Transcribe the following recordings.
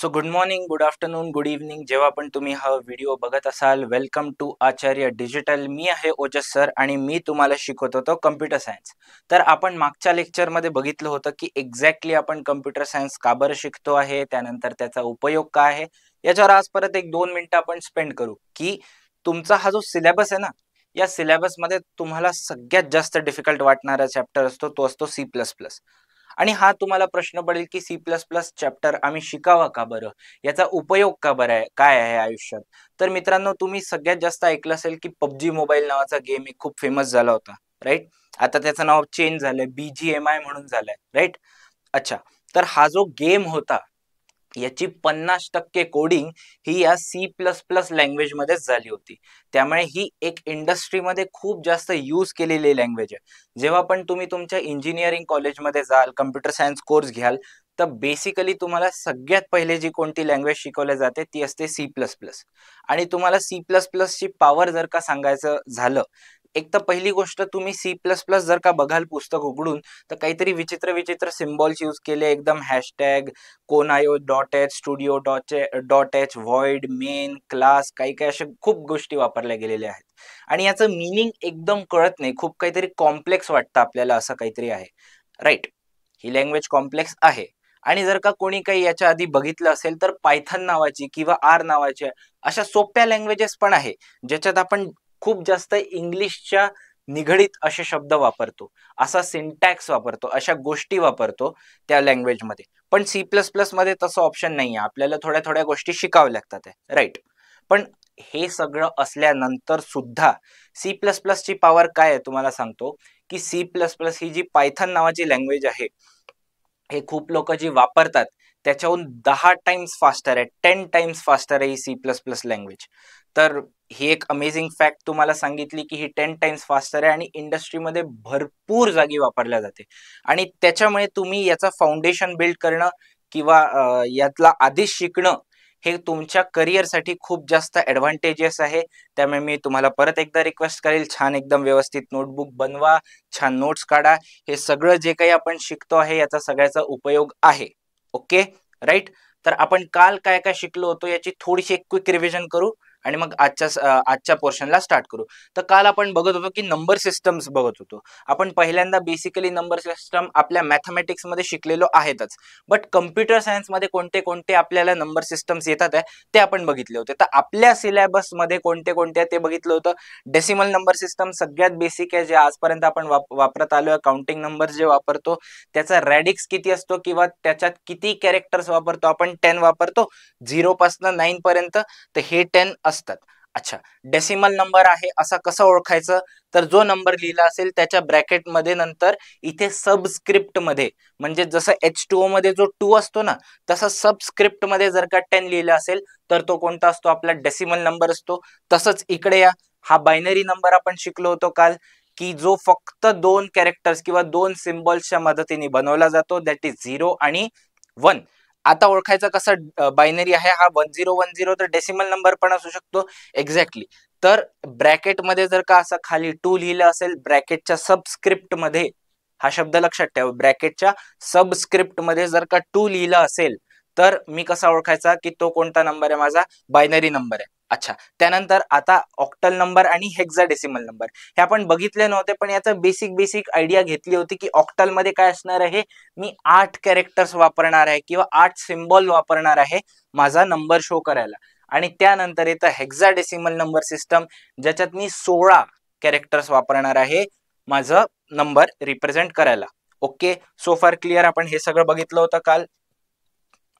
So good morning, good afternoon, good evening जेव्हा पण तुम्ही हा व्हिडिओ बघत असाल. Welcome to Acharya digital. मी आहे ओजस सर आणि मी तुम्हाला शिकवत होतो कम्प्युटर सायन्स. तर आपण मागच्या लेक्चरमध्ये बघितलं होतं की एक्झॅक्टली आपण कम्प्युटर सायन्स का बरं शिकतो आहे, त्यानंतर त्याचा उपयोग काय आहे. याच्यावर आज परत 1-2 मिनिटं आपण स्पेंड करू की तुमचा हा जो सिलेबस आहे ना, या सिलेबसमध्ये तुम्हाला सगळ्यात जास्त डिफिकल्ट वाटणारा चॅप्टर असतो तो असतो सी प्लस प्लस. आणि हा तुम्हाला प्रश्न पडेल की सी प्लस प्लस चॅप्टर आम्ही शिकावा का बरं, याचा उपयोग का बरं आहे, काय आहे आयुष्यात. तर मित्रांनो, तुम्ही सगळ्यात जास्त ऐकलं असेल की पबजी मोबाईल नावाचा गेम एक खूप फेमस झाला होता, राईट. आता त्याचं नाव चेंज झालंय, BGMI म्हणून झालंय, राईट. अच्छा, तर हा जो गेम होता याची 50% कोडिंग ही या सी प्लस प्लस लँग्वेज मध्येच झाली होती. त्यामुळे ही एक इंडस्ट्रीमध्ये खूप जास्त यूज केलेली लँग्वेज आहे. जेव्हा पण तुम्ही तुमच्या इंजिनिअरिंग कॉलेजमध्ये जाल, कम्प्युटर सायन्स कोर्स घ्याल, तर बेसिकली तुम्हाला सगळ्यात पहिले जी कोणती लँग्वेज शिकवली जाते ती असते सी प्लस प्लस. आणि तुम्हाला सी प्लस प्लसची पॉवर जर का सांगायचं झालं, एक तर पहिली गोष्ट, तुम्ही सी प्लस प्लस जर का बघाल पुस्तक उघडून, तर काहीतरी विचित्र विचित्र सिम्बॉल्स यूज केले, एकदम hashtag, conio dot h, studio dot h, void, main, class, काही काही अशा खूप गोष्टी वापरल्या गेलेल्या आहेत. आणि याचं मिनिंग एकदम कळत नाही, खूप काहीतरी कॉम्प्लेक्स वाटतं आपल्याला, असं काहीतरी आहे, राईट. ही लँग्वेज कॉम्प्लेक्स आहे. आणि जर का कोणी काही याच्या आधी बघितलं असेल तर पायथन नावाची किंवा आर नावाच्या अशा सोप्या लँग्वेजेस पण आहे, ज्याच्यात आपण खूप जास्त इंग्लिशच्या निगडीत असे शब्द वापरतो, असा सिंटॅक्स वापरतो, अशा गोष्टी वापरतो त्या लँग्वेजमध्ये. पण सी प्लस प्लस मध्ये तसं ऑप्शन नाहीये, आपल्याला थोड्या थोड्या गोष्टी शिकाव्या लागतात, राईट. पण हे सगळं असल्यानंतर सुद्धा सी प्लस प्लसची पॉवर काय आहे तुम्हाला सांगतो, की सी प्लस प्लस ही जी पायथन नावाची लँग्वेज आहे, हे खूप लोक जी वापरतात त्याच्याहून 10 टाइम्स फास्टर आहे, 10 टाइम्स फास्टर आहे ही सी प्लस प्लस लँग्वेज. तर ही एक अमेझिंग फॅक्ट तुम्हाला सांगितली की ही 10 टाइम्स फास्टर आहे आणि इंडस्ट्रीमध्ये भरपूर जागी वापरल्या जाते. आणि त्याच्यामुळे तुम्ही याचा फाउंडेशन बिल्ड करणं किंवा यातला आधीच शिकणं हे तुमच्या करिअरसाठी खूप जास्त ऍडव्हान्टेजेस आहे. त्यामुळे मी तुम्हाला परत एकदा रिक्वेस्ट करेल, छान एकदम व्यवस्थित नोटबुक बनवा, छान नोट्स काढा. हे सगळं जे काही आपण शिकतो आहे याचा सगळ्याचा उपयोग आहे. Okay, right. तर आपण काल काय काय शिकलो होतो याची थोडीशी एक क्विक रिव्हिजन करू आणि मग आजच्या पोर्शनला स्टार्ट करू. तर काल आपण बघत होतो की नंबर सिस्टम्स बघत होतो. आपण पहिल्यांदा बेसिकली नंबर सिस्टम आपल्या मॅथमॅटिक्स मध्ये शिकलेलो आहेतच, बट कम्प्युटर सायन्स मध्ये कोणते कोणते आपल्याला नंबर सिस्टम्स येतात आहे ते आपण बघितले होते. तर आपल्या सिलेबस मध्ये कोणते कोणते ते बघितलं होतं. डेसिमल नंबर सिस्टम सगळ्यात बेसिक आहे, जे आजपर्यंत आपण वापरत आलोय. काउंटिंग नंबर जे वापरतो त्याचा रॅडिक्स किती असतो किंवा त्याच्यात किती कॅरेक्टर्स वापरतो आपण, 10 वापरतो 0 पासून 9 पर्यंत, तर हे 10 असतात. अच्छा, डेसिमल नंबर आहे असा कसं ओळखायचं, तर जो नंबर लिहिला असेल त्याच्या ब्रॅकेटमध्ये नंतर इथे सबस्क्रिप्ट मध्ये, म्हणजे जसं H2O मध्ये जो 2 असतो ना, तसं सबस्क्रिप्ट मध्ये जर का 10 लिहिलं असेल तर तो कोणता असतो, आपला डेसिमल नंबर असतो. तसंच इकडे या, हा बायनरी नंबर आपण शिकलो होतो काल, की जो फक्त 2 कॅरेक्टर्स किंवा 2 सिम्बॉल्सच्या मदतीने बनवला जातो, दॅट इज 0 आणि 1. आता ओळखायचं कसं बायनरी आहे हा 1010, तर डेसिमल नंबर पण असू शकतो. एक्झॅक्टली. तर ब्रॅकेटमध्ये जर का असं खाली 2 लिहिलं असेल, ब्रॅकेटच्या सबस्क्रिप्ट मध्ये, हा शब्द लक्षात ठेवा, ब्रॅकेटच्या सबस्क्रिप्ट मध्ये जर का 2 लिहिलं असेल तर मी कसा ओळखायचा की तो कोणता नंबर आहे, माझा बायनरी नंबर आहे. अच्छा, त्यानंतर आता ऑक्टल नंबर आणि हेक्साडेसिमल नंबर हे आपण बघितले नव्हते, पण याचा बेसिक बेसिक आयडिया घेतली होती की ऑक्टल मध्ये काय असणार आहे, मी 8 कॅरेक्टर्स वापरणार आहे किंवा 8 सिम्बॉल वापरणार आहे माझा नंबर शो करायला. आणि त्यानंतर येतं हेक्साडेसिमल नंबर सिस्टम, ज्याच्यात मी 16 कॅरेक्टर्स वापरणार आहे माझं नंबर रिप्रेझेंट करायला. ओके, सो फार क्लिअर. आपण हे सगळं बघितलं होतं काल.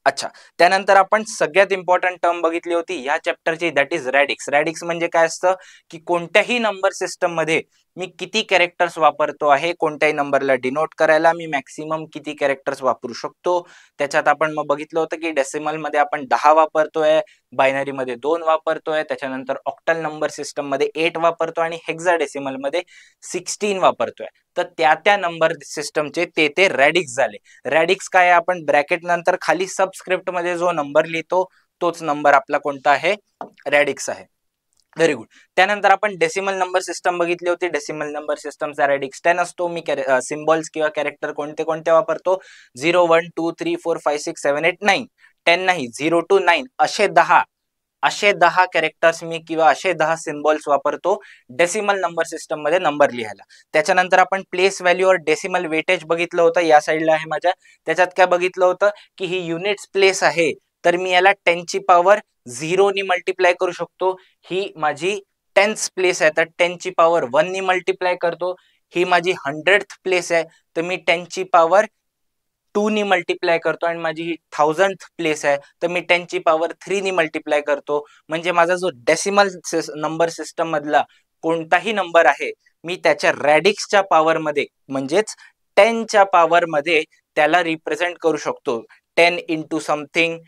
अच्छा, त्यानंतर आपण सगळ्यात इम्पॉर्टंट टर्म बघितली होती या चॅप्टरची, दॅट इज रॅडिक्स. रॅडिक्स म्हणजे काय असतं, की कोणत्याही नंबर सिस्टम मध्ये मी किती कॅरेक्टर्स वापरतो आहे, कोणत्याही नंबरला डिनोट करायला मी मॅक्सिमम किती कॅरेक्टर्स वापरू शकतो. त्याच्यात आपण मग बघितलं होतं की डेसिमल मध्ये आपण 10 वापरतोय, बायनरी मध्ये 2 वापरतोय, त्याच्यानंतर ऑक्टल नंबर सिस्टम मध्ये 8 वापरतो आणि हेक्साडेसिमल मध्ये 16 वापरतोय. तर त्या नंबर सिस्टमचे ते रॅडिक्स झाले. रॅडिक्स काय आहे, आपण ब्रॅकेट नंतर खाली सबस्क्रिप्ट मध्ये जो नंबर लिहितो तोच नंबर आपला कोणता आहे, रॅडिक्स आहे. Very good. त्यानंतर आपण डेसिमल नंबर सिस्टम बघितली होती. डेसिमल नंबर सिस्टमचा रॅडिक्स 10 असतो. मी सिम्बॉल्स किंवा कॅरेक्टर कोणते कोणते वापरतो, 0 1 2 3 4 5 6 7 8 9. 10 नाही, 0 to 9 असे 10 कॅरेक्टर्स मी किंवा असे 10 सिम्बॉल्स वापरतो डेसिमल नंबर सिस्टम मध्ये नंबर लिहायला. त्याच्यानंतर आपण प्लेस व्हॅल्यू और डेसिमल वेटेज बघितलं होतं, या साईडला आहे माझ्या. त्याच्यात काय बघितलं होतं की ही युनिट्स प्लेस आहे, तर मी याला 10 ची पॉवर 0 नी मल्टिप्लाय करू शकतो. ही माझी 10th प्लेस आहे, तर 10 ची पॉवर 1 नी मल्टिप्लाय करतो. ही माझी 100th प्लेस आहे, तर मी 10 ची पॉवर 2 नी मल्टिप्लाय करतो. आणि माझी ही 1000th प्लेस आहे, तर मी 10 ची पॉवर 3 नी मल्टिप्लाय करतो. म्हणजे माझा जो डेसिमल नंबर सिस्टम मधला कोणताही नंबर आहे, मी त्याच्या रॅडिक्सच्या पॉवर मध्ये म्हणजेच 10 च्या पॉवर मध्ये त्याला रिप्रेझेंट करू शकतो. 10 इंटू समथिंग,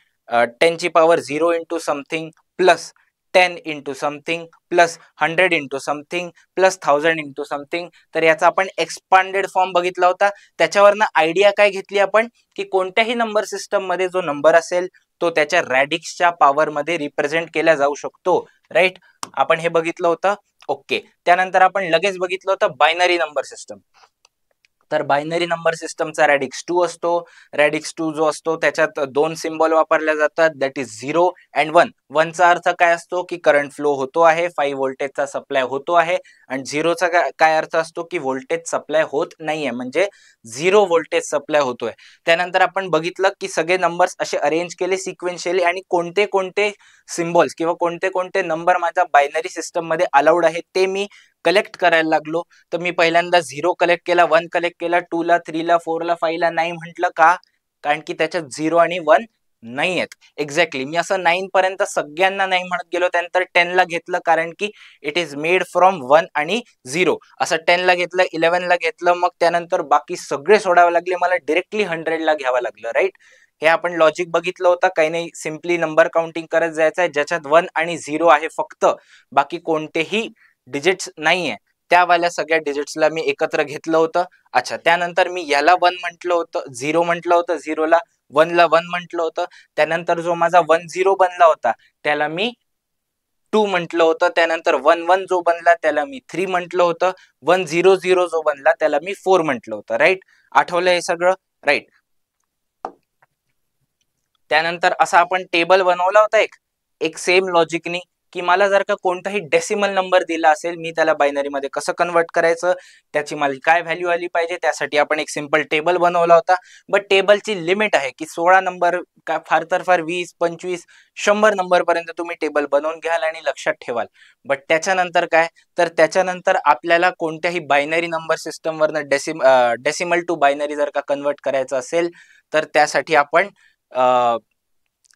10 ची power 0 into something, plus 10 into something, plus 100 into something, plus 1000 into something. तर याचा आपण एक्सपांडेड फॉर्म बघितला होता. त्याच्यावरनं आयडिया काय घेतली आपण की कोणत्याही नंबर सिस्टम मध्ये जो नंबर असेल तो त्याच्या रॅडिक्सच्या पॉवर मध्ये रिप्रेझेंट केला जाऊ शकतो. राईट, आपण हे बघितलं होतं. ओके, त्यानंतर आपण लगेच बघितलं होतं बायनरी नंबर सिस्टम. तर बायनरी नंबर सिस्टमचा रॅडिक्स 2 असतो. रॅडिक्स 2 जो असतो त्याच्यात दोन सिम्बॉल वापरल्या जातात, दॅट इज 0 अँड 1. 1 चा अर्थ काय असतो की करंट फ्लो होतो आहे, 5 व्होल्टेजचा सप्लाय होतो आहे. आणि 0 चा काय अर्थ असतो की व्होल्टेज सप्लाय होत नाहीये, म्हणजे 0 व्होल्टेज सप्लाय होतोय. त्यानंतर आपण बघितलं की सगळे नंबर्स असे अरेंज केले सिक्वेन्शियली, आणि कोणते कोणते सिम्बॉल्स किंवा कोणते कोणते नंबर माझ्या बायनरी सिस्टम मध्ये अलाउड आहेत ते मी कलेक्ट करायला लागलो. तर मी पहिल्यांदा 0 कलेक्ट केला, 1 कलेक्ट केला, 2 ला, 3 ला, 4 ला, 5 ला नाही म्हटलं का, कारण की त्याच्यात 0 आणि 1 नाही आहेत. एक्झॅक्टली, मी असं 9 पर्यंत सगळ्यांना नाही म्हणत गेलो, त्यानंतर 10 ला घेतलं कारण की इट इज मेड फ्रॉम 1 आणि 0. असं 10 ला घेतलं, 11 ला घेतलं, मग त्यानंतर बाकी सगळे सोडावे लागले, मला डिरेक्टली 100 ला घ्यावं लागलं. राईट, हे आपण लॉजिक बघितलं होतं. काही नाही, सिम्पली नंबर काउंटिंग करत जायचं आहे, ज्याच्यात 1 आणि 0 आहे फक्त, बाकी कोणतेही डिजिट्स नाहीये, त्यावाल्या सगळ्या डिजिट्सला मी एकत्र घेतलं होतं. अच्छा, त्यानंतर मी याला 1 म्हटलं होतं, 0 म्हटलं होतं, 0 ला, 1 ला 1 म्हटलं होतं. त्यानंतर जो माझा 1 0 बनला होता त्याला मी 2 म्हटलं होतं. त्यानंतर 1 1 जो बनला त्याला मी 3 म्हटलं होतं. 1 0 0 जो बनला त्याला मी 4 म्हटलं होतं. राईट, आठवलं हे सगळं? राईट. त्यानंतर असा आपण टेबल बनवला होता एक सेम लॉजिकनी, की मला जर का कोणताही डेसिमल नंबर दिला असेल, मी त्याला बायनरी मध्ये कसं कन्वर्ट करायचं, त्याची मला काय व्हॅल्यू आली पाहिजे, त्यासाठी आपण एक सिंपल टेबल बनवला होता. बट टेबलची लिमिट आहे की 16 नंबर, का फार तर फार 20 25 100 नंबर पर्यंत तुम्ही टेबल बनवून घ्याल आणि लक्षात ठेवाल. बट त्याच्यानंतर काय, तर त्याच्यानंतर आपल्याला कोणत्याही बायनरी नंबर सिस्टम वरनं डेसिमल टू बायनरी जर का कन्वर्ट करायचं असेल, तर त्यासाठी आपण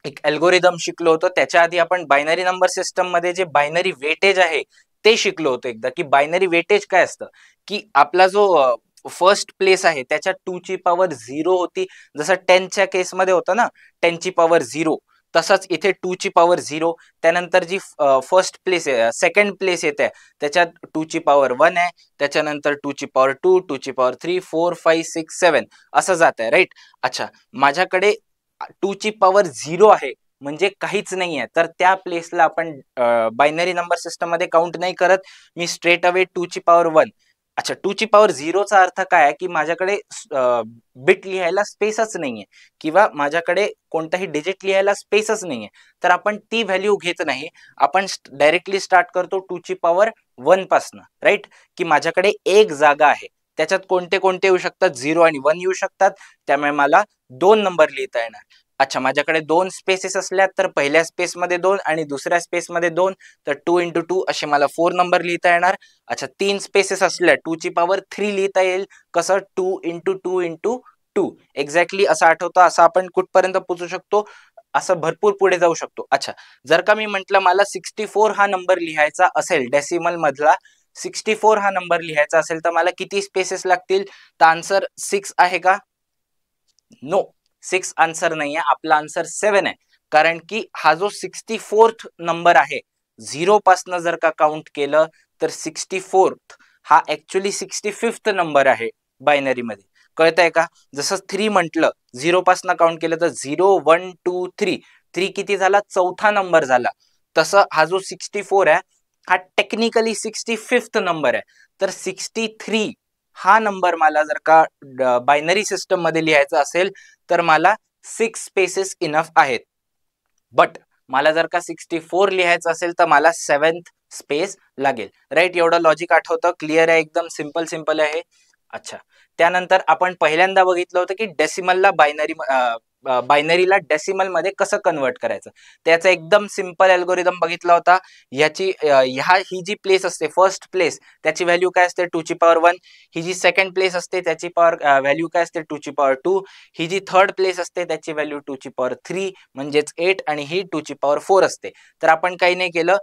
एक अल्गोरिदम शिकलो होतो. त्याच्या आधी आपण बायनरी नंबर सिस्टम मध्ये जे बायनरी वेटेज आहे ते शिकलो होतो एकदा, की बायनरी वेटेज काय असतं, की आपला जो फर्स्ट प्लेस आहे त्याच्यात 2 ची पॉवर 0 होती, जसं 10 च्या केसमध्ये होतं ना, 10 ची पॉवर 0, तसंच इथे 2 ची पॉवर 0. त्यानंतर जी फर्स्ट प्लेस आहे, सेकंड प्लेस येते, त्याच्यात 2 ची पॉवर 1 आहे, त्याच्यानंतर 2 ची पॉवर 2, 2 ची पॉवर 3, 4 5 6 7 असं जात आहे. राईट. अच्छा, माझ्याकडे 2 ची पॉवर 0 आहे, म्हणजे काहीच नाही आहे, तर त्या प्लेसला आपण बायनरी नंबर सिस्टम मध्ये काउंट नाही करत. मी स्ट्रेट अवे 2 ची पॉवर 1. अच्छा, 2 ची पॉवर 0 चा अर्थ काय आहे, की माझ्याकडे बिट लिहायला स्पेसच नाहीये, किंवा माझ्याकडे कोणताही डिजिट लिहायला स्पेसच नाहीये, तर आपण ती व्हॅल्यू घेत नाही. आपण डायरेक्टली स्टार्ट करतो 2 ची पॉवर 1 पासनं. राईट, की माझ्याकडे एक जागा आहे, त्याच्यात कोणते कोणते येऊ शकतात, 0 आणि 1 येऊ शकतात, त्यामुळे मला 2 नंबर लिहिता येणार. अच्छा, माझ्याकडे 2 स्पेसेस असल्या, तर पहिल्या स्पेसमध्ये 2 आणि दुसऱ्या स्पेसमध्ये 2, तर 2 इंटू 2 असे मला 4 नंबर लिहिता येणार. अच्छा, 3 स्पेसेस असल्या 2 ची पॉवर 3 लिहिता येईल, कसं, 2 इंटू 2 इंटू 2. एक्झॅक्टली असं आठवतं, असं आपण कुठपर्यंत पोहोचू शकतो, असं भरपूर पुढे जाऊ शकतो. अच्छा, जर का मी म्हटलं मला 64 हा नंबर लिहायचा असेल, डेसिमल मधला 64 हा नंबर लिहायचा असेल, तर मला किती स्पेसेस लागतील, तर आन्सर 6 आहे का? नो, 6 आन्सर नाही आहे, आपला आन्सर 7 आहे. कारण की हा जो 64th नंबर आहे, 0 पासनं जर का काउंट केलं तर 64th हा ऍक्च्युली 65th नंबर आहे बायनरी मध्ये. कळतंय का? जसं 3 म्हटलं, 0 पासनं काउंट केलं तर 0 1 2 3, 3 किती झाला, चौथा नंबर झाला. तसं हा जो 64 आहे हा टेक्निकली 65th नंबर आहे. तर 63 हा नंबर मला जर का बायनरी सिस्टम मध्ये लिहायचा असेल, तर मला 6 स्पेसेस इनफ आहेत. बट मला जर का 64 लिहायचं असेल तर मला 7th स्पेस लागेल. राईट, एवढं लॉजिक आठवतं? क्लिअर आहे? एकदम सिंपल आहे. अच्छा, त्यानंतर आपण पहिल्यांदा बघितलं होतं की डेसिमलला बायनरीला डेसिमल मध्ये कसं कन्वर्ट करायचं. त्याचा एकदम सिंपल अल्गोरिदम बघितला होता. ही जी प्लेस असते फर्स्ट प्लेस, त्याची व्हॅल्यू काय असते 2 ची पॉवर 1. ही जी सेकंड प्लेस असते त्याची व्हॅल्यू काय असते 2 ची पॉवर 2. ही जी थर्ड प्लेस असते त्याची व्हॅल्यू 2 ची पॉवर 3 म्हणजेच 8 आणि ही 2 ची पॉवर 4 असते. तर आपण काही नाही केलं,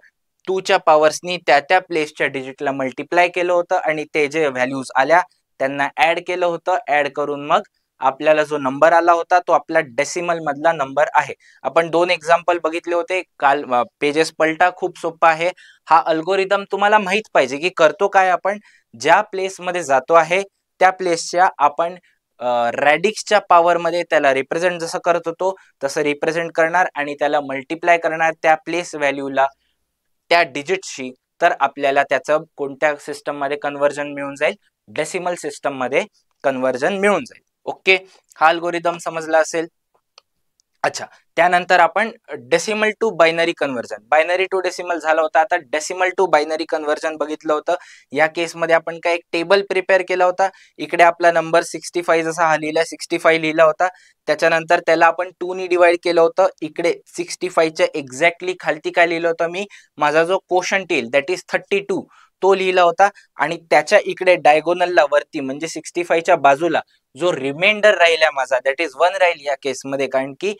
2 च्या पॉवर्सनी त्या प्लेसच्या डिजिटला मल्टिप्लाय केलं होतं आणि ते जे व्हॅल्यूज आल्या त्यांना ऍड केलं होतं. ऍड करून मग आपल्याला जो नंबर आला होता तो आपला डेसिमल मधला नंबर आहे. आपण 2 एक्झाम्पल बघितले होते काल. पेजेस पलटा, खूप सोपा आहे हा अल्गोरिदम. तुम्हाला माहित पाहिजे की करतो काय आपण, ज्या प्लेस मध्ये जातो आहे त्या प्लेसच्या आपण रॅडिक्सच्या पॉवर मध्ये त्याला रिप्रेझेंट जसं करत होतो तसं रिप्रेझेंट करणार आणि त्याला मल्टिप्लाय करणार त्या प्लेस व्हॅल्यूला त्या डिजिटशी. तर आपल्याला त्याचं कोणत्या सिस्टम मध्ये कन्व्हर्जन मिळून जाईल, डेसिमल सिस्टम मध्ये कन्व्हर्जन मिळून जाईल. ओके, हा अल्गोरिदम समजला असेल. अच्छा, त्यानंतर आपण decimal to binary conversion, binary to decimal झालं होतं, आता डेसिमल टू बायनरी कन्व्हर्जन बघितलं होतं. या केसमध्ये आपण काय एक टेबल प्रिपेअर केला होता. इकडे आपला नंबर 65 जसा हा लिहिला 65 लिहिला होता. त्याच्यानंतर त्याला आपण 2 नी डिवाइड केलं होतं. इकडे 65 च्या एक्झॅक्टली खालती काय लिहिलं होतं मी, माझा जो कोशंट येईल दॅट इज 32 तो लिहिला होता. आणि त्याच्या इकडे डायगोनलला वरती म्हणजे 65 च्या बाजूला जो रिमाइंडर राहिला माझा दॅट इज 1 राहील या केसमध्ये, कारण की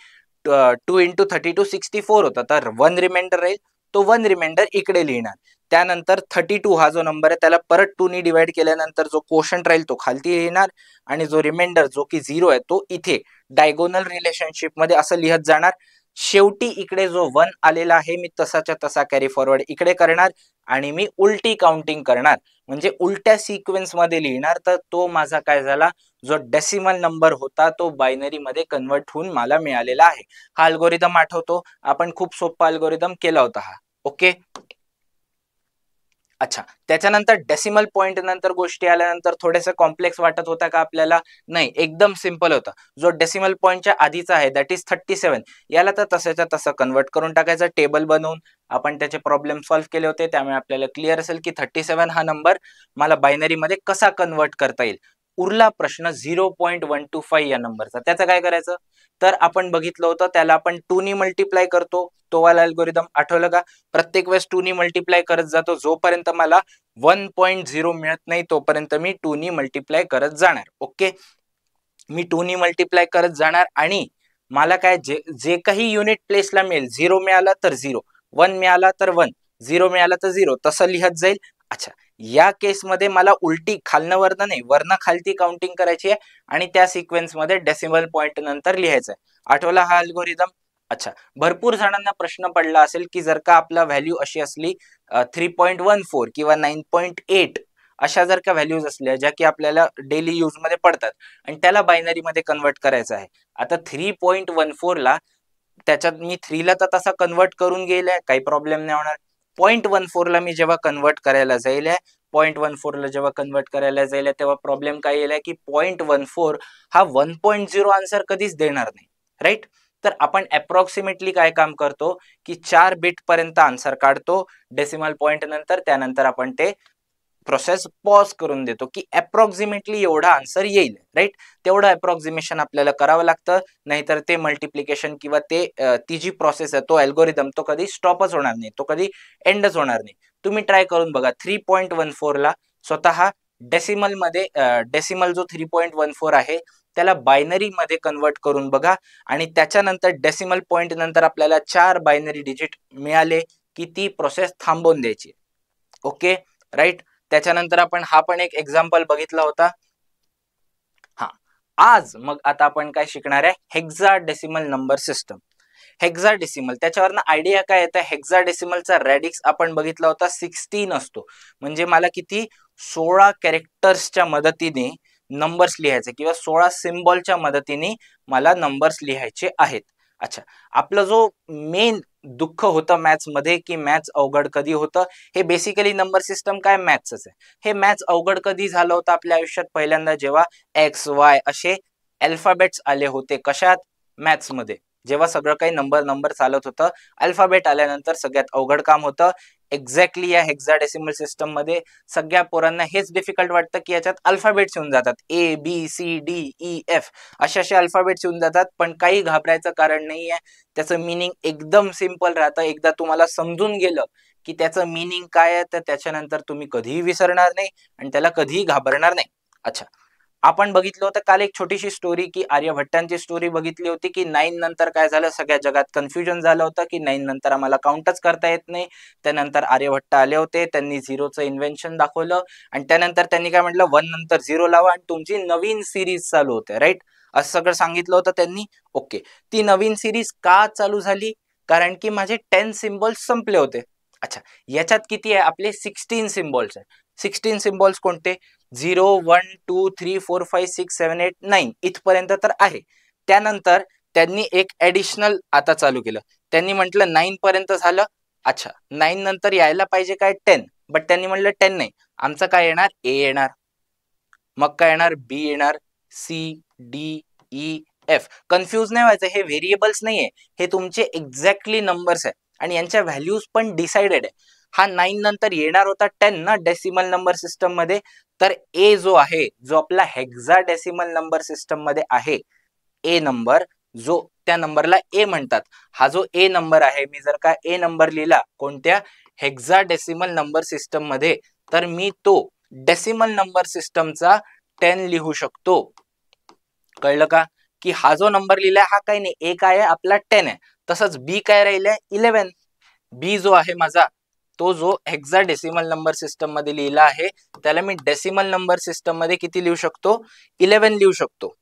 2 इंटू 32 64 होता. तर 1 रिमाइंडर राहील, तो 1 रिमाइंडर इकडे लिहिणार. त्यानंतर 32 हा जो नंबर आहे त्याला परत 2 नी डिवाइड केल्यानंतर जो कोशंट राहील तो खालती लिहिणार आणि जो रिमाइंडर जो की 0 आहे तो इथे डायगोनल रिलेशनशिप मध्ये असं लिहत जाणार. शेवटी इकडे जो 1 आलेला आहे मी तसाच्या तसा कॅरी फॉरवर्ड इकडे करणार आणि मी उलटी काउंटिंग करणार म्हणजे उलट्या सिक्वेन्स मध्ये लिहिणार. तर तो माझा काय झाला, जो डेसिमल नंबर होता तो बायनरी मध्ये कन्वर्ट होऊन मला मिळालेला आहे. हा अल्गोरिदम आठवतो, आपण खूप सोपा अल्गोरिदम केला होता हा. ओके, अच्छा, त्याच्यानंतर डेसिमल पॉइंट नंतर गोष्टी आल्यानंतर थोडेसे कॉम्प्लेक्स वाटत होता का आपल्याला? नाही, एकदम सिंपल होता. जो डेसिमल पॉइंटच्या आधीचा आहे दॅट इज 37, याला तर तसंच्या तसं कन्वर्ट करून टाकायचं टेबल बनवून. आपण त्याचे प्रॉब्लेम सॉल्व्ह केले होते त्यामुळे आपल्याला क्लिअर असेल की 37 हा नंबर मला बायनरी मध्ये कसा कन्वर्ट करता येईल. उरला प्रश्न 0.125 या नंबरचा. त्याचं काय करायचं, तर आपण बघितलं होतं त्याला आपण 2 नी मल्टिप्लाय करतो. तो वाला अल्गोरिदम आठवलं का? प्रत्येक वेळेस 2 नी मल्टिप्लाय करत जातो, जोपर्यंत मला 1.0 मिळत नाही तोपर्यंत मी 2 नी मल्टिप्लाय करत जाणार. ओके, मी 2 नी मल्टिप्लाय करत जाणार आणि मला काय जे काही युनिट प्लेसला मिळेल, 0 मिळाला तर 0, 1 मिळाला तर 1, 0 मिळाला तर 0, तसं लिहत जाईल. अच्छा, या केसमध्ये मला उलटी खालनं वरनं नाही, वरनं खालती काउंटिंग करायची आहे आणि त्या सिक्वेन्स मध्ये डेसिमल पॉइंट नंतर लिहायचं आहे. आठवला हा अल्गोरिदम? अच्छा, भरपूर जणांना प्रश्न पडला असेल की जर का आपला व्हॅल्यू अशी असली 3.14 किंवा 9.8 अशा जर का व्हॅल्यूज असल्या ज्या की आपल्याला डेली यूज मध्ये पडतात आणि त्याला बायनरी मध्ये कन्वर्ट करायचं आहे. आता 3.14 ला त्याच्यात मी 3 ला तर तसा कन्वर्ट करून गेलाय, काही प्रॉब्लेम नाही होणार. 0.14 ला मी जेव्हा कन्वर्ट करायला जाईल, 0.14 ला जेव्हा कन्वर्ट करायला जाईल तेव्हा प्रॉब्लेम काय येईल की 0.14 हा 1.0 आन्सर कधीच देणार नाही. राईट, तर आपण अप्रॉक्सिमेटली काय काम करतो की 4 बिट पर्यंत आन्सर काढतो डेसिमल पॉइंट नंतर. त्यानंतर आपण ते प्रोसेस पॉज करून देतो की अप्रॉक्सिमेटली एवढा आन्सर येईल. राईट, तेवढं अप्रॉक्सिमेशन आपल्याला करावं लागतं, नाहीतर ते मल्टिप्लिकेशन किंवा ती जी प्रोसेस आहे तो अल्गोरिदम तो कधी स्टॉपच होणार नाही, तो कधी एंडच होणार नाही. तुम्ही ट्राय करून बघा 3.14 ला स्वतः डेसिमल मध्ये, डेसिमल जो 3.14 आहे त्याला बायनरी मध्ये कन्वर्ट करून बघा आणि त्याच्यानंतर डेसिमल पॉइंट नंतर आपल्याला 4 बायनरी डिजिट मिळाले की ती प्रोसेस थांबवून द्यायची. Okay, right. त्याच्यानंतर आपण हा पण एक एक्झाम्पल बघितला होता. हा, आज मग आता आपण काय शिकणार आहे, हेक्साडेसिमल नंबर सिस्टम. हेक्साडेसिमल, त्याच्यावरनं आयडिया काय येतं, हेक्साडेसिमलचा रॅडिक्स आपण बघितला होता 16 असतो. म्हणजे मला किती 16 कॅरेक्टर्सच्या मदतीने नंबर्स लिहायचे किंवा 16 सिम्बॉलच्या मदतीने मला नंबर्स लिहायचे आहेत. अच्छा, आपलं जो मेन दुःख होतं मॅथ्स मध्ये की मॅथ्स अवघड कधी होतं, हे बेसिकली नंबर सिस्टम काय मॅथ्सच आहे. हे मॅथ्स अवघड कधी झालं होतं आपल्या आयुष्यात, पहिल्यांदा जेव्हा एक्स वाय असे अल्फाबेट्स आले होते. कशात? मॅथ्स मध्ये. जेव्हा सगळं काही नंबर चालत होतं. अल्फाबेट आल्यानंतर सगळ्यात अवघड काम होतं. एक्झॅक्टली या हेक्साडेसिमल सिस्टम मध्ये सगळ्या पोरांना हेच डिफिकल्ट वाटतं की याच्यात अल्फाबेट्स येऊन जातात, ABCDEF असे अल्फाबेट्स येऊन जातात. पण काही घाबरायचं कारण नाहीये, त्याचं मिनिंग एकदम सिंपल राहतं. एकदा तुम्हाला समजून गेलं की त्याचं मिनिंग काय आहे, तर त्याच्यानंतर तुम्ही कधीही विसरणार नाही आणि त्याला कधीही घाबरणार नाही. अच्छा, आपण बघितलं होतं काल एक छोटीशी स्टोरी की आर्यभट्टांची स्टोरी बघितली होती की 9 नंतर काय झालं, सगळ्या जगात कन्फ्युजन झालं होतं की 9 नंतर आम्हाला काउंटच करता येत नाही. त्यानंतर आर्यभट्ट आले होते, त्यांनी झिरोचं इन्व्हेन्शन दाखवलं आणि त्यानंतर त्यांनी काय म्हटलं, 1 नंतर 0 लावा आणि तुमची नवीन सिरीज चालू होते, राईट, असं सगळं सांगितलं होतं त्यांनी. ओके, ती नवीन सिरीज का चालू झाली, कारण की माझे 10 सिम्बॉल्स संपले होते. अच्छा, याच्यात किती आहे, आपले 16 सिम्बॉल्स आहे. 16 सिम्बॉल्स कोणते, 0 1 2 3 4 5 6 7 8 9 इथपर्यंत तर आहे. त्यानंतर त्यांनी एक ऍडिशनल आता चालू केलं, त्यांनी म्हटलं 9 पर्यंत झालं. अच्छा, 9 नंतर यायला पाहिजे काय 10, बट त्यांनी म्हटलं 10 नाही, आमचं काय येणार, ए येणार, मग काय येणार, बी येणार, CDEF. कन्फ्यूज नाही व्हायचं, हे व्हेरिएबल्स नाहीये, हे तुमचे एक्झॅक्टली नंबर्स आहे आणि यांच्या व्हॅल्यूज पण डिसाइडेड आहे. हा 9 नंतर येणार होता 10 ना डेसिमल नंबर सिस्टम मध्ये, तर ए जो आहे, जो आपला हेक्साडेसिमल नंबर सिस्टम मध्ये आहे, ए नंबर, जो त्या नंबरला ए म्हणतात, हा जो ए नंबर आहे, मी जर का ए नंबर लिहिला कोणत्या हेक्साडेसिमल नंबर सिस्टम मध्ये, तर मी तो डेसिमल नंबर सिस्टमचा 10 लिहू शकतो. कळलं का, की हा जो नंबर लिहिलाय हा काही नाही, ए काय आहे आपला 10 आहे. तसंच बी काय राहिलंय 11. बी जो आहे माझा, तो जो हेक्साडेसिमल नंबर सिस्टम मध्ये लिहिला आहे, त्याला मी डेसिमल नंबर सिस्टम मध्ये किती लिहू शकतो, 11 लिहू शकतो.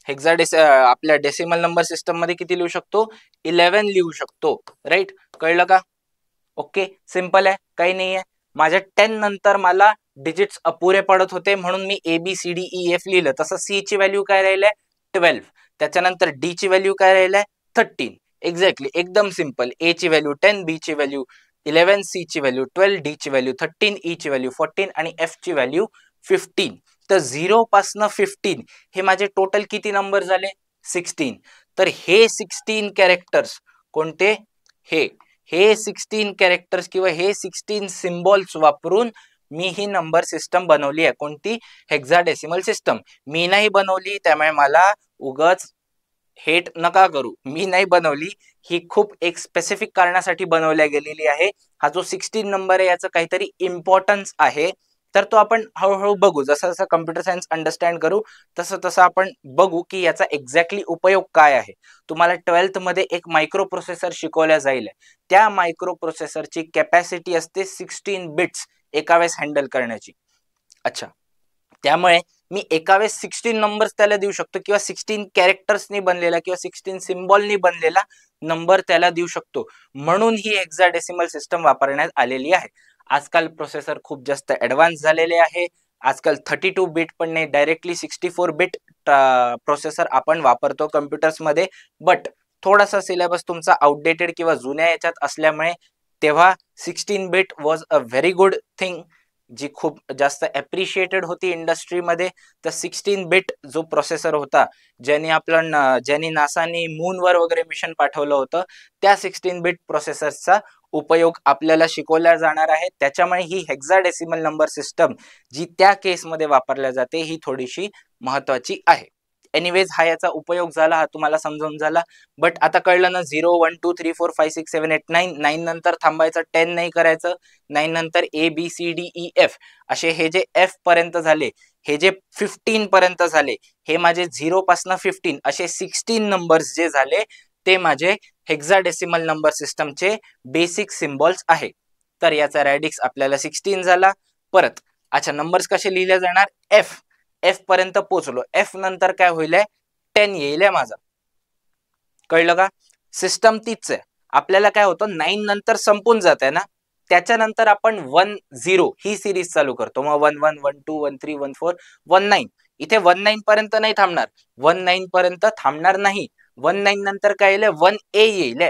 आपल्या डेसिमल नंबर सिस्टम मध्ये किती लिहू शकतो, 11 लिहू शकतो, राईट. कळलं का, ओके, सिंपल आहे, काही नाही आहे. माझ्या 10 नंतर मला डिजिट्स अपुरे पडत होते म्हणून मी ABCDEF लिहिलं. तसं सी ची व्हॅल्यू काय राहिलंय 12, त्याच्यानंतर डी ची व्हॅल्यू काय राहिलंय 13. एक्झॅक्टली, एकदम सिंपल. ए ची व्हॅल्यू 10, बी ची व्हॅल्यू 11, सी ची व्हॅल्यू 12, डी ची व्हॅल्यू 13, ई ची व्हॅल्यू 14 आणि एफ ची व्हॅल्यू 15. तर 0 पासन 15 हे माझे टोटल किती नंबर झाले, 16. तर हे 16 कॅरेक्टर्स कोणते, हे 16 कॅरेक्टर्स किंवा हे 16 सिम्बॉल्स वापरून मी ही नंबर सिस्टम बनवली आहे. कोणती, हेक्साडेसिमल सिस्टम. मी नाही बनवली, त्यामुळे मला उगाच हेट नका करू, मी नाही बनवली, ही खूप एक स्पेसिफिक कारणासाठी बनवल्या गेलेली आहे. हा जो 16 नंबर आहे याचं काहीतरी इम्पॉर्टन्स आहे, तर तो आपण हळूहळू बघू. जसं जसं कम्प्युटर सायन्स अंडरस्टँड करू तसं तसं आपण बघू की याचा एक्झॅक्टली उपयोग काय आहे. तुम्हाला 12th मध्ये एक मायक्रो प्रोसेसर शिकवल्या जाईल, त्या मायक्रो प्रोसेसरची कॅपॅसिटी असते 16 बिट्स एका वेळेस हँडल करण्याची. अच्छा, त्यामुळे मी एका वेळेस 16 नंबर्स त्याला देऊ शकतो किंवा 16 कॅरेक्टर्सनी बनलेला किंवा 16 सिम्बॉलनी बनलेला नंबर त्याला देऊ शकतो. म्हणून ही हेक्साडेसिमल सिस्टम वापरण्यात आलेली आहे. आजकाल प्रोसेसर खूप जास्त ऍडव्हान्स झालेले आहे. आजकाल 32 बिट पण नाही, डायरेक्टली 64 बिट प्रोसेसर आपण वापरतो कम्प्युटर्समध्ये. बट थोडासा सिलेबस तुमचा आउटडेटेड किंवा जुन्या याच्यात असल्यामुळे तेव्हा 16 bit was a very good thing, जी खूप जास्त अप्रिशिएटेड होती इंडस्ट्रीमध्ये. तर 16 बिट जो प्रोसेसर होता, ज्यांनी नासानी मूनवर वगैरे मिशन पाठवलं होतं, त्या 16 बिट प्रोसेसरचा उपयोग आपल्याला शिकवला जाणार आहे. त्याच्यामुळे ही हेक्साडेसिमल नंबर सिस्टम जी त्या केसमध्ये वापरल्या जाते, ही थोडीशी महत्वाची आहे. एनिवेज, हा याचा उपयोग झाला, हा तुम्हाला समजून झाला. बट आता कळलं ना, 0 1 2 3 4 5 6 7 8 9, 9 नंतर थांबायचं, 10 नाही करायचं. 9 नंतर ABCDEF असे हे जे F पर्यंत झाले, हे जे 15 पर्यंत झाले, हे माझे 0 पासन 15 असे 16 नंबर्स जे झाले, ते माझे हेक्साडेसिमल नंबर सिस्टमचे बेसिक सिम्बॉल्स आहे. तर याचा रॅडिक्स आपल्याला 16 झाला. परत अच्छा, नंबर्स कसे लिहिले जाणार, एफ पर्यंत पोहोचलो, एफ नंतर काय होईल, 10 येईल माझा. कळलं का, सिस्टम तीच आहे. आपल्याला काय होतं, 9 नंतर संपून जात आहे ना, त्याच्यानंतर आपण 1 0 ही सिरीज चालू करतो. मग 1 1 1 2 1 3 1 4 1 9. इथे 1 9 पर्यंत नाही थांबणार, 1 9 पर्यंत थांबणार नाही. 1 9 नंतर काय येईल, 1 A येईल.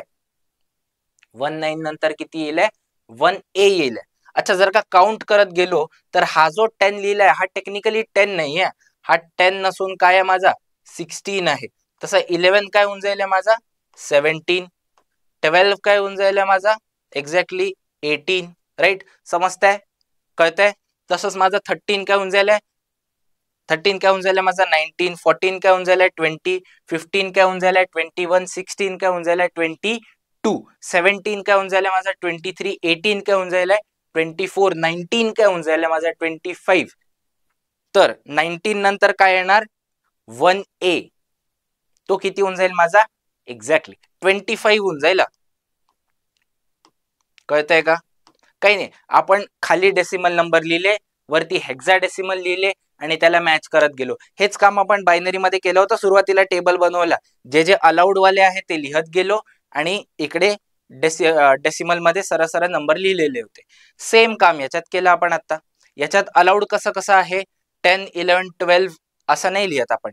1 9 नंतर किती येईल, 1 A येईल. अच्छा, जर का काउंट करत गेलो तर हा जो 10 लिहिलाय हा टेक्निकली 10 नाहीये, हा 10 नसून काय आहे माझा 16 आहे. तसा 11 काय होऊन जाईल माझा 17, 12 काय होऊन जाईल माझा एक्झॅक्टली 18, राईट. समजताय, कळतंय. तसंच माझा 13 काय होऊन जाईल 13 काय होऊन जाईल माझा 19, 14 काय होऊन जाईल 20, 15 काय होऊन जाईल 21, 16 काय होऊन जाईल 22, 17 काय होऊन जाईल माझा 23, 18 काय होऊन जाईल 24, 19 काय होऊन जाईल माझा 25. तर 19 नंतर काय येणार 1A, तो किती होऊन जाईल माझा एक्झॅक्टली 25 होऊन जाईल. कळतंय का. काही नाही, आपण खाली डेसिमल नंबर लिहिले, वरती हेक्साडेसिमल लिहिले आणि त्याला मॅच करत गेलो. हेच काम आपण बायनरी मध्ये केलं होतं. सुरुवातीला टेबल बनवला, जे जे अलाउड वाले आहे ते लिहत गेलो आणि इकडे डेसिमल मध्ये सरसर नंबर लिहिलेले होते. सेम काम याच्यात केलं आपण. आता याच्यात अलाउड कसं कसं आहे 10, 11, 12 असं नाही लिहत आपण.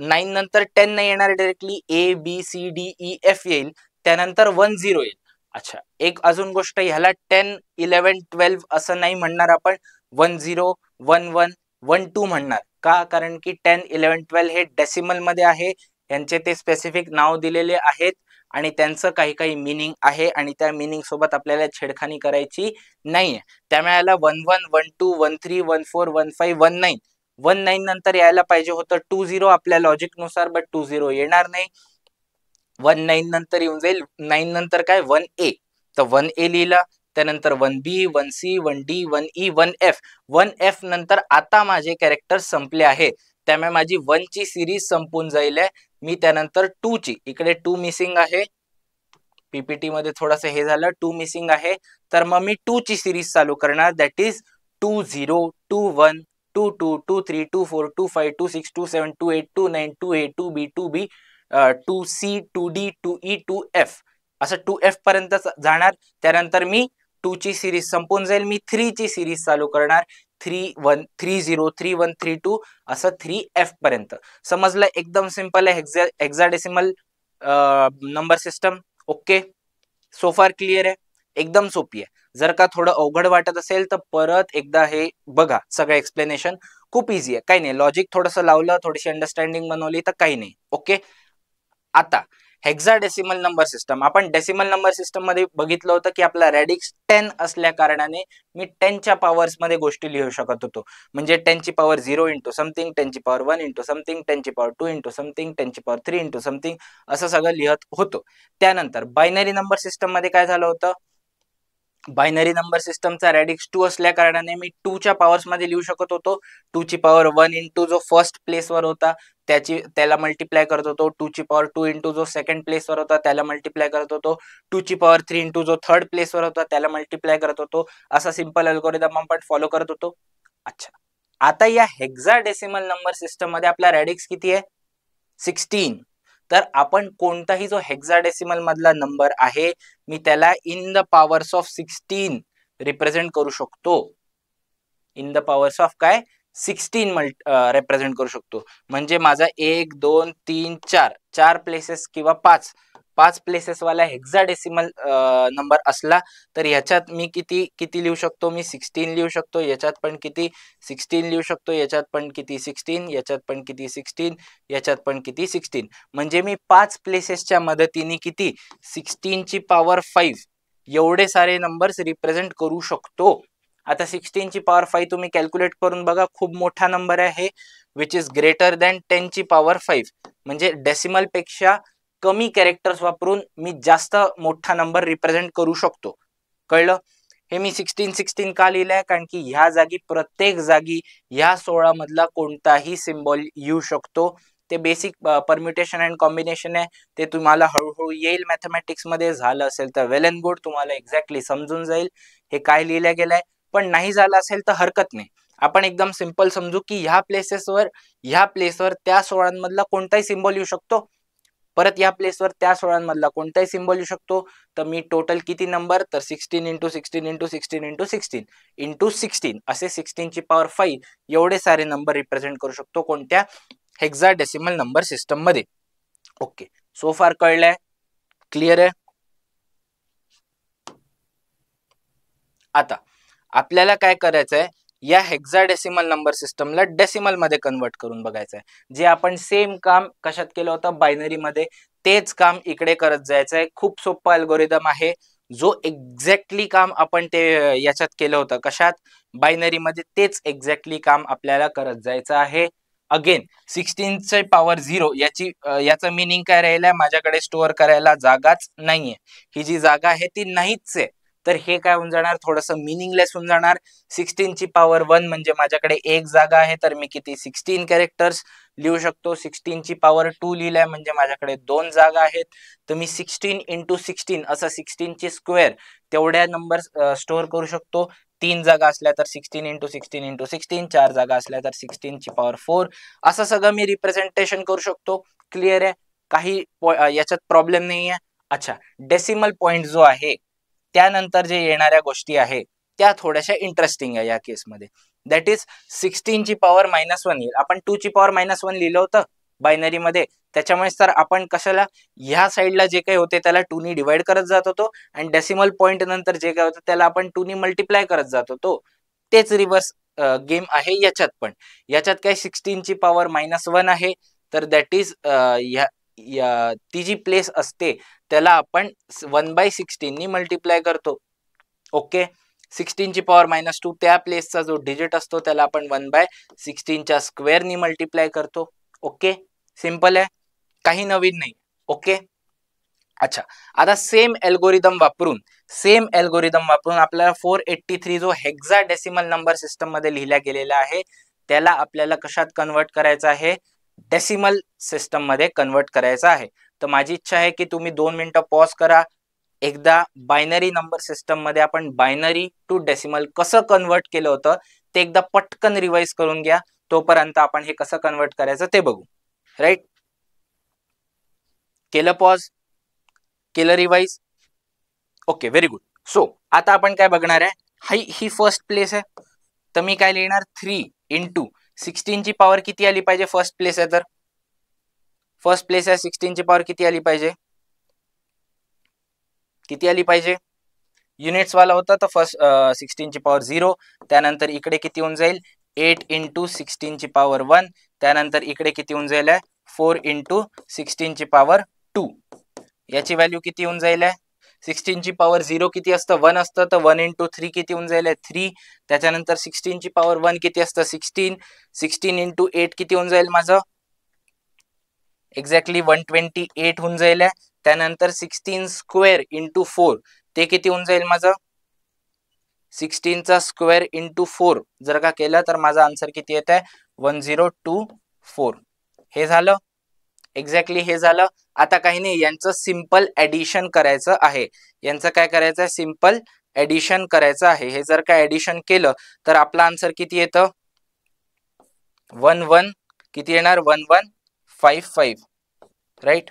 9 नंतर 10 नाही येणार, डायरेक्टली ABCDEF येईल, त्यानंतर 10 येईल. अच्छा, एक अजून गोष्ट, ह्याला 10, 11, 12 असं नाही म्हणणार आपण, 10, 11, 12 म्हणणार. का, कारण की 10, 11, 12 हे डेसिमल मध्ये आहे, यांचे ते स्पेसिफिक नाव दिलेले आहेत आणि त्यांचं काही काही मिनिंग आहे आणि त्या मिनिंग सोबत आपल्याला छेडखानी करायची नाहीये. त्यामुळे याला 11, 12, 13, 14, 15, 19, 19 नंतर यायला पाहिजे होतं 20 आपल्या लॉजिक नुसार, बट 20 येणार नाही. 19 नंतर येऊन जाईल 9 नंतर काय 1A, तर 1A लिहिला, त्यानंतर 1B, 1C, 1D, 1E, 1F. 1F नंतर आता माझे कॅरेक्टर संपले आहे, त्यामुळे माझी 1 ची सिरीज संपून जाईल. मी त्यानंतर 2 ची, इकडे 2 मिसिंग आहे, पीपीटी मध्ये थोडंसं हे झालं, 2 मिसिंग आहे, तर मग मी 2 ची सिरीज चालू करणार, that is 20, 21, 22, 23, 24, 25, 26, 27, 28, 29, 2A, 2B, 2B, 2C, 2D, 2E, 2F, असं 2F पर्यंत जाणार. त्यानंतर मी 2 ची सिरीज संपून जाईल, मी 3 ची सिरीज चालू करणार, 31, 30, 31, 32 असं 3F पर्यंत. समजलं, एकदम सिंपल आहे hexadecimal number system. Okay, so फार क्लिअर आहे, एकदम सोपी आहे. जर का थोडं अवघड वाटत असेल तर परत एकदा हे बघा, सगळं एक्सप्लेनेशन खूप इझी आहे, काही नाही. लॉजिक थोडंसं लावलं, थोडीशी अंडरस्टँडिंग बनवली तर काही नाही. ओके, आता हेक्साडेसिमल नंबर सिस्टम, आपण डेसिमल नंबर सिस्टम मध्ये बघितलं होतं की आपला रॅडिक्स 10 असल्या कारणाने मी 10 च्या पॉवर्स मध्ये गोष्टी लिहू शकत होतो. म्हणजे 10 ची पॉवर 0 इंटू समथिंग, 10 ची पॉवर 1 इंटू समथिंग, 10 ची पॉवर 2 इंटू समथिंग, 10 ची पॉवर 3 इंटू समथिंग, असं सगळं लिहत होतो. त्यानंतर बायनरी नंबर सिस्टम मध्ये काय झालं होतं, बायनरी नंबर सिस्टमचा रॅडिक्स 2 असल्या कारणाने मी 2 च्या पॉवर्स मध्ये लिहू शकत होतो. 2 ची पॉवर 1 इंटू जो फर्स्ट प्लेसवर होता त्याला मल्टिप्लाय करत होतो, 2 ची पॉवर 2 इंटू जो सेकंड प्लेसवर होता त्याला मल्टिप्लाय करत होतो, 2 ची पॉवर 3 इंटू जो थर्ड प्लेसवर होता त्याला मल्टिप्लाय करत होतो. असा सिंपल अल्गोरिदम आपण फॉलो करत होतो. अच्छा, आता या हेक्साडेसिमल नंबर सिस्टम मध्ये आपला रॅडिक्स किती आहे 16. तर आपण कोणताही जो हेक्साडेसिमल मधला नंबर आहे मी त्याला in the powers of 16 represent करू शकतो. इन द पॉवर्स ऑफ काय 16 रिप्रेझेंट करू शकतो. म्हणजे माझा 1, 2, 3, 4 प्लेसेस किंवा 5 प्लेसेस वाला हेक्साडेसिमल नंबर असला तर ह्याच्यात मी किती किती लिहू शकतो, मी 16 लिहू शकतो, याच्यात पण किती 16 लिहू शकतो, याच्यात पण किती 16, याच्यात पण किती 16, याच्यात पण किती 16. म्हणजे मी 5 प्लेसेसच्या मदतीने किती 16 ची पॉवर 5 एवढे सारे नंबर्स रिप्रेझेंट करू शकतो. आता 16 ची पॉवर 5 तुम्ही कॅल्क्युलेट करून बघा, खूप मोठा नंबर आहे, विच इज ग्रेटर दॅन 10 ची पॉवर 5. म्हणजे डेसिमल पेक्षा कमी कॅरेक्टर्स वापरून मी जास्त मोठा नंबर रिप्रेझेंट करू शकतो. कळलं. हे मी 16 का लिहिलंय, कारण की ह्या जागी प्रत्येक जागी ह्या 16 मधला कोणताही सिम्बॉल येऊ शकतो. ते बेसिक परम्युटेशन अँड कॉम्बिनेशन आहे, ते तुम्हाला हळूहळू येईल मॅथमॅटिक्स मध्ये. झालं असेल तर वेल अँड गुड, तुम्हाला एक्झॅक्टली समजून जाईल हे काय लिहिलं गेलंय. पण नाही झालं असेल तर हरकत नाही, आपण एकदम सिंपल समजू की ह्या प्लेसवर त्या 16 मधला कोणताही सिम्बॉल येऊ शकतो, परत या प्लेसवर त्या 16 मधला कोणताही सिम्बॉल येऊ शकतो. तर मी टोटल किती नंबर, तर 16 इंटू 16 इंटू 16 इंटू 16 इंटू 16 असे 16 ची पॉवर 5 एवढे सारे नंबर रिप्रेझेंट करू शकतो कोणत्या हेक्साडेसिमल नंबर सिस्टम मध्ये. ओके, सो फार कळलंय, क्लिअर आहे. आता आपल्याला काय करायचंय या हेक्साडेसिमल नंबर सिस्टमला डेसिमल मध्ये कन्वर्ट करून बघायचं आहे. जे आपण सेम काम कशात केलं होतं, बायनरी मध्ये, तेच काम इकडे करत जायचं आहे. खूप सोपा अल्गोरिदम आहे, जो एक्झॅक्टली काम आपण ते याच्यात केलं होतं, कशात, बायनरी मध्ये, तेच एक्झॅक्टली काम आपल्याला करत जायचं आहे. अगेन 16चे पॉवर 0 याचं मिनिंग काय राहिलं, माझ्याकडे स्टोअर करायला जागाच नाहीये. ही जी जागा आहे ती नाहीच आहे, तर हे काय होऊन जाणार, थोडंसं मिनिंगलेस होऊन जाणार. 16ची पॉवर 1 म्हणजे माझ्याकडे एक जागा आहे, तर मी किती 16 कॅरेक्टर्स लिहू शकतो. 16ची पॉवर 2 लिहिलंय म्हणजे माझ्याकडे 2 जागा आहेत, तर मी 16 इंटू 16 असं 16ची स्क्वेअर तेवढ्या नंबर स्टोअर करू शकतो. 3 जागा असल्या तर 16 इंटू 16 इंटू 16, 4 जागा असल्या तर 16ची पॉवर 4, असं सगळं मी रिप्रेझेंटेशन करू शकतो. क्लिअर आहे, काही याच्यात प्रॉब्लेम नाही आहे. अच्छा, डेसिमल पॉइंट जो आहे त्यानंतर जे येणाऱ्या गोष्टी आहे त्या थोड्याशा इंटरेस्टिंग आहे या केसमध्ये. दॅट इज 16ची पॉवर -1 येईल. आपण 2ची पॉवर -1 लिहिलं होतं बायनरी मध्ये, त्याच्यामुळे तर आपण कशाला ह्या साईडला जे काही होते त्याला 2 नी डिवाइड करत जात होतो, आणि डेसिमल पॉइंट नंतर जे काही होतं त्याला आपण 2 नी मल्टिप्लाय करत जात होतो. तेच रिव्हर्स गेम आहे याच्यात पण. याच्यात काय 16ची पॉवर -1 आहे, तर दॅट इज ती जी प्लेस असते त्याला आपण 1/16 नी मल्टिप्लाय करतो. ओके, 16ची पॉवर -2 त्या प्लेसचा जो डिजिट असतो त्याला आपण 1/16च्या स्क्वेअर नी मल्टिप्लाय करतो. ओके, सिंपल आहे, काही नवीन नाही. ओके, अच्छा, आता सेम अल्गोरिदम वापरून आपल्याला 483 जो हेक्साडेसिमल नंबर सिस्टम मध्ये लिहिल्या गेलेला आहे त्याला आपल्याला कशात कन्वर्ट करायचं आहे, डेसिमल सिस्टम मध्ये कन्वर्ट करायचं आहे. तर माझी इच्छा आहे की तुम्ही 2 मिनिटं पॉज करा, एकदा बायनरी नंबर सिस्टम मध्ये आपण बायनरी टू डेसिमल कसं कन्वर्ट केलं होतं ते एकदा पटकन रिवाइज करून घ्या. तोपर्यंत आपण हे कसं कन्वर्ट करायचं ते बघू. राईट, केलं पॉज, केलं revise. Okay, very good. So आता आपण काय बघणार आहे, ही फर्स्ट प्लेस आहे, तर मी काय लिहिणार, 3 इंटू 16ची पॉवर किती आली पाहिजे, फर्स्ट प्लेस आहे तर फर्स्ट प्लेस आहे, 16ची पॉवर किती आली पाहिजे, किती आली पाहिजे, युनिट्स वाला होता तर फर्स्ट 16ची पॉवर 0, त्यानंतर इकडे किती होऊन जाईल 8 इंटू 16ची पॉवर 1, त्यानंतर इकडे किती होऊन जाईल 4 इंटू 16ची पॉवर 2, याची व्हॅल्यू किती होऊन जाईल 16ची पॉवर 0 किती असतं, 1 असतं, तर 1 इंटू 3 किती होऊन जाईल 3, त्याच्यानंतर 16ची पॉवर 1 किती असतं 16, 16 इंटू 8 किती होऊन जाईल माझं एक्झॅक्टली 128 होऊन जाईल. त्यानंतर 16 स्क्वेअर इंटू 4 ते किती होऊन जाईल माझं 16चा स्क्वेअर इंटू 4 जर का केलं तर माझा आन्सर किती येत आहे 1024. हे झालं, एक्झॅक्टली हे झालं. आता काही नाही, यांचं सिंपल ऍडिशन करायचं आहे. यांचं काय करायचं आहे, सिंपल ऍडिशन करायचं आहे. हे जर का ऍडिशन केलं तर आपला आन्सर किती येतं 11 किती येणार 1155. राईट,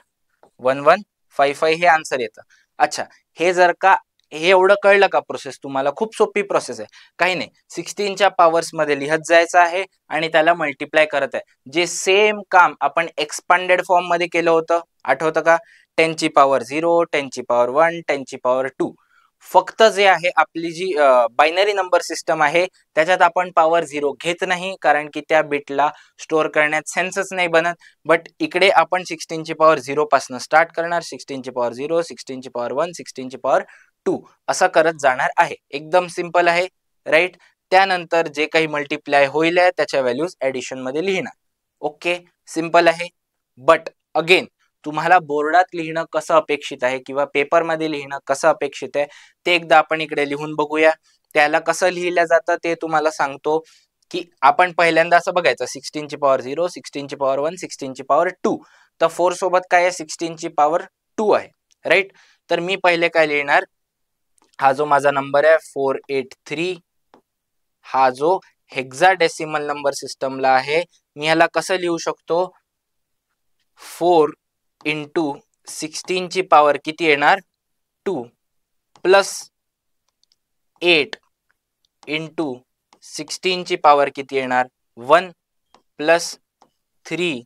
1155 हे आन्सर येतं. अच्छा, हे जर का हे एवढं कळलं का प्रोसेस तुम्हाला, खूप सोपी प्रोसेस आहे, काही नाही. 16च्या पॉवर्स मध्ये लिहत जायचं आहे आणि त्याला मल्टिप्लाय करत आहे. जे सेम काम आपण एक्सपांडेड फॉर्म मध्ये केलं होतं, आठवतं का, 10ची पॉवर 0, 10ची पॉवर 1, 10ची पॉवर 2. फक्त जे आहे आपली जी बायनरी नंबर सिस्टम आहे त्याच्यात आपण पॉवर 0 घेत नाही, कारण की त्या बिटला स्टोअर करण्यात सेन्सच नाही बनत. बट इकडे आपण 16ची पॉवर 0 पासून स्टार्ट करणार, 16ची पॉवर 0, 16ची पॉवर 1, 16ची पॉवर 2 असं करत जाणार आहे. एकदम सिंपल आहे. राईट, त्यानंतर जे काही मल्टिप्लाय होईल त्याच्या व्हॅल्यूज ऍडिशन मध्ये लिहिणार. ओके, सिंपल आहे. बट अगेन तुम्हाला बोर्डात लिहिणं कसं अपेक्षित आहे किंवा पेपरमध्ये लिहिणं कसं अपेक्षित आहे ते एकदा आपण इकडे लिहून बघूया. त्याला कसं लिहिलं जातं ते तुम्हाला सांगतो. की आपण पहिल्यांदा असं बघायचं 16ची पॉवर 0, 16ची पॉवर 1, 16ची पॉवर 2, तर 4 सोबत काय आहे 16ची पॉवर 2 आहे. राईट, तर मी पहिले काय लिहिणार, हा जो माझा नंबर आहे 483, हा जो हेक्साडेसिमल नंबर सिस्टमला आहे, मी ह्याला कसं लिहू शकतो 4 इंटू 16ची पॉवर किती येणार 2 प्लस 8 इंटू 16ची पॉवर किती येणार 1 प्लस 3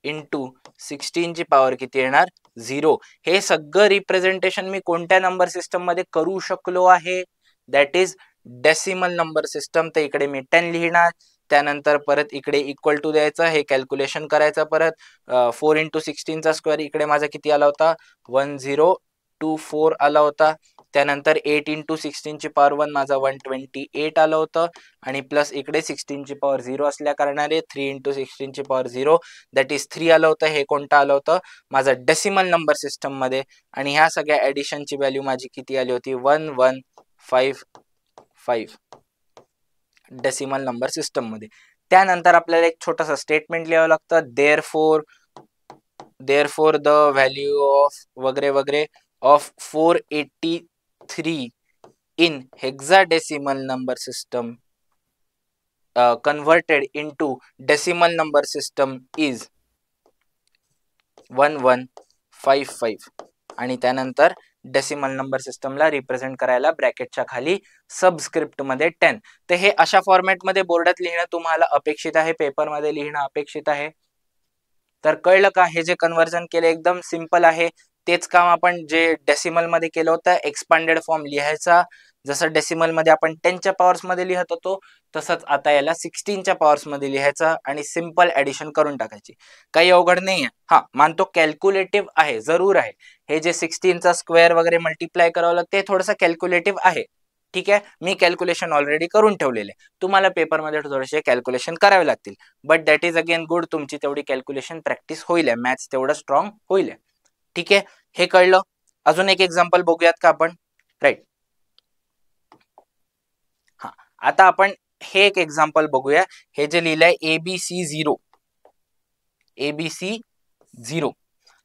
इंटू 16ची पॉवर किती येणार 0. हे सगळं रिप्रेझेंटेशन मी कोणत्या नंबर सिस्टम मध्ये करू शकलो आहे, that is decimal number system, तर इकडे मी 10 लिहिणार. त्यानंतर परत इकडे इक्वल टू द्यायचं, हे कॅल्क्युलेशन करायचं. परत 4 × 16 स्क्वेअर इकडे माझा किती आला होता, 1024 आला होता. त्यानंतर 8 × 16 ची पॉवर 1 माझा 128 आलं होतं. आणि प्लस इकडे 16 ची पॉवर 0 असल्या कारणाने 3 × 16 ची पॉवर 0 दॅट इज 3 आलं होतं. हे कोणतं आलं होतं, माझं डेसिमल नंबर सिस्टम मध्ये. आणि ह्या सगळ्या ऍडिशनची व्हॅल्यू माझी किती आली होती, 1155 डेसिमल नंबर सिस्टम मध्ये. त्यानंतर आपल्याला एक छोटंसं स्टेटमेंट लिहावं लागतं, देअरफॉर द व्हॅल्यू ऑफ वगैरे वगैरे of 483 in hexadecimal number system converted into decimal number system is 1155. आणि त्यानंतर डेसिमल नंबर सिस्टमला रिप्रेझेंट करायला ब्रॅकेटच्या खाली सबस्क्रिप्ट मध्ये 10. तर हे अशा फॉर्मॅटमध्ये बोर्डात लिहिणं तुम्हाला अपेक्षित आहे, पेपरमध्ये लिहिणं अपेक्षित आहे. तर कळलं का, हे जे कन्व्हर्जन केलं एकदम सिंपल आहे. तेच काम आपण जे डेसिमल मध्ये केलं होतं, एक्सपांडेड फॉर्म लिहायचा. जसं डेसिमल मध्ये आपण 10च्या पॉवर्स मध्ये लिहत होतो, तसंच आता याला 16च्या पॉवर्स मध्ये लिहायचं आणि सिंपल ऍडिशन करून टाकायची. काही अवघड नाही आहे. हा, मानतो कॅल्क्युलेटिव्ह आहे, जरूर आहे. हे जे 16चा स्क्वेअर वगैरे मल्टिप्लाय करावं लागतं, ते थोडंसं कॅल्क्युलेटिव्ह आहे. ठीक आहे, मी कॅल्क्युलेशन ऑलरेडी करून ठेवलेले. तुम्हाला पेपरमध्ये थोडेसे कॅल्क्युलेशन करावे लागतील, but that is again good. तुमची तेवढी कॅल्क्युलेशन प्रॅक्टिस होईल, मॅथ्स तेवढं स्ट्रॉंग होईल. ठीक आहे, हे कळलं. अजून एक एक्झाम्पल बघूयात का आपण, राईट. हा, आता आपण हे एक एक्झाम्पल बघूया. हे जे लिहिलंय ABC0,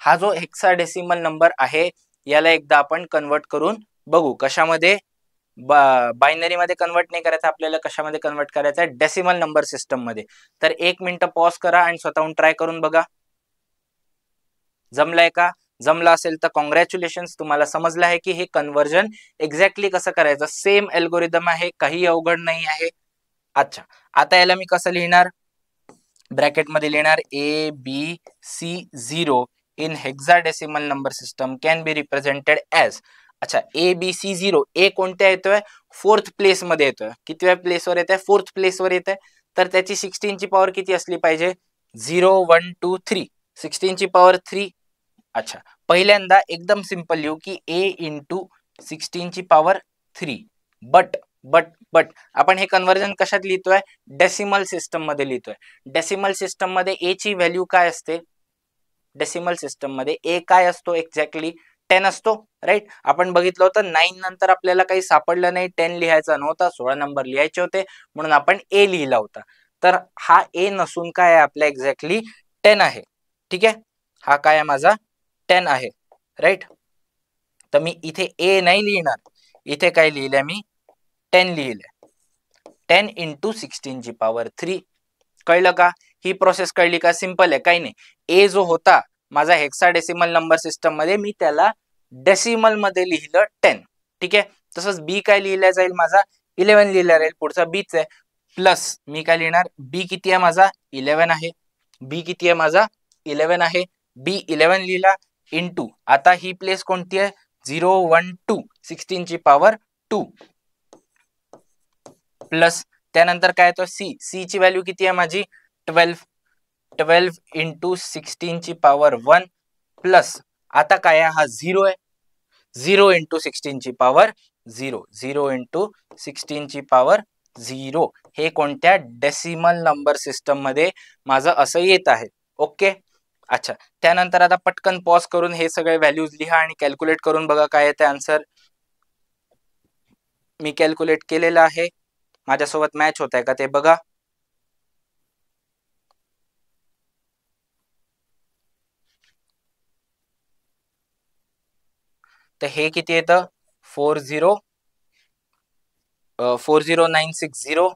हा जो हेक्साडेसिमल नंबर आहे, याला एकदा आपण कन्वर्ट करून बघू. कशामध्ये, बायनरी मध्ये कन्वर्ट नाही करायचं आपल्याला, कशामध्ये कन्वर्ट करायचं आहे, डेसिमल नंबर सिस्टम मध्ये. तर 1 मिनिट पॉज करा आणि स्वतःहून ट्राय करून बघा. जमलंय का? जमलं असेल तर कॉंग्रॅच्युलेशन, तुम्हाला समजलं आहे की हे कन्वर्जन एक्झॅक्टली कसं करायचं. सेम अल्गोरिदम आहे, काही अवघड नाही आहे. अच्छा, आता याला मी कसं लिहिणार, ब्रॅकेट मध्ये लिहिणार ABC0 in hexadecimal number system can be represented as. अच्छा, ABC0, ए कोणत्या येतोय, 4th प्लेस मध्ये येतोय. कितव्या प्लेसवर येत आहे, 4th प्लेसवर येत आहे. तर त्याची 16 ची पॉवर किती असली पाहिजे, 0 1 2 3, 16 ची पॉवर 3. अच्छा, पहिल्यांदा एकदम सिंपल लिहू की a × 16 ची पॉवर 3. बट आपण हे कन्वर्जन कशात लिहितोय, डेसिमल सिस्टम मध्ये लिहितोय. डेसिमल सिस्टम मध्ये ए ची व्हॅल्यू काय असते, डेसिमल सिस्टम मध्ये ए काय असतो, एक्झॅक्टली 10 असतो, राईट. आपण बघितलं होतं 9 नंतर आपल्याला काही सापडलं नाही, 10 लिहायचा नव्हता, 16 नंबर लिहायचे होते, म्हणून आपण ए लिहिला होता. तर हा ए नसून काय आहे, आपल्या एक्झॅक्टली 10 आहे. ठीक आहे, हा काय आहे माझा 10 आहे, राईट. तर मी इथे ए नाही लिहिणार, इथे काय लिहिलंय मी, 10 लिहिलंय. 10 × 16 ची पॉवर 3. कळलं का, ही प्रोसेस कळली का, सिंपल आहे, काही नाही. ए जो होता माझा हेक्साडेसिमल नंबर सिस्टम मध्ये, मी त्याला डेसिमल मध्ये लिहिलं 10. ठीक आहे, तसंच बी काय लिहिला जाईल, माझा 11 लिहिला जाईल, पुढचा बीच आहे. प्लस मी काय लिहिणार, बी किती आहे माझा, 11 आहे. बी किती आहे माझा, 11 आहे. बी 11 लिहिला इंटू, आता ही प्लेस कोणती आहे, 0 1 2, 16 ची पॉवर 2. प्लस त्यानंतर काय येतो, सी ची व्हॅल्यू किती आहे माझी, 12 × 16 ची पॉवर 1. प्लस आता काय आहे, हा 0 आहे, 0 × 16 ची पॉवर 0, 0 × 16 ची पॉवर 0. हे कोणत्या, डेसिमल नंबर सिस्टम मध्ये माझं असं येत आहे. ओके, अच्छा. त्यानंतर आता पटकन पॉज करून हे सगळे व्हॅल्यूज लिहा आणि कॅल्क्युलेट करून बघा काय येते आन्सर. मी कॅल्क्युलेट केलेलं आहे, माझ्यासोबत मॅच होत आहे का ते बघा. तर हे किती येतं, 40960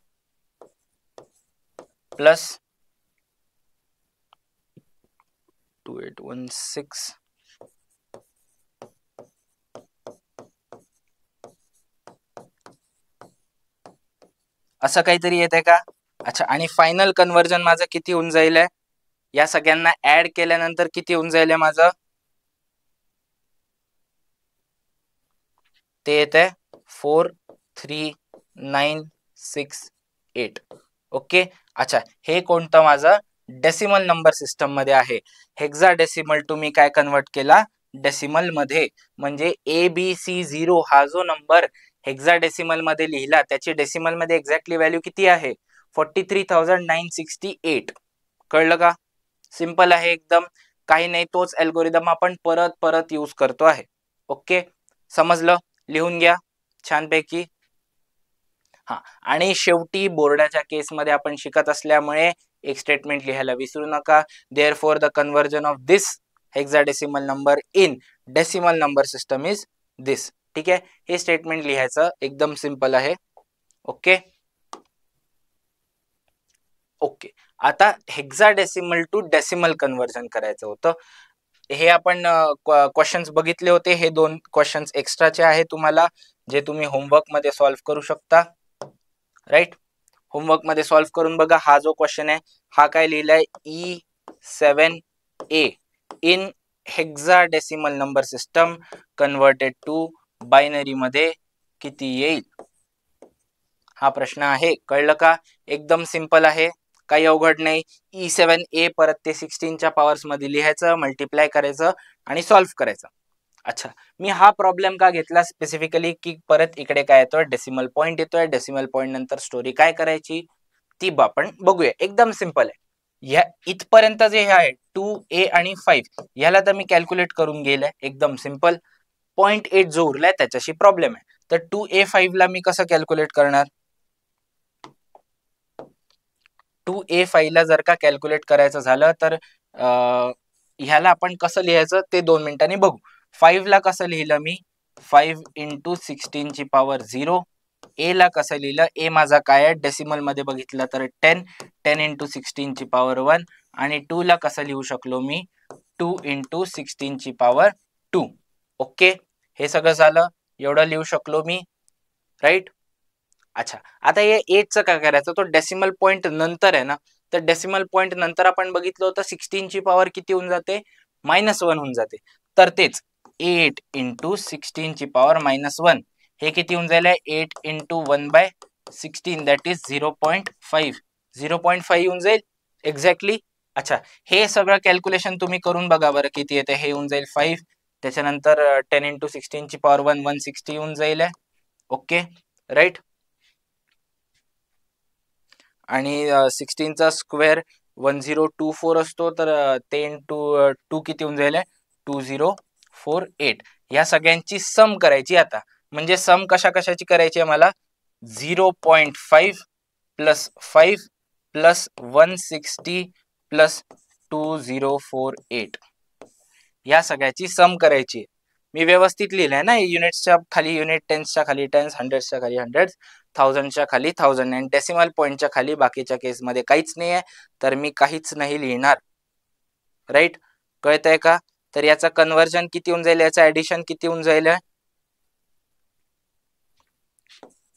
प्लस 2816 असं काहीतरी येत आहे का. अच्छा, आणि फायनल कन्वर्जन माझं किती होऊन जाईल, या सगळ्यांना ऍड केल्यानंतर किती होऊन जाईल माझं, ते येत आहे 4396 968. ओके. अच्छा, हे कोणतं माझं डेसिमल नंबर सिस्टम मध्ये आहे. हेक्साडेसिमल टू मी काय कन्वर्ट केला डेसिमल मध्ये, म्हणजे ABC0 हा जो नंबर हेक्साडेसिमल मध्ये लिहिला त्याची डेसिमल मध्ये एक्झॅक्टली व्हॅल्यू किती आहे 43,968. कळलं का? सिंपल आहे एकदम, काही नाही, तोच अल्गोरिदम आपण परत परत यूज करतो आहे. ओके, समजलं? लिहून घ्या छानपैकी. हा, आणि शेवटी बोर्डाच्या केसमध्ये आपण शिकत असल्यामुळे एक स्टेटमेंट लिहायला विसरू नका. Therefore the conversion of this hexadecimal number in decimal number system is this. ठीक आहे, हे स्टेटमेंट लिहायचं एकदम सिंपल आहे. Okay okay. आता हेक्साडेसिमल टू डेसिमल कन्वर्जन करायचं होतं. हे आपण क्वेश्चन्स बघितले होते. हे 2 क्वेश्चन्स एक्स्ट्राचे आहे तुम्हाला, जे तुम्ही होमवर्क मध्ये सॉल्व्ह करू शकता. राईट, होमवर्क मध्ये सॉल्व्ह करून बघा. हा जो क्वेश्चन आहे हा काय लिहिलाय E7A in hexadecimal number system converted to binary मध्ये किती येईल, हा प्रश्न आहे. कळलं का? एकदम सिंपल आहे, काही अवघड नाही. E7A परत ते 16च्या पॉवर्स मध्ये लिहायचं, मल्टिप्लाय करायचं आणि सॉल्व्ह करायचं. अच्छा, मी हा प्रॉब्लेम का घेतला स्पेसिफिकली की परत इकडे काय येतोय डेसिमल पॉइंट येतोय. डेसिमल पॉइंट नंतर स्टोरी काय करायची ती आपण बघूया. एकदम सिंपल आहे. ह्या इथपर्यंत जे आहे 2A आणि 5 ह्याला तर मी कॅल्क्युलेट करून गेलाय, एकदम सिंपल. 0.8 जो उरलाय त्याच्याशी प्रॉब्लेम आहे. तर 2A5 ला मी कसं कॅल्क्युलेट करणार? 2A5 ला जर का कॅल्क्युलेट करायचं झालं तर ह्याला आपण कसं लिहायचं ते 2 मिनिटांनी बघू. 5 ला कसं लिहिलं मी 5 इंटू 16 ची पॉवर 0. ए ला कसं लिहिलं, ए माझा काय आहे डेसिमल मध्ये बघितलं तर 10 इंटू 16 ची पॉवर 1. आणि 2 ला कसं लिहू शकलो मी 2 इंटू 16 ची पॉवर 2. ओके, हे सगळं झालं, एवढं लिहू शकलो मी. राईट. अच्छा, आता हे 8चं काय करायचं, तो डेसिमल पॉइंट नंतर आहे ना, तर डेसिमल पॉइंट नंतर आपण बघितलं होतं 16 ची पॉवर किती होऊन जाते -1 होऊन जाते. तर तेच 8 इंटू 16 ची पॉवर -1 हे किती होऊन जाईल 8 इंटू 1/16 दॅट इज 0.5. 0.5 होऊन जाईल एक्झॅक्टली. अच्छा, हे सगळं कॅल्क्युलेशन तुम्ही करून बघा बरं किती येते. हे होऊन जाईल 5, त्याच्यानंतर 10 इंटू 16 ची पॉवर 1 160 होऊन जाईल. Okay, right. आणि 16चा स्क्वेअर 1024 असतो, तर ते इंटू 2 किती होऊन जाईल 2048. या सगळ्यांची सम करायची आता. म्हणजे सम कशा कशाची करायची आहे मला 0.5 प्लस 5 प्लस 160 प्लस 2048 या सगळ्याची सम करायची. मी व्यवस्थित लिहिलंय ना, युनिट्सच्या खाली युनिट, टेन्सच्या खाली टेन्स, हंड्रेड्सच्या खाली हंड्रेड्स, थाउजंडच्या खाली थाउजंड आणि डेसिमल पॉइंटच्या खाली बाकीच्या केसमध्ये काहीच नाही आहे, तर मी काहीच नाही लिहिणार. राईट, कळतंय का? तर याचा कन्वर्जन किती होऊन जाईल, याचा ऍडिशन किती होऊन जाईल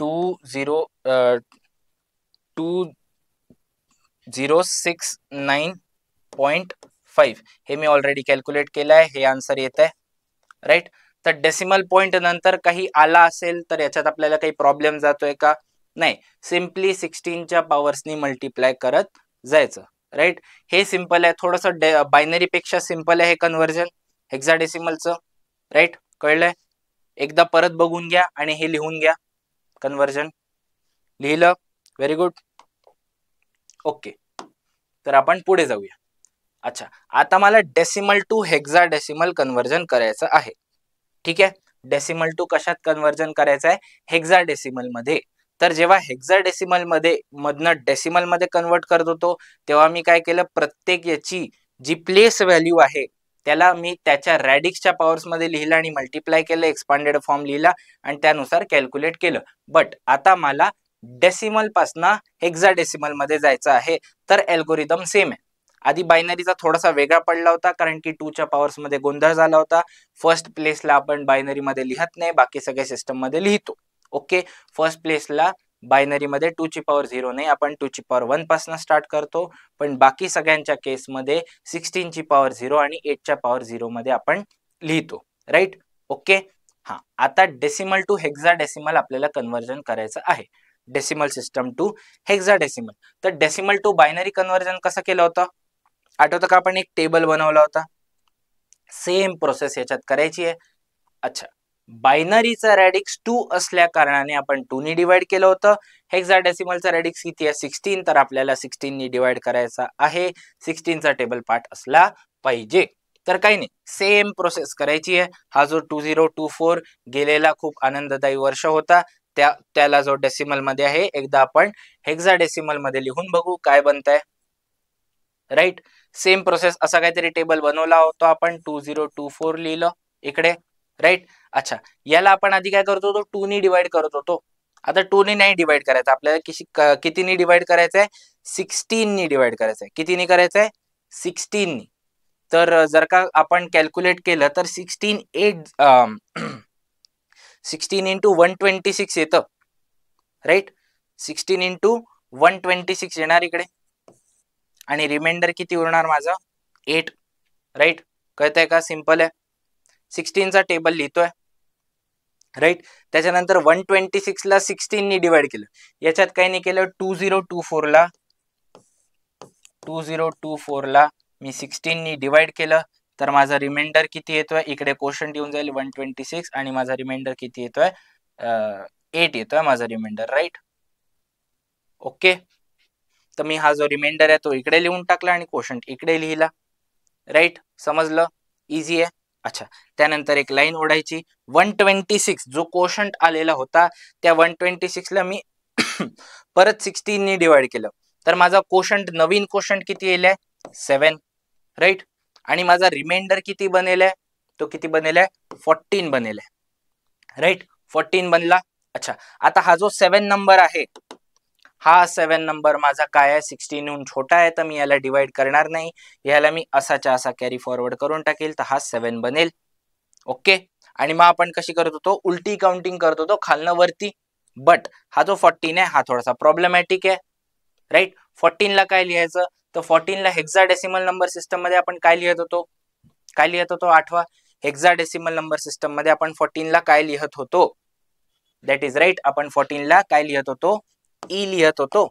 2069.5. हे मी ऑलरेडी कॅल्क्युलेट केलं आहे, हे आन्सर येत आहे. राईट, तर डेसिमल पॉइंट नंतर काही आला असेल तर याच्यात आपल्याला काही प्रॉब्लेम जातोय का? नाही, सिम्पली 16च्या पॉवर्सनी मल्टिप्लाय करत जायचं. राईट, हे सिंपल आहे. थोडंसं बायनरी पेक्षा सिंपल आहे हे कन्वर्जन हेक्साडेसिमलचं. राईट, कळलंय? एकदा परत बघून घ्या आणि हे लिहून घ्या. कन्वर्जन लिहिलं, व्हेरी गुड. ओके, तर आपण पुढे जाऊया. अच्छा, आता मला डेसिमल टू हेक्साडेसिमल कन्वर्जन करायचं आहे. ठीक आहे, डेसिमल टू कशात कन्वर्जन करायचं आहे हेक्साडेसिमल मध्ये. तर जेव्हा हेक्साडेसिमल मध्ये मधनं डेसिमल मध्ये कन्वर्ट करत होतो तेव्हा मी काय केलं, प्रत्येक याची जी प्लेस व्हॅल्यू आहे त्याला मी त्याच्या रॅडिक्सच्या पॉवर्स मध्ये लिहिलं आणि मल्टिप्लाय केलं, एक्सपांडेड फॉर्म लिहिला आणि त्यानुसार कॅल्क्युलेट केलं. बट आता मला डेसिमल पासना हेक्साडेसिमल मध्ये जायचं आहे, तर अल्गोरिदम सेम आहे. आधी बायनरीचा थोडासा वेगळा पडला होता कारण की 2च्या पॉवर्स मध्ये गोंधळ झाला होता. फर्स्ट प्लेसला आपण बायनरी मध्ये लिहत नाही, बाकी सगळ्या सिस्टम मध्ये लिहितो. ओके, फर्स्ट प्लेसला बायनरी मध्ये 2ची पॉवर 0 नाही, आपण 2ची पॉवर 1 पासून स्टार्ट करतो. पण बाकी सगळ्यांच्या केसमध्ये 16ची पॉवर 0 आणि 8च्या पॉवर 0 मध्ये आपण लिहितो. Right, okay. हा, आता डेसिमल टू हेक्साडेसिमल आपल्याला कन्वर्जन करायचं आहे. Decimal system to hexadecimal. तर डेसिमल टू बायनरी कन्व्हर्जन कसं केलं होतं आठवतं का? आपण एक टेबल बनवला होता. सेम प्रोसेस याच्यात करायची आहे. अच्छा, बायनरीचा रॅडिक्स 2 असल्या कारणाने आपण 2 नी डिवाइड केलं होतं. हेक्साडेसिमलचा रॅडिक्स किती आहे? 16. तर आपल्याला 16 नी डिवाइड करायचा आहे. 16 चा टेबल पार्ट असला पाहिजे. तर काही नाही, सेम प्रोसेस करायची आहे. हा जो 2024 गेलेला खूप आनंददायी वर्ष होता, त्याला जो डेसिमल मध्ये आहे, एकदा आपण हेक्साडेसिमल मध्ये लिहून बघू काय बनतंय. राईट, सेम प्रोसेस असा काहीतरी टेबल बनवला होता आपण. 2024 लिहिलं इकडे. राईट, अच्छा, याला आपण आधी काय करत होतो? 2 नी डिवाइड करत होतो. आता 2 नी नाही डिवाइड करायचं आपल्याला, कितीनी डिवाइड करायचंय? 16 नी डिवाइड करायचंय. कितीनी करायचंय? 16 नी. तर जर का आपण कॅल्क्युलेट केलं तर 16 इंटू 126 येतं. राईट, 16 इंटू 126 येणार इकडे, आणि रिमाइंडर किती उरणार माझं? 8. राईट, कळतंय का? सिंपल आहे. 16 चा टेबल लिहितोय. राईट, त्याच्यानंतर 126 ला 16 नी डिवाइड केलं. याच्यात काही नाही केलं. 2024 ला मी 16 नी डिवाइड केलं, तर माझा रिमाइंडर किती येतोय? इकडे क्वोशंट येऊन जाईल 126, आणि माझा रिमाइंडर किती येतोय? 8 येतोय माझा रिमाइंडर. Right, okay. तर मी हा जो रिमाइंडर आहे तो इकडे लिहून टाकला आणि क्वोशंट इकडे लिहिला. राईट, समजलं? इझी आहे. अच्छा, त्यानंतर एक लाईन ओढायची. 126 जो क्वोशंट आलेला होता, त्या 126 ला मी परत 16 नी डिवाइड केलं, तर माझा क्वोशंट, नवीन क्वोशंट किती येईल? 7. राईट, आणि माझा रिमाइंडर किती बनेल? तो किती बनेल? 14 बनेल. राईट, 14 बनला. अच्छा, आता हा जो 7 नंबर आहे, हा 7 नंबर माझा काय आहे? 16 हून छोटा आहे, तर मी याला डिवाइड करणार नाही. याला मी असाच्या असा कॅरी फॉरवर्ड करून टाकेल, तर हा 7 बनेल. ओके, आणि मग आपण कशी करत होतो? उलटी काउंटिंग करत होतो खालनं वरती. बट हा जो 14 आहे हा थोडासा प्रॉब्लेमॅटिक आहे. राईट, 14 ला काय लिहायचं? तर 14 ला हेक्साडेसिमल नंबर सिस्टम मध्ये आपण काय लिहित होतो? आठवा. हेक्साडेसिमल नंबर सिस्टम मध्ये आपण 14 ला काय लिहत होतो? दॅट इज राईट, आपण 14 ला काय लिहत होतो? ई लिहत होतो.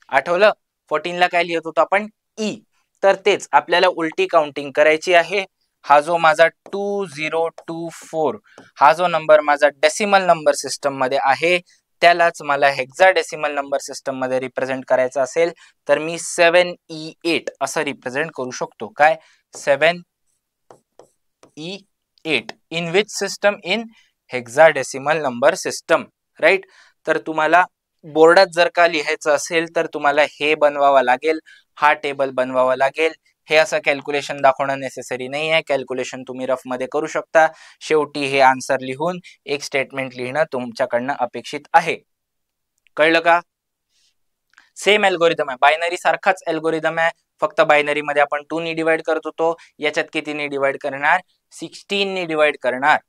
आठवलं? 14 ला काय लिहत होतो आपण? ई. तर तेच आपल्याला उलटी काउंटिंग करायची आहे. हा जो माझा 2024 हा जो नंबर माझा डेसिमल नंबर सिस्टम मध्ये आहे, त्यालाच मला हेक्साडेसिमल नंबर सिस्टम मध्ये रिप्रेझेंट करायचं असेल, तर मी 7E8 असं रिप्रेझेंट करू शकतो. काय? 7E8 in which system? In hexadecimal number system. Right, तर तुम्हाला बोर्डात जर का लिहायचं असेल तर तुम्हाला हे बनवावं लागेल, हा टेबल बनवावा लागेल. हे असं कॅल्क्युलेशन दाखवणं नेसेसरी नाही आहे. कॅल्क्युलेशन तुम्ही रफ मध्ये करू शकता. शेवटी हे आन्सर लिहून एक स्टेटमेंट लिहिणं तुमच्याकडनं अपेक्षित आहे. कळलं का? सेम अल्गोरिदम आहे, बायनरी सारखाच अल्गोरिदम आहे, फक्त बायनरी मध्ये आपण 2 नी डिवाइड करत होतो. याच्यात कितीनी डिवाइड करणार? 16 नी डिवाइड करणार.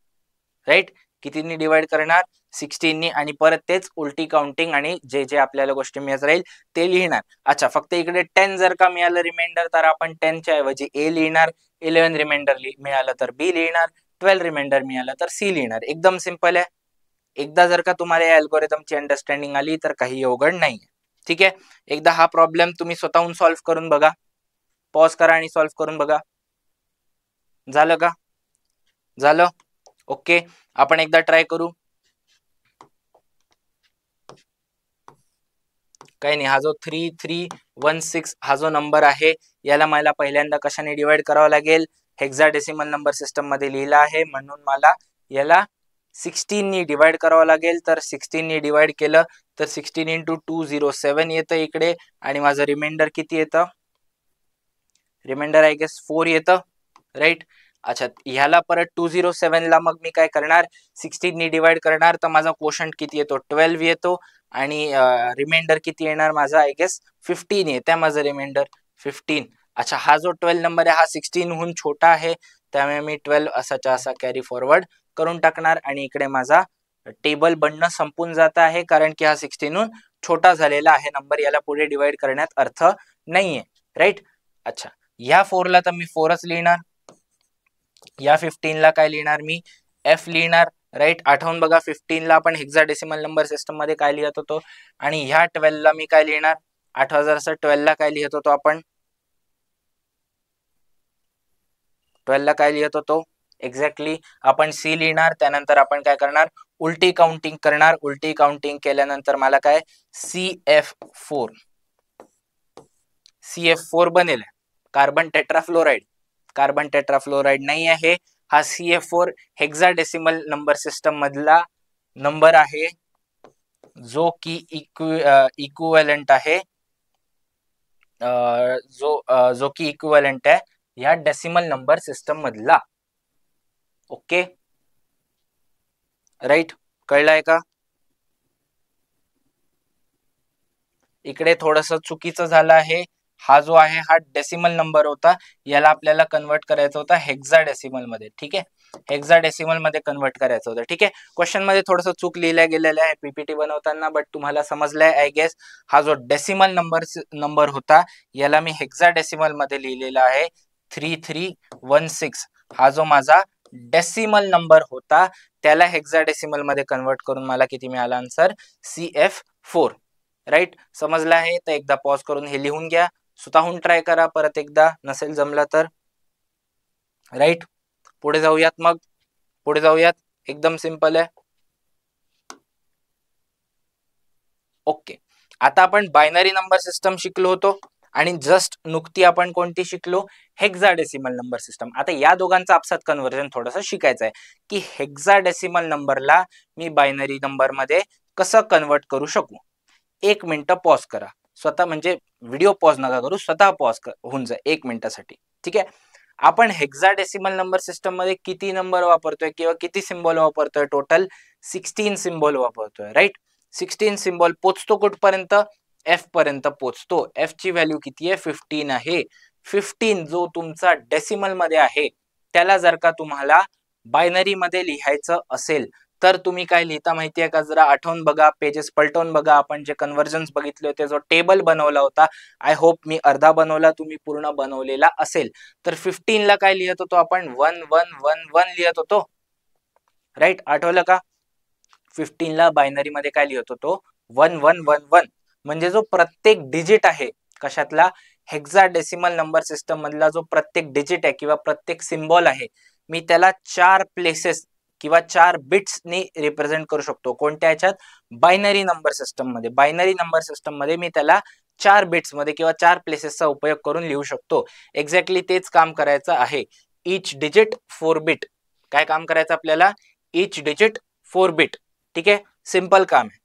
राईट, कितीनी डिवाइड करणार? 16 नी, आणि परत तेच उलटी काउंटिंग आणि जे जे आपल्याला गोष्टी मिळत राहील ते लिहिणार. अच्छा, फक्त इकडे 10 जर का मिळालं रिमाइंडर, तर आपण 10 च्या ऐवजी ए लिहिणार. 11 रिमाइंडर मिळालं तर बी लिहिणार. 12 रिमाइंडर मिळालं तर सी लिहिणार. एकदम सिंपल आहे. एकदा जर का तुम्हाला या अल्गोरिदमची अंडरस्टँडिंग आली तर काही अवघड नाही. ठीक आहे, एकदा हा प्रॉब्लेम तुम्ही स्वतःहून सॉल्व्ह करून बघा. पॉज करा आणि सॉल्व्ह करून बघा. झालं का? झालं? ओके, आपण एकदा ट्राय करू. काही नाही, हा जो 3316 हा जो नंबर आहे, याला मला पहिल्यांदा कशाने डिवाइड करावं लागेल? हेक्साडेसिमल नंबर सिस्टम मध्ये लिहिला आहे, म्हणून मला याला 16 नी डिवाइड करावं लागेल. तर 16 नी डिवाइड केलं तर 16 इंटू 207 येतं इकडे, आणि माझं रिमाइंडर किती येतं? रिमाइंडर आय गेस 4 येतं. राईट, अच्छा, ह्याला परत 207 ला मग मी काय करणार? 16 नी डिवाइड करणार, तर माझा क्वोशंट किती येतो? 12 येतो, आणि रिमाइंडर किती येणार माझा? आय गेस 15 येते माझं रिमाइंडर. 15. अच्छा, हा जो 12 नंबर आहे हा 16 हून छोटा आहे, त्यामुळे मी 12 असाचा असा कॅरी फॉरवर्ड करून टाकणार, आणि इकडे माझा टेबल बनणं संपून जात आहे, कारण की हा 16 हून छोटा झालेला आहे नंबर, याला पुढे डिवाइड करण्यात अर्थ नाहीये. राईट, अच्छा, या 4 ला तर मी 4च लिहिणार. या 15 ला काय लिहिणार? मी एफ लिहिणार. राईट. आठवून बघा 15 ला आपण हेक्साडेसिमल नंबर सिस्टम मध्ये काय लिहित होतो आणि ह्या 12 ला मी काय लिहिणार, आठवा जर असं 12 ला काय लिहित होतो आपण, 12 ला काय लिहित होतो एक्झॅक्टली आपण सी लिहिणार, त्यानंतर आपण काय करणार उलटी काउंटिंग करणार, उलटी काउंटिंग केल्यानंतर मला काय CF4 बनेल, कार्बन टेट्राफ्लोराइड, कार्बन टेट्राफ्लोराइड नाही आहे हा CF4 हेक्साडेसिमल नंबर सिस्टम मधला नंबर आहे जो की इक्विव्हॅलंट आहे, जो की इक्विव्हॅलंट आहे या डेसिमल नंबर सिस्टम मधला. ओके राईट, कळलाय का? इकडे थोडस चुकीचं झालं आहे, हा जो आहे हा डेसिमल नंबर होता, याला आपल्याला कन्वर्ट करायचं होता हेक्साडेसिमल मध्ये. ठीक आहे, हेक्साडेसिमल मध्ये कन्वर्ट करायचं होतं. ठीक आहे, क्वेश्चन मध्ये थोडस चूक लिहिल्या गेलेलं आहे पीपीटी बनवताना, बट तुम्हाला समजलंय आय गेस. हा जो डेसिमल नंबर होता याला मी हेक्साडेसिमल मध्ये लिहिलेला आहे 3316. हा जो माझा डेसिमल नंबर होता त्याला हेक्साडेसिमल मध्ये कन्वर्ट करून मला किती मिळाला आन्सर, CF4. राईट, समजलं आहे तर एकदा पॉज करून हे लिहून घ्या, स्वतःहून ट्राय करा परत एकदा, नसेल जमलं तर. राईट, पुढे जाऊयात, मग पुढे जाऊयात, एकदम सिंपल आहे. ओके, आता आपण बायनरी नंबर सिस्टम शिकलो होतो आणि जस्ट नुकती आपण कोणती शिकलो, हेक्साडेसिमल नंबर सिस्टम. आता या दोघांचं आपसात कन्व्हर्जन थोडंसं शिकायचं आहे की हेक्साडेसिमल नंबरला मी बायनरी नंबर मध्ये कसं कन्वर्ट करू शकू. 1 मिनिट पॉज करा स्वतः, म्हणजे व्हिडिओ पॉज नका करू, स्वतः पॉज होऊन जा 1 मिनिटासाठी. ठीक आहे, आपण हेक्साडेसिमल नंबर सिस्टम मध्ये किती नंबर वापरतोय किंवा किती सिम्बॉल वापरतोय, टोटल 16 सिम्बॉल वापरतोय. राईट, 16 सिम्बॉल पोचतो कुठपर्यंत, एफ पर्यंत पोचतो. एफ ची व्हॅल्यू किती आहे, 15 आहे. 15 जो तुमचा डेसिमल मध्ये आहे त्याला जर का तुम्हाला बायनरी मध्ये लिहायचं असेल तर तुम्ही काय लिहिता माहितीये का, जरा आठवून बघा, पेजेस पलटवून बघा, आपण जे कन्व्हर्जन्स बघितले होते, जो टेबल बनवला होता, आय होप मी अर्धा बनवला, तुम्ही पूर्ण बनवलेला असेल. तर 15 ला काय लिहित होतो आपण, 1111 लिहित होतो. राईट, आठवलं का? 15 ला बायनरी मध्ये काय लिहित होतो, 1111. म्हणजे जो प्रत्येक डिजिट आहे कशातला, हेक्साडेसिमल नंबर सिस्टम मधला जो प्रत्येक डिजिट आहे किंवा प्रत्येक सिम्बॉल आहे, मी त्याला 4 प्लेसेस किंवा 4 बिट्स नी रिप्रेझेंट करू शकतो. कोणत्या याच्यात, बायनरी नंबर सिस्टम मध्ये. बायनरी नंबर सिस्टम मध्ये मी त्याला 4 बिट्स मध्ये किंवा 4 प्लेसेसचा उपयोग करून लिहू शकतो. एक्झॅक्टली तेच काम करायचं आहे. इच डिजिट 4 बिट, काय काम करायचं आपल्याला, इच डिजिट 4 बिट. ठीक आहे, सिंपल काम आहे.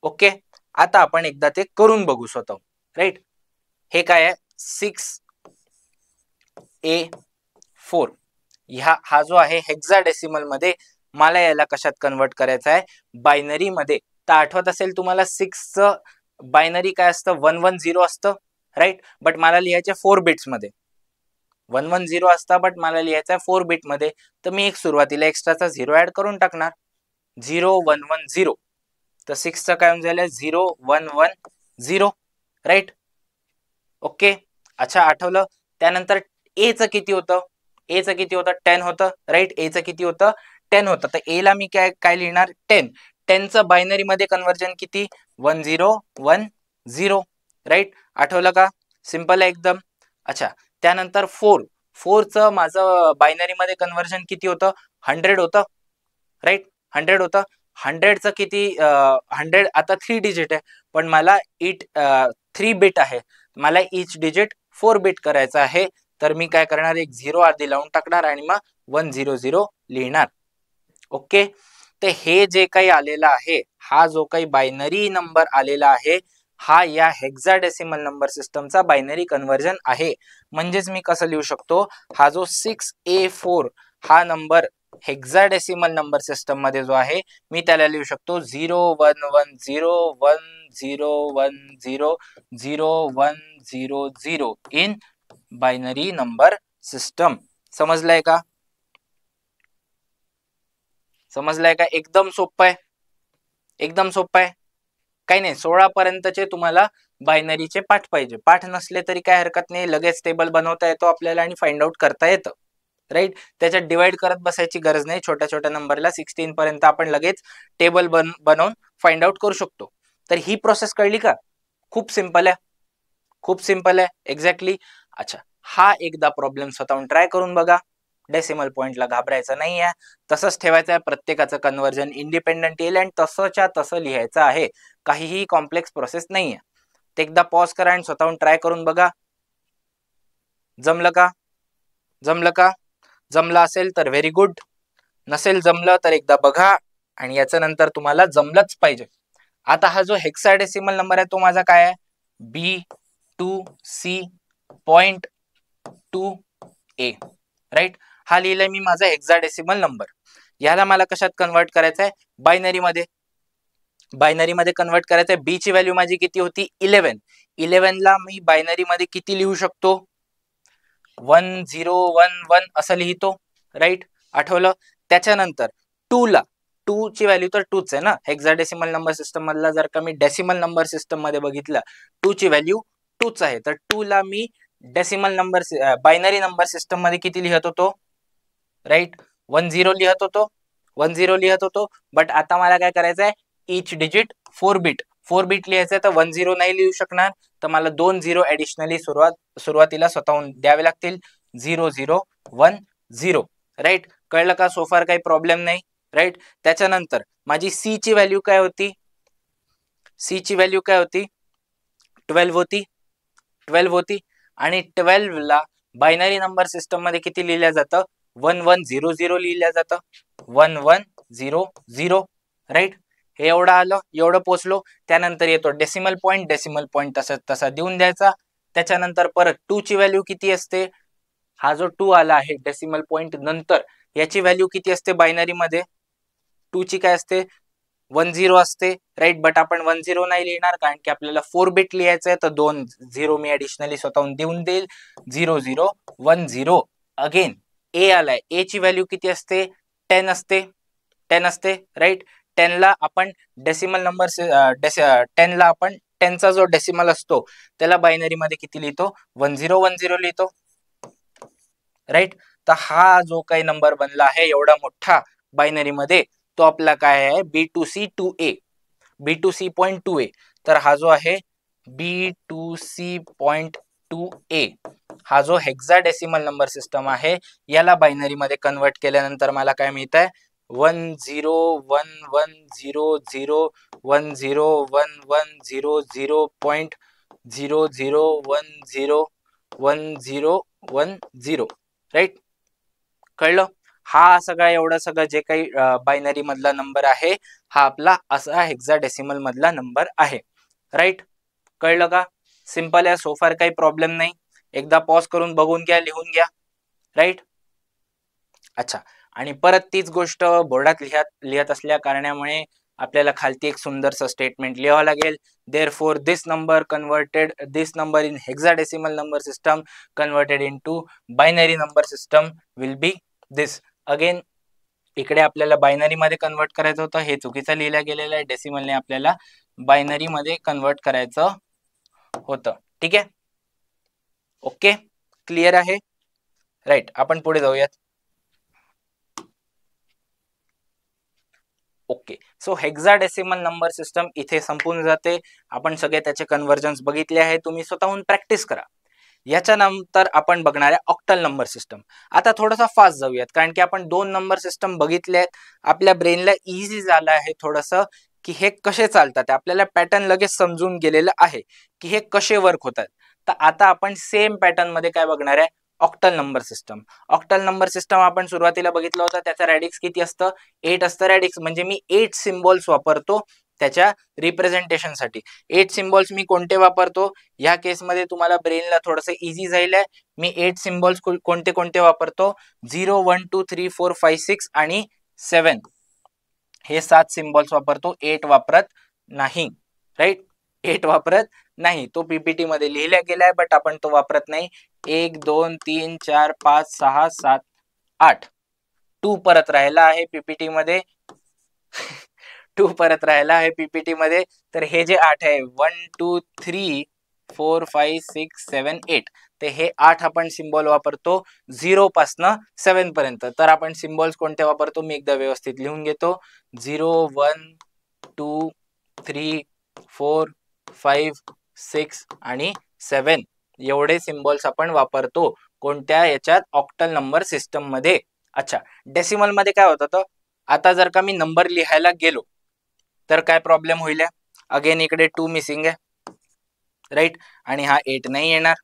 ओके, आता आपण एकदा ते करून बघू स्वतः. राईट, हे काय आहे, 6A4. हा जो आहे हेक्साडेसिमल मध्ये, मला याला कशात कन्वर्ट करायचं आहे, बायनरी मध्ये. तर आठवत असेल तुम्हाला 6चं बायनरी काय असतं, 110 असतं. राईट, बट मला लिहायचं 4 बिट्स मध्ये. 110 असतं बट मला लिहायचं 4 बिट मध्ये. तर मी एक सुरुवातीला एक्स्ट्राचा 0 ऍड करून टाकणार, 0110. तर 6चं काय झालं, 0110. राईट, ओके, अच्छा आठवलं. त्यानंतर ए चं किती होतं, ए चं किती होतं, 10 होतं. राईट, ए चं किती होतं, 10 होतं. तर ए ला मी काय लिहिणार, 10. 10चं बायनरी मध्ये कन्वर्जन किती, 1010. राईट, आठवलं का, सिंपल आहे एकदम. अच्छा, त्यानंतर 4चं माझं बायनरी मध्ये कन्वर्जन किती होतं, 100 होतं. राईट, 100 होतं. 100चं किती, 100 आता 3 डिजिट आहे, पण मला 3 बिट आहे, मला इच डिजिट 4 बिट करायचं आहे. तर मी काय करणार, एक 0 आधी लावून टाकणार आणि मग 100 लिहिणार. ओके, तर हे जे काही आलेलं आहे, हा जो काही बायनरी नंबर आलेला आहे, हा या हेक्साडेसिमल नंबर सिस्टमचा बायनरी कन्वर्जन आहे. म्हणजेच मी कसं लिहू शकतो, हा जो 6A4 हा नंबर हेक्साडेसिमल नंबर सिस्टम मध्ये जो आहे, मी त्याला लिहू शकतो 0110100100 इन बायनरी नंबर सिस्टम. समजलंय का, समजलंय का? एकदम सोपं आहे, एकदम सोपं आहे. काही नाही, 16 पर्यंतचे तुम्हाला बायनरीचे पाठ पाहिजे, पाठ नसले तरी काय हरकत नाही, लगेच टेबल बनवता येतो आपल्याला आणि फाइंड आउट करता येतं. राईट. त्याच्यात डिवाइड करत बसायची गरज नाही. छोट्या छोट्या नंबरला 16 पर्यंत आपण लगेच टेबल बनवून फाइंड आउट करू शकतो. तर ही प्रोसेस कळली का? खूप सिंपल आहे, खूप सिंपल आहे. एक्झॅक्टली. अच्छा, हा एकदा प्रॉब्लेम स्वतःहून ट्राय करून बघा. डेसिमल पॉइंटला घाबरायचं नाही आहे, तसंच ठेवायचं आहे. प्रत्येकाचं कन्वर्जन इंडिपेंडंट येईल आणि तसंच्या तसं लिहायचं आहे. काहीही कॉम्प्लेक्स प्रोसेस नाही आहे. ते एकदा पॉज करा आणि स्वतःहून ट्राय करून बघा. जमलं का? जमलं का? जमलं असेल तर व्हेरी गुड. नसेल जमलं तर एकदा बघा आणि याच्या नंतर तुम्हाला जमलंच पाहिजे. आता हा जो हेक्साडेसिमल नंबर आहे तो माझा काय आहे? B2C.2A, right. हा लिहिलाय मी माझा हेक्साडेसिमल नंबर. याला मला कशात कन्वर्ट करायचं आहे? बायनरी मध्ये. बायनरी मध्ये कन्वर्ट करायचं आहे. बी ची व्हॅल्यू माझी किती होती? 11. 11 ला मी बायनरी मध्ये किती लिहू शकतो? 1011 असं लिहितो, राईट. आठवलं? त्याच्यानंतर 2 ला, 2 ची व्हॅल्यू तर 2च आहे ना. हेक्साडेसिमल नंबर सिस्टम मधला जर का मी डेसिमल नंबर सिस्टम मध्ये बघितलं, 2 ची व्हॅल्यू 2च आहे. तर 2 ला मी decimal number binary number system मध्ये किती लिहत होतो? राईट, 10 लिहत होतो, 10 लिहत होतो. बट आता मला काय करायचं आहे? इच डिजिट 4 बिट, 4 बिट लिहायचं आहे. तर 10 नाही लिहू शकणार, तर मला 2 0 ऍडिशनली सुरुवातीला स्वतःहून द्यावे लागतील. 0010, राईट. कळलं का? सोफार काही प्रॉब्लेम नाही, राईट. त्याच्यानंतर माझी सी ची व्हॅल्यू काय होती? सी ची व्हॅल्यू काय होती? 12 होती, 12 होती. आणि 12 ला बायनरी नंबर सिस्टम मध्ये किती लिहिल्या जातं? 1100 लिहिल्या जातं, 1100, राईट. हे एवढं आलं, एवढं पोचलो. त्यानंतर येतो डेसिमल पॉइंट. डेसिमल पॉइंट तसा देऊन द्यायचा. त्याच्यानंतर परत 2 ची व्हॅल्यू किती असते? हा जो 2 आला आहे डेसिमल पॉइंट नंतर, याची व्हॅल्यू किती असते बायनरी मध्ये? 2 ची काय असते? 10 असते, राईट. बट आपण 10 नाही लिहिणार, कारण की आपल्याला 4 बिट लिहायचं आहे. तर 2 0 मी ऍडिशनली स्वतःहून देऊन देईल. 0010. अगेन ए आलाय. ए ची व्हॅल्यू किती असते? 10 असते, 10 असते, राईट. 10 ला आपण डेसिमल नंबर 10 ला आपण 10 चा जो डेसिमल असतो त्याला बायनरी मध्ये किती लिहितो? 1010 लिहितो, राईट. तर हा जो काही नंबर बनला आहे एवढा मोठा बायनरी मध्ये, तो आपला काय आहे? B2C.2A, B2C.2A. तर हा जो आहे B2C.2A, हा जो हेक्साडेसिमल नंबर सिस्टम आहे, याला बायनरी मध्ये कन्वर्ट केल्यानंतर मला काय मिळत आहे? 101100.001010, राईट. कळलं? हा सगळा एवढं सगळं जे काही बायनरी मधला नंबर आहे, हा आपला असा हेक्साडेसिमल मधला नंबर आहे, राईट. कळलं का? सिंपल आहे, सोफार काही प्रॉब्लेम नाही. एकदा पॉज करून बघून घ्या, लिहून घ्या, राईट. अच्छा, आणि परत तीच गोष्ट बोर्डात लिहत असल्या कारणामुळे आपल्याला खालती एक सुंदरसं स्टेटमेंट लिहावं लागेल. Therefore this number in hexadecimal number system converted into binary number system will be this. Again इकडे आपल्याला बायनरी मध्ये कन्वर्ट करायचं होतं, हे चुकीचं लिहिलं गेलेलं आहे. डेसिमलने आपल्याला बायनरी मध्ये कन्वर्ट करायचं होतं, ठीक आहे. ओके, क्लिअर आहे, राईट. आपण पुढे जाऊयात. Okay, so hexadecimal number system इथे संपून जाते. आपण सगळे त्याचे कन्वर्जन्स बघितले आहे, तुम्ही स्वतःहून प्रॅक्टिस करा. याच्यानंतर आपण बघणार आहे ऑक्टल नंबर सिस्टम. आता थोडासा फास्ट जाऊयात, कारण की आपण 2 नंबर सिस्टम बघितले आहेत. आपल्या ब्रेनला इझी झालं आहे थोडंसं की हे कसे चालतात. आपल्याला पॅटर्न लगेच समजून गेलेलं आहे की हे कसे वर्क होतात. तर आता आपण सेम पॅटर्न मध्ये काय बघणार आहे? Octal number system. Octal number system आपण सुरुवातीला बघितलं होतं, त्याचं रॅडिक्स किती असतं? 8 असतं रॅडिक्स. म्हणजे मी 8 सिम्बॉल्स वापरतो त्याच्या रिप्रेझेंटेशन साठी. 8 सिम्बॉल्स मी कोणते वापरतो? या केसमध्ये तुम्हाला ब्रेनला थोडंसं इझी जाईल. मी 8 सिम्बॉल्स कोणते कोणते वापरतो? 0 1 2 3 4 5 6 आणि 7, हे 7 सिम्बॉल्स वापरतो. 8 वापरत नाही, राईट. 8 वापरत नाही, तो पीपीटी मध्ये लिहिला गेलाय, बट आपण तो वापरत नाही. 1 2 3 4 5 6 7 8, 2 परत राहिला आहे पीपीटी मध्ये. 2 परत राहिला आहे पीपीटी मध्ये. तर हे जे 8 आहे 1 2 3 4 5 6 7 8, ते हे 8 आपण सिम्बॉल वापरतो 0 पासनं 7 पर्यंत. तर आपण सिम्बॉल्स कोणते वापरतो मी एकदा व्यवस्थित लिहून घेतो. 0 1 2 3 4 5 6 आणि 7 एवढे सिम्बॉल्स आपण वापरतो कोणत्या याच्यात ऑक्टल नंबर सिस्टम मध्ये. अच्छा, डेसिमल मध्ये काय होतं? तर आता जर का मी नंबर लिहायला गेलो तर काय प्रॉब्लेम होईल? अगेन इकडे 2 मिसिंग आहे, राईट, आणि हा 8 नाही येणार.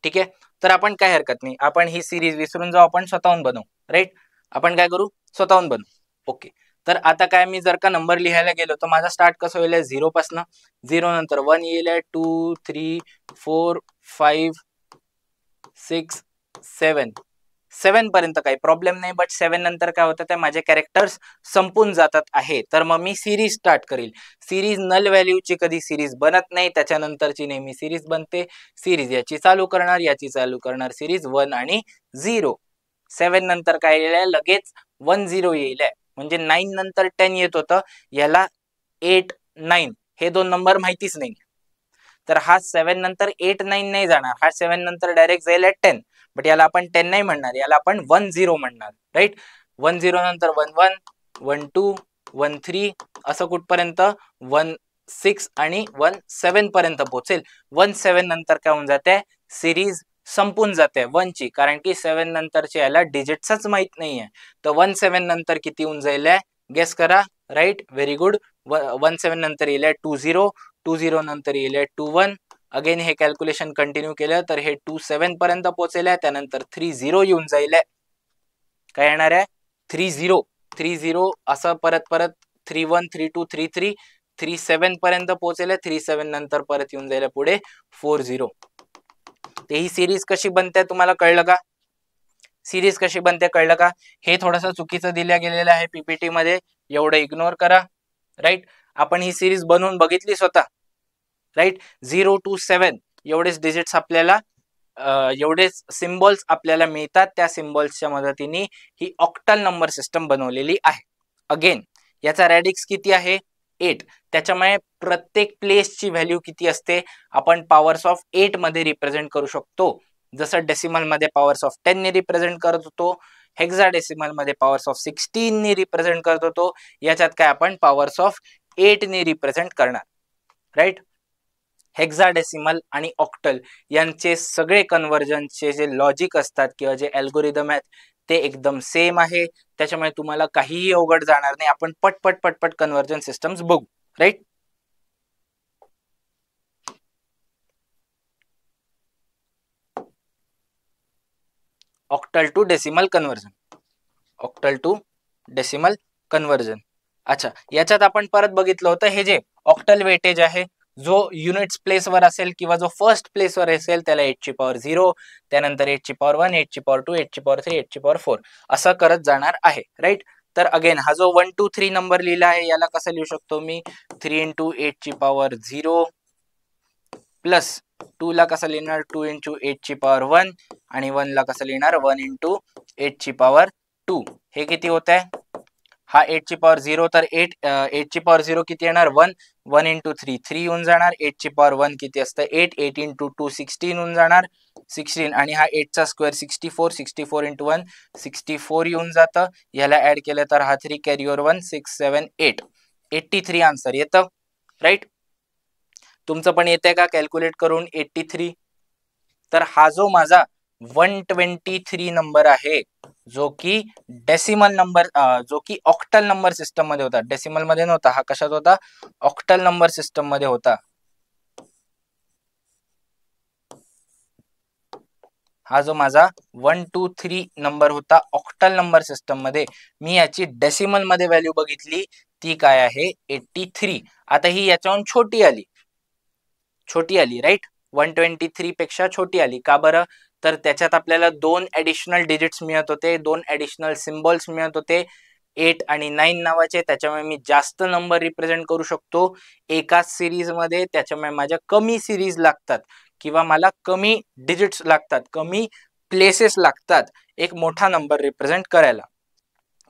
ठीक आहे, तर आपण काय हरकत नाही, आपण ही सिरीज विसरून जाऊ, आपण स्वतःहून बनवू. राईट, आपण काय करू? स्वतःहून बनवू. ओके, तर आता काय मी जर का नंबर लिहायला गेलो तर माझा स्टार्ट कसं होईल? 0 पासून. 0 नंतर 1 येईल, 2 3 4 5 6 7 7 पर्यंत काही प्रॉब्लेम नाही. बट 7 नंतर काय होतं? ते माझे कॅरेक्टर्स संपून जातात आहे. तर मग मी सिरीज स्टार्ट करेल. सिरीज नल व्हॅल्यूची कधी सिरीज बनत नाही, त्याच्यानंतरची नेहमी सिरीज बनते. सिरीज याची चालू करणार, याची चालू करणार, सिरीज 1 आणि 0. 7 नंतर काय येईल? लगेच 1 0 येईल. म्हणजे 9 नंतर 10 येत होतं, याला 8 9 हे दोन नंबर माहितीच नाही. तर हा 7 नंतर 8 9 नाही जाणार, हा 7 नंतर डायरेक्ट जाईल 10. बट याला आपण 10 नाही म्हणणार, याला आपण 1 0 म्हणणार. राईट, 1 0 नंतर 1 1 1 2 1 3 असं कुठपर्यंत? 1 6 आणि 1 7 पर्यंत पोहोचेल. 1 7 नंतर काय होऊन जाते? सिरीज संपून जाते 1 ची, कारण की 7 नंतरचे याला डिजिट्सच माहित नाहीये. तर 1 7 नंतर किती होऊन जाईल? गेस करा. Right, very good. 1 7 नंतर येईल 2 0, 2 0 नंतर येईल 2 1. अगेन हे कॅल्क्युलेशन कंटिन्यू केलं तर हे 2 7 पर्यंत पोहोचेल. त्यानंतर 3 0 येऊन जाईल. काय येणार आहे? 3 0 3 0 असं परत परत 3 1 3 2 3 3 3 7 पर्यंत पोहोचेल. 3 7 नंतर परत येऊन जाईल पुढे 4 0. ते ही सिरीज कशी बनते तुम्हाला कळलं का? सिरीज कशी बनते कळलं का? हे थोडंसं चुकीचं दिल्या गेलेलं आहे पीपीटी मध्ये, एवढं इग्नोर करा. राईट, आपण ही सिरीज बनवून बघितली स्वतः. राईट, 0 to 7 एवढेच डिजिट्स आपल्याला, एवढेच सिम्बॉल्स आपल्याला मिळतात. त्या सिम्बॉल्सच्या मदतीने ही ऑक्टल नंबर सिस्टम बनवलेली आहे. अगेन याचा रॅडिक्स किती आहे? 8. त्याच्यामुळे प्रत्येक प्लेसची व्हॅल्यू किती असते? आपण पॉवर्स ऑफ 8 मध्ये रिप्रेझेंट करू शकतो. जसं डेसिमल मध्ये पॉवर्स ऑफ 10 ने रिप्रेझेंट करत होतो, हेक्साडेसिमल मध्ये पॉवर्स ऑफ 16 ने रिप्रेझेंट करत होतो, याच्यात काय आपण पॉवर्स ऑफ 8 ने रिप्रेझेंट करणार. राईट, हेक्साडेसिमल आणि ऑक्टल यांचे सगळे कन्व्हर्जनचे जे लॉजिक असतात किंवा जे अल्गोरिदम आहेत ते एकदम सेम आहे. त्याच्यामुळे तुम्हाला काहीही अवघड जाणार नाही. आपण पटपट पटपट कन्व्हर्जन सिस्टम्स बघू. Right, octal to decimal conversion. Octal to decimal conversion. अच्छा, याच्यात आपण परत बघितलं होतं हे जे ऑक्टल वेटेज आहे, जो युनिट्स प्लेसवर असेल किंवा जो फर्स्ट प्लेसवर असेल त्याला 8 ची पॉवर 0, त्यानंतर 8 ची पॉवर 1, 8 ची पॉवर 2, 8 ची पॉवर 3, 8 ची पॉवर 4 असं करत जाणार आहे. राईट, तर अगेन हा जो 1 2 3 नंबर लिहिला आहे याला कसं लिहू शकतो मी? 3 इंटू 8 ची पॉवर 0 प्लस 2 ला कसं लिहिणार? 2 इंटू 8 ची पॉवर 1 आणि 1 ला कसं लिहिणार? 1 इंटू 8 ची पॉवर 2. हे किती होत आहे? हा 8 ची पॉवर 0 तर 8 ची पॉवर 0 किती येणार? 1. 1 इंटू 3 3 येऊन जाणार. 8 ची पॉवर 1 किती असतं? 8. 8 इंटू 2 16 होऊन जाणार. 16 आणि हा 8 चा स्क्वेअर 64. 64 इंटू 1 64 येऊन जातं. याला ऍड केलं तर हा 3 कॅरीवर 1 6 7 8 83 आन्सर येतं. राईट, तुमचं पण येतंय का कॅल्क्युलेट करून 83? तर हा जो माझा 123 नंबर आहे, जो की डेसिमल नंबर, जो की ऑक्टल नंबर सिस्टम मध्ये होता, डेसिमल मध्ये नव्हता. हा कशात होता? ऑक्टल नंबर सिस्टम मध्ये होता. हा जो माझा 123 नंबर होता ऑक्टल नंबर सिस्टम मध्ये, मी याची डेसिमल मध्ये व्हॅल्यू बघितली, ती काय आहे? 83. आता ही याच्याहून छोटी आली, छोटी आली. राईट, 123 पेक्षा छोटी आली. का बरं? तर त्याच्यात आपल्याला 2 ऍडिशनल डिजिट्स मिळत होते, 2 ऍडिशनल सिम्बॉल्स मिळत होते, 8 आणि 9 नावाचे. त्याच्यामुळे मी जास्त नंबर रिप्रेझेंट करू शकतो एकाच सिरीज मध्ये. त्याच्यामुळे माझ्या कमी सिरीज लागतात किंवा मला कमी डिजिट्स लागतात, कमी प्लेसेस लागतात एक मोठा नंबर रिप्रेझेंट करायला.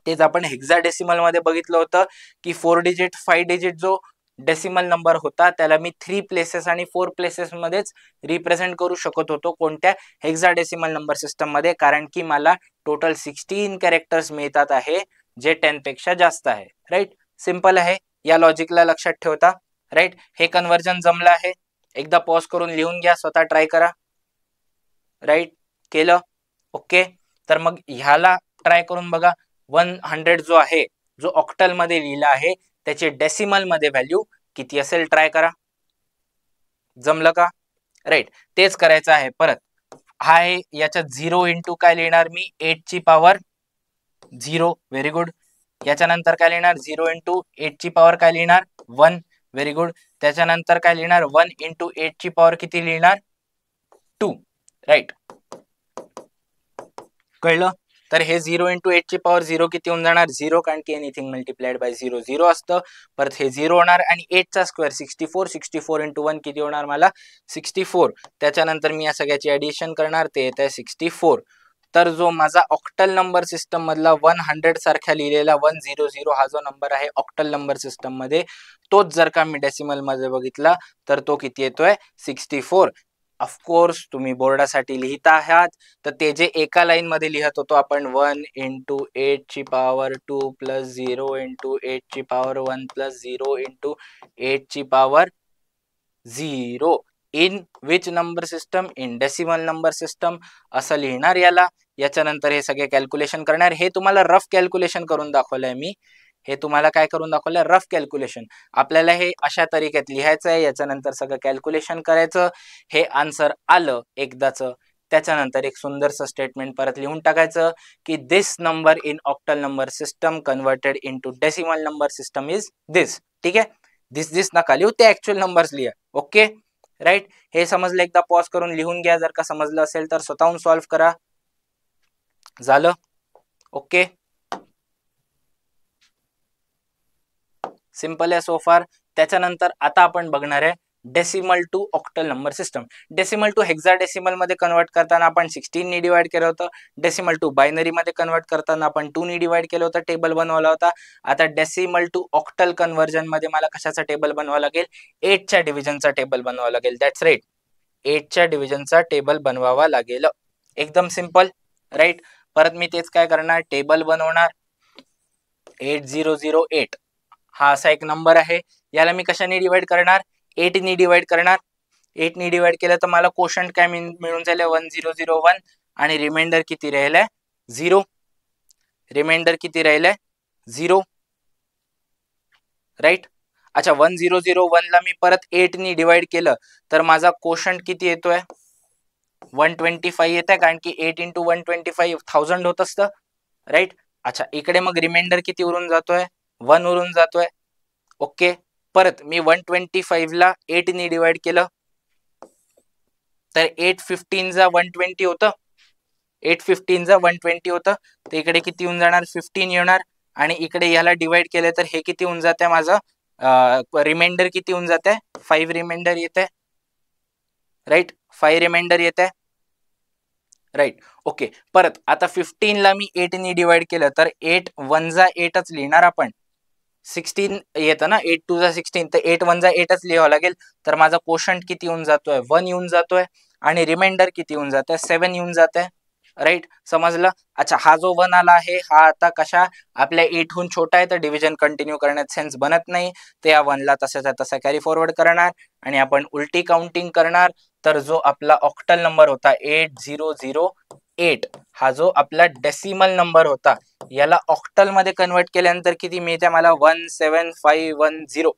तेच आपण हेक्साडेसिमल मध्ये बघितलं होतं की 4 डिजिट 5 डिजिट जो डेसिमल नंबर होता त्याला मी 3 प्लेसेस आणि 4 प्लेसेस मध्येच रिप्रेझेंट करू शकत होतो. कोणत्या? हेक्साडेसिमल नंबर सिस्टम मध्ये, कारण की मला टोटल 16 कॅरेक्टर्स मिळतात आहे जे 10 पेक्षा जास्त आहे. राईट, सिंपल आहे. या लॉजिकला लक्षात ठेवता. राईट, हे कन्वर्जन जमलं आहे. एकदा पॉज करून लिहून घ्या, स्वतः ट्राय करा. राईट, केलं? ओके, तर मग ह्याला ट्राय करून बघा. 100 जो आहे, जो ऑक्टल मध्ये लिहिला आहे, त्याची डेसिमल मध्ये व्हॅल्यू किती असेल ट्राय करा. जमलं का? राईट, तेच करायचं आहे. परत हा आहे, याच्यात 0 इंटू काय लिहिणार मी? 8 ची पॉवर 0. Very good. याच्यानंतर काय लिहिणार? 0 इंटू 8 ची पॉवर काय लिहिणार? 1. Very good. त्याच्यानंतर काय लिहिणार? 1 इंटू 8 ची पॉवर किती लिहिणार? 2. राईट, कळलं? तर हे 0 इंटू 8 ची पॉवर 0 किती होऊन जाणार? 0, कारण की एनिथिंग मल्टिप्लाइड बाय 0 0 असतं. परत हे 0 होणार आणि 8 चा स्क्वेअर 64. 64 इंटू 1 किती होणार मला? 64. त्याच्यानंतर मी या सगळ्याची ऍडिशन करणार, ते येत आहे 64. तर जो माझा ऑक्टल नंबर सिस्टम मधला 100 सारख्या लिहिलेला 100 हा जो नंबर आहे ऑक्टल नंबर सिस्टम मध्ये, तोच जर का मी डेसिमल मध्ये बघितला तर तो किती येतोय? 64. ऑफकोर्स तुम्ही बोर्डासाठी लिहित आहात, तर ते जे एका लाईन मध्ये लिहत होतो आपण, 1 इंटू 8 ची पॉवर 2 प्लस 0 इंटू 8 ची पॉवर 1 प्लस 0 इंटू 8 ची power 0 in which number system? In decimal number system, असं लिहिणार याला. याच्यानंतर हे सगळे कॅल्क्युलेशन करणार. हे तुम्हाला रफ कॅल्क्युलेशन करून दाखवलंय मी. हे तुम्हाला काय करून दाखवलंय? Rough calculation. आपल्याला हे अशा तरीक्यात लिहायचं आहे, याच्यानंतर सगळं कॅल्क्युलेशन करायचं. हे आन्सर आलं एकदाच, त्याच्यानंतर एक सुंदरसं स्टेटमेंट परत लिहून टाकायचं की this number in octal number system converted into decimal number system is this. ठीक आहे, दिस नका लिहू, ते ऍक्च्युअल नंबर्स लिहा. Okay, right. हे समजलं? एकदा पॉज करून लिहून घ्या. जर का समजलं असेल तर स्वतःहून सॉल्व्ह करा. झालं? ओके, सिंपल आहे सो फार. त्याच्यानंतर आता आपण बघणार आहे decimal to octal number system. Decimal to hexadecimal मध्ये कन्वर्ट करताना आपण 16 ने डिवाइड केलं होतं. डेसिमल टू बायनरी मध्ये कन्वर्ट करताना आपण 2 ने डिवाइड केलं होतं, टेबल बनवला होता. आता डेसिमल टू ऑक्टल कन्वर्जन मध्ये मला कशाचा टेबल बनवावा लागेल? 8 च्या डिव्हिजनचा टेबल बनवावा लागेल. दॅट्स राईट, 8 च्या डिव्हिजनचा टेबल बनवावा लागेल. एकदम सिंपल. राईट, परत मी तेच काय करणार? टेबल बनवणार. 8008 हा असा एक नंबर आहे, याला मी कशाने डिवाइड करणार? 8 ने डिवाइड करणार. 8 ने डिवाइड केलं तर मला कोशंट काय मिळून जाईल? 1001 आणि रिमाइंडर किती राहिलाय? 0. रिमाइंडर किती राहिलाय? 0. राईट. अच्छा, 1001 ला मी परत 8 ने डिवाइड केलं तर माझा कोशंट किती येतोय? 125 येत आहे, कारण की 8 इंटू 125 1000 होत असतं. राईट. अच्छा, इकडे मग रिमाइंडर किती उरून जातोय? 1 उरून जातोय. ओके, परत मी 125 ला 8 ने डिवाइड केलं तर 815 जा 120 होतं. 815 जा 120 होतं, तर इकडे किती होऊन जाणार? 15 येणार. आणि इकडे याला डिवाइड केलं तर हे किती होऊन जाते माझं? रिमाइंडर किती होऊन जाते? 5 रिमाइंडर येते. राईट, 5 रिमाइंडर येते. राईट. ओके, परत आता 15 ला मी 8 ने डिवाइड केलं तर 8 1 जा 8च लिहिणार आपण. 16 येतं ना, 8 2 जा 16, तर 8 1 जा 8च लिहावं लागेल. तर माझा कोशंट किती येऊन जातोय? 1 येऊन जातोय. आणि रिमाइंडर किती येऊन जातोय? 7 येऊन जाते. राईट, समजलं? अच्छा, हा जो 1 आला आहे हा आता कशा आपल्या 8 हून छोटा आहे, तर डिव्हिजन कंटिन्यू करण्यात सेन्स बनत नाही. तर या 1 ला तसाच्या तसा कॅरी फॉरवर्ड करणार आणि आपण उलटी काउंटिंग करणार. तर जो आपला ऑक्टल नंबर होता 8008, हा जो आपला डेसिमल नंबर होता, याला ऑक्टल मध्ये कन्वर्ट केल्यानंतर किती मिळते मला? 17510.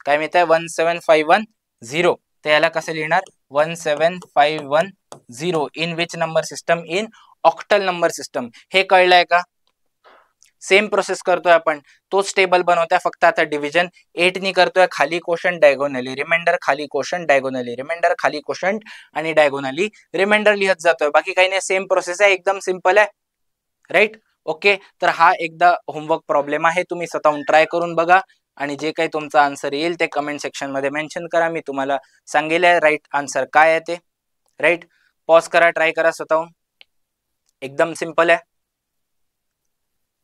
काय मिळत आहे? 17510. तर याला कसं लिहिणार? 17510 in which number system? In octal number system. हे कळलंय का? सेम प्रोसेस करतोय आपण, तोच टेबल बनवतोय, फक्त आता डिव्हिजन 8 नी करतोय. खाली कोशंट, डायगोनली रिमाइंडर, खाली कोशंट, डायगोनली रिमाइंडर, खाली कोशंट आणि डायगोनली रिमाइंडर लिहत जातोय. बाकी काही नाही, सेम प्रोसेस आहे, एकदम सिंपल आहे. राईट. ओके, तर हा एकदा होमवर्क प्रॉब्लेम आहे, तुम्ही स्वतःहून ट्राय करून बघा आणि जे काही तुमचा आन्सर येईल ते कमेंट सेक्शन मध्ये मेन्शन करा. मी तुम्हाला सांगेल राईट आन्सर काय आहे ते. राईट, पॉज करा, ट्राय करा स्वतःहून. एकदम सिंपल आहे.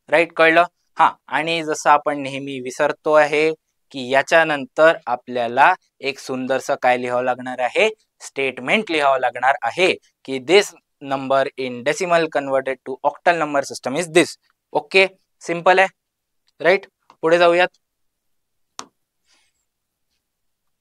राईट, कळलं? हा, आणि जसं आपण नेहमी विसरतो आहे की याच्यानंतर आपल्याला एक सुंदरसं काय लिहावं लागणार आहे, स्टेटमेंट लिहावं लागणार आहे की this number in decimal converted to octal number system is this. Okay, simple आहे, राईट. पुढे जाऊयात.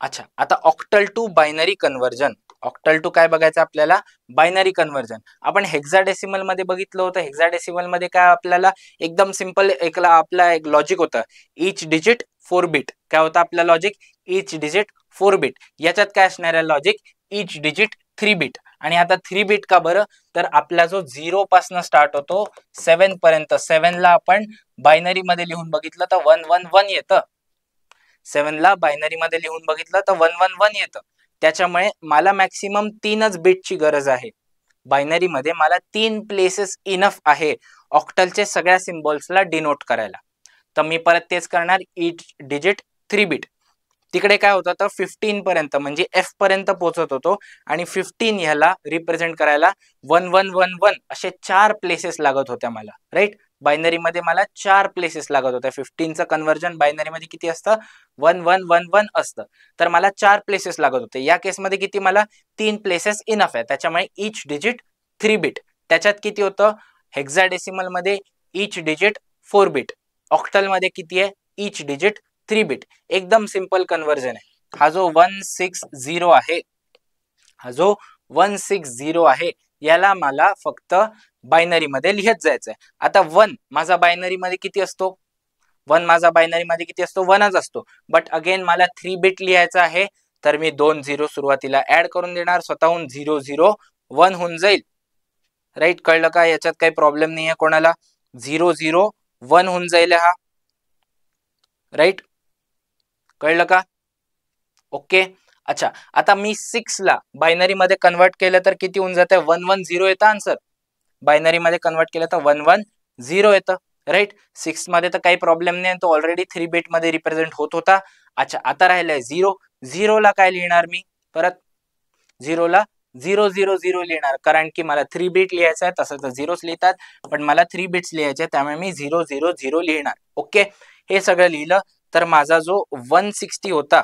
अच्छा, आता octal to binary conversion. Octal to काय बघायचं आपल्याला, बायनरी कन्वर्जन. आपण हेक्साडेसिमल मध्ये बघितलं होतं. हेक्साडेसिमल मध्ये काय आपल्याला एकदम सिंपल आपला एक लॉजिक होतं, इच डिजिट 4 बिट. काय होतं आपलं लॉजिक, इच डिजिट 4 बिट. याच्यात काय असणार आहे लॉजिक, इच डिजिट 3 बिट. आणि आता 3 बिट का बरं, तर आपला जो 0 पासून स्टार्ट होतो 7 पर्यंत, 7 ला आपण बायनरी मध्ये लिहून बघितलं तर 111 येतं. 7 ला बायनरी मध्ये लिहून बघितलं तर 111 येतं. त्याच्यामुळे मला मॅक्सिमम 3च बिटची गरज आहे. बायनरी मध्ये मला 3 प्लेसेस इनफ आहे ऑक्टलचे सगळ्या सिम्बॉल्सला डिनोट करायला. तर मी परत तेच करणार, इच डिजिट 3 बिट. तिकडे काय होतं तर 15 पर्यंत म्हणजे एफ पर्यंत पोहोचत होतो आणि 15 ह्याला रिप्रेझेंट करायला 1111 असे 4 प्लेसेस लागत होत्या मला, राईट. बायनरी मध्ये मला 4 प्लेसेस लागत होत्या. 15चं कन्वर्जन बायनरी मध्ये किती असतं, 1111 असतं. तर मला 4 प्लेसेस लागत होते. या केसमध्ये किती, मला 3 प्लेसेस इनफ आहे. त्याच्यामुळे इच डिजिट 3 बिट. त्याच्यात किती होतं, हेक्साडेसिमल मध्ये इच डिजिट 4 बिट. ऑक्टल मध्ये किती आहे, इच डिजिट 3 बिट. एकदम सिंपल कन्वर्जन आहे. हा जो 160 आहे, हा जो 160 आहे, याला मला फक्त बायनरी मध्ये लिहत जायचंय. आता 1 माझा बायनरी मध्ये किती असतो, 1 माझा बायनरी मध्ये किती असतो, 1च असतो. बट अगेन मला 3 बिट लिहायचं आहे, तर मी 2 0 सुरुवातीला ऍड करून देणार, स्वतःहून 001 होऊन जाईल, राईट. कळलं का, याच्यात काही प्रॉब्लेम नाहीये कोणाला, 001 होऊन जाईल हा, राईट. कळलं का, ओके. अच्छा, आता मी 6 ला बायनरी मध्ये कन्वर्ट केलं तर किती होऊन जाते, 110 येतं आन्सर. बायनरी मध्ये कन्वर्ट केलं तर 110 येतं, राईट. 6 मध्ये तर काही प्रॉब्लेम नाही, तो ऑलरेडी 3 बिट मध्ये रिप्रेझेंट होत होता. अच्छा, आता राहिलंय 0. 0 ला काय लिहिणार मी, परत 0 ला 000 लिहिणार, कारण की मला 3 बिट लिहायचं आहे. तसं तर झिरोच लिहितात, पण मला 3 बिट्स लिहायचे, त्यामुळे मी 000 लिहिणार. ओके, हे सगळं लिहिलं तर माझा जो 160 होता,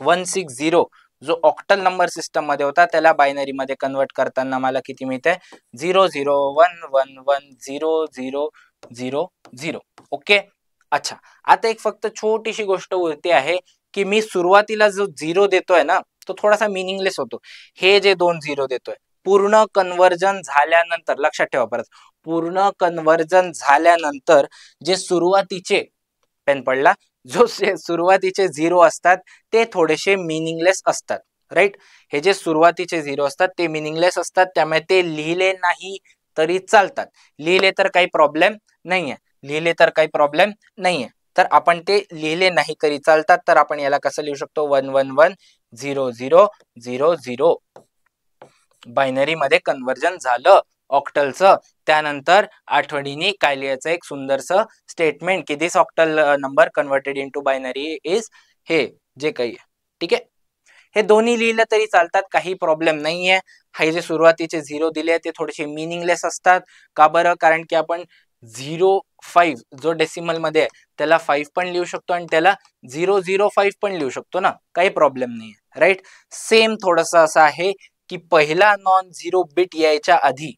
160 जो ऑक्टल नंबर सिस्टम मध्ये होता, त्याला बायनरी मध्ये कन्वर्ट करताना मला किती मिळते, 001110000. ओके. अच्छा, आता एक फक्त छोटीशी गोष्ट उरते आहे की मी सुरुवातीला जो 0 देतोय ना, तो थोडासा मिनिंगलेस होतो. हे जे 2 0 देतोय, पूर्ण कन्वर्जन झाल्यानंतर, लक्षात ठेवा परत, पूर्ण कन्वर्जन झाल्यानंतर जे सुरुवातीचे, पेन पडला, जो सुरुवातीचे 0 असतात ते थोडेसे मिनिंगलेस असतात, राईट. हे जे सुरुवातीचे 0 असतात ते मिनिंगलेस असतात, त्यामुळे ते लिहिले नाही तरी चालतात. लिहिले तर काही प्रॉब्लेम नाहीये, लिहिले तर काही प्रॉब्लेम नाहीये. तर आपण ते लिहिले नाही तरी चालतात, तर आपण याला कसं लिहू शकतो, 1110000. बायनरी मध्ये कन्वर्जन झालं ऑक्टलचं, त्यानंतर आठवणीने काय लिहायचं, एक सुंदरसं स्टेटमेंट की this octal number converted into binary is, हे जे काही, ठीक आहे. हे दोन्ही लिहिलं तरी चालतात, काही प्रॉब्लेम नाहीये. हे जे सुरुवातीचे 0 दिले ते थोडेसे मिनिंगलेस असतात. का बरं, कारण की आपण 05 जो डेसिमल मध्ये आहे त्याला 5 पण लिहू शकतो आणि त्याला 005 पण लिहू शकतो ना, काही प्रॉब्लेम नाहीये, राईट. सेम थोडस असं आहे की पहिला नॉन झिरो बिट यायच्या आधी,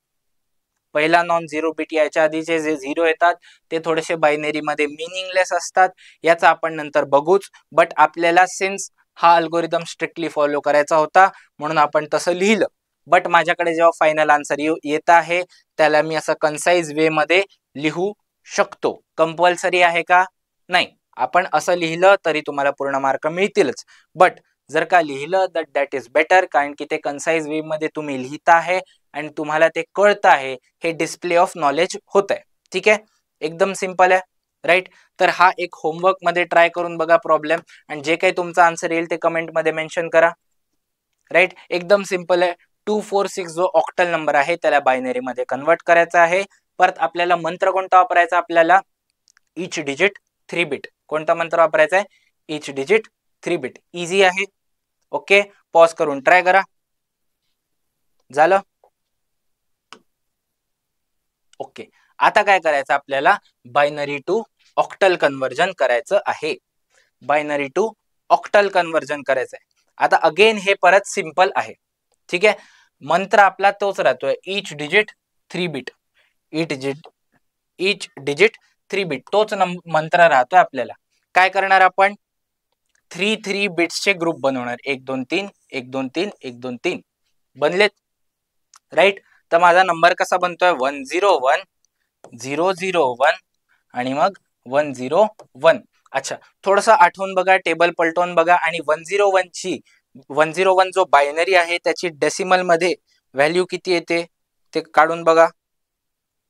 पहिला नॉन झिरो बिट यायच्या आधीचे जे 0 येतात ते थोडेसे बायनरी मध्ये मिनिंगलेस असतात. याचा आपण नंतर बघूच, बट आपल्याला सिन्स हा अल्गोरिदम स्ट्रिक्टली फॉलो करायचा होता म्हणून आपण तसं लिहिलं. बट माझ्याकडे जेव्हा फायनल आन्सर येत आहे त्याला मी असं कन्साइज वे मध्ये लिहू शकतो. कंपल्सरी आहे का, नाही. आपण असं लिहिलं तरी तुम्हाला पूर्ण मार्क मिळतीलच, बट जर का लिहिलं तर दॅट इज बेटर, कारण की ते कन्साइज वे मध्ये तुम्ही लिहिता आहे आणि तुम्हाला ते कळतं आहे, हे डिस्प्ले ऑफ नॉलेज होत आहे, ठीक आहे. एकदम सिंपल आहे, राईट. तर हा एक होमवर्क मध्ये ट्राय करून बघा प्रॉब्लेम, आणि जे काही तुमचा आन्सर येईल ते कमेंट मध्ये मेन्शन करा, राईट. एकदम सिंपल आहे. 246 जो ऑक्टल नंबर आहे त्याला बायनरी मध्ये कन्वर्ट करायचा आहे. परत आपल्याला मंत्र कोणता वापरायचा, आपल्याला इच डिजिट 3 बिट. कोणता मंत्र वापरायचा आहे, इच डिजिट 3 बिट. इझी आहे. ओके, पॉज करून ट्राय करा. झालं, ओके. आता काय करायचं, आपल्याला बायनरी टू ऑक्टल कन्वर्जन करायचं आहे. बायनरी टू ऑक्टल कन्वर्जन करायचं आहे. आता अगेन हे परत सिंपल आहे. ठीक आहे, मंत्र आपला तोच राहतोय, इच डिजिट 3 बिट, इच डिजिट 3 बिट तोच मंत्र राहतोय. आपल्याला काय करणार, आपण 3 बिट्सचे ग्रुप बनवणार, 1 2 3 1 2 3 1 2 3 बनलेत, राईट. तर माझा नंबर कसा बनतोय, 101 001 आणि मग 101. अच्छा, थोडस आठवून बघा, टेबल पलटवून बघा आणि 101 जो बायनरी आहे त्याची डेसिमल मध्ये व्हॅल्यू किती येते ते काढून बघा,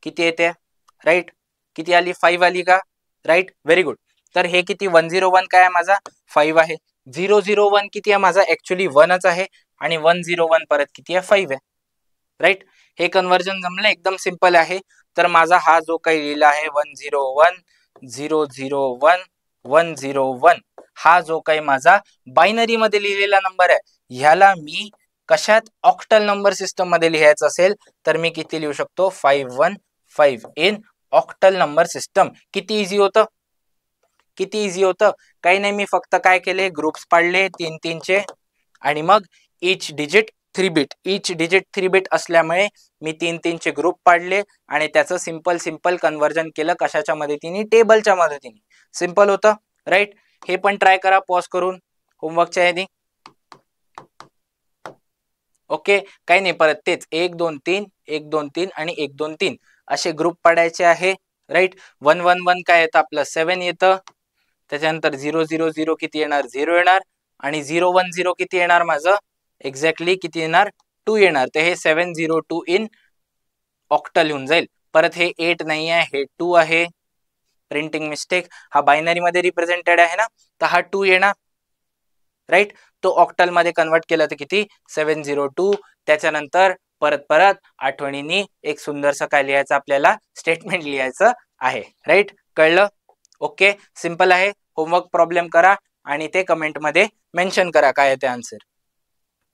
किती येते, राईट. किती आली, 5 आली का, राईट, व्हेरी गुड. तर हे किती, 101 काय आहे माझा, 5 आहे. 001 किती आहे माझा, ऍक्च्युली 1च आहे, आणि 101 परत किती आहे, 5 आहे, राईट. हे कन्वर्जन जमलं, एकदम सिंपल आहे. तर माझा हा जो काही लिहिला आहे 101 001 101, हा जो काही माझा बायनरी मध्ये लिहिलेला नंबर आहे, ह्याला मी कशात, ऑक्टल नंबर सिस्टम मध्ये लिहायचं असेल तर मी किती लिहू शकतो, 515 इन ऑक्टल नंबर सिस्टम. किती इझी होतं, किती इझी होतं. काही नाही, मी फक्त काय केले, ग्रुप्स पाडले 3 चे, आणि मग इच डिजिट 3 बिट असल्यामुळे मी 3 चे ग्रुप पाडले आणि त्याचं सिंपल कन्वर्जन केलं. कशाच्या मदतीने, टेबलच्या मदतीने. सिंपल होतं, राईट. हे पण ट्राय करा पॉज करून होमवर्कच्या आधी. ओके, काही नाही, परत तेच 1 2 3 1 2 3 आणि 1 2 3 असे ग्रुप पाडायचे आहे, राईट. 111 काय येतं आपलं, 7 येतं. त्याच्यानंतर 000 किती येणार, 0 येणार, आणि 010 किती येणार माझं, एक्झॅक्टली किती येणार, 2 येणार. तर हे 702 इन ऑक्टल येऊन जाईल. परत हे 8 नाही आहे, हे 2 आहे, प्रिंटिंग मिस्टेक. हा बायनरी मध्ये रिप्रेझेंटेड आहे ना, तर हा 2 येणार, राईट. तो ऑक्टल मध्ये कन्वर्ट केलं तर किती, 702. त्याच्यानंतर परत आठवणीने एक सुंदरसं काय लिहायचं, आपल्याला स्टेटमेंट लिहायचं आहे, राईट. कळलं, ओके. सिंपल आहे. होमवर्क प्रॉब्लेम करा आणि ते कमेंट मध्ये मेन्शन करा काय आहे ते आन्सर,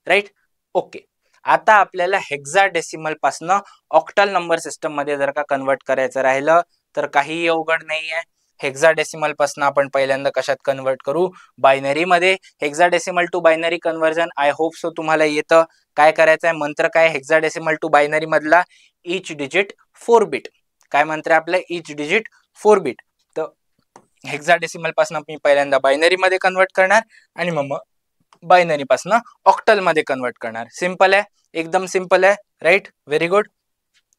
राईट. ओके, आता आपल्याला हेक्साडेसिमल पासनं ऑक्टल नंबर सिस्टम मध्ये जर का कन्वर्ट करायचं राहिलं तर काही अवघड नाही आहे. हेक्साडेसिमल पासून आपण पहिल्यांदा कशात कन्वर्ट करू, बायनरी मध्ये. Hexadecimal to binary conversion I hope so तुम्हाला येतं. काय करायचं आहे, मंत्र काय, हेक्साडेसिमल टू बायनरी मधला इच डिजिट 4 बिट. काय मंत्र आहे आपलं, इच डिजिट 4 बिट. तर हेक्साडेसिमल पासून मी पहिल्यांदा बायनरी मध्ये कन्वर्ट करणार आणि मग बायनरी पासून ऑक्टल मध्ये कन्वर्ट करणार. सिंपल आहे, एकदम सिंपल आहे, राईट. व्हेरी गुड,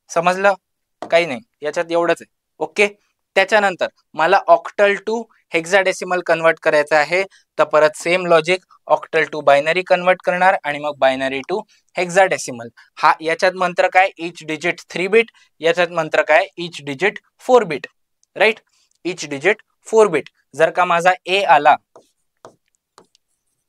समजलं, काही नाही याच्यात, एवढंच आहे. ओके, त्याच्यानंतर मला ऑक्टल टू हेक्साडेसिमल कन्वर्ट करायचं आहे, तर परत same logic, octal to binary convert करणार आणि मग बायनरी टू हेक्साडेसिमल. हा याच्यात मंत्र काय, इच डिजिट 3 बिट, याच्यात मंत्र काय, इच डिजिट 4 बिट, राईट. इच डिजिट 4 बिट. जर का माझा ए आला,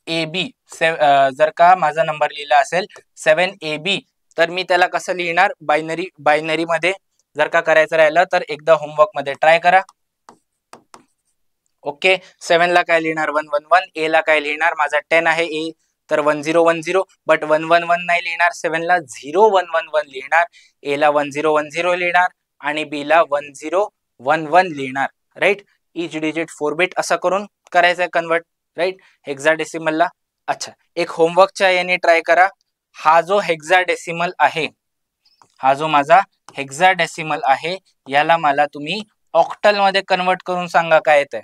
ए बी, जर का माझा नंबर लिहिला असेल 7AB, तर मी त्याला कसं लिहिणार, बायनरी मध्ये जर का करायचं राहिलं तर एकदा होमवर्क मध्ये ट्राय करा. ओके, 7 ला काय लिहिणार, 111. ए ला काय लिहिणार, माझा 10 आहे ए, तर 1010. बट 111 नाही लिहिणार, 7 ला 0111 लिहिणार, ए ला 1010 लिहिणार आणि बी ला 1011 लिहिणार, राईट. इच डिजिट 4 बिट असं करून करायचंय कन्वर्ट, राईट, हेक्साडेसिमल ला. अच्छा, एक होमवर्कच्या याने ट्राय करा. हा जो हेक्साडेसिमल आहे, हा जो माझा हेक्साडेसिमल आहे, याला मला तुम्ही ऑक्टल मध्ये कन्वर्ट करून सांगा काय येतंय.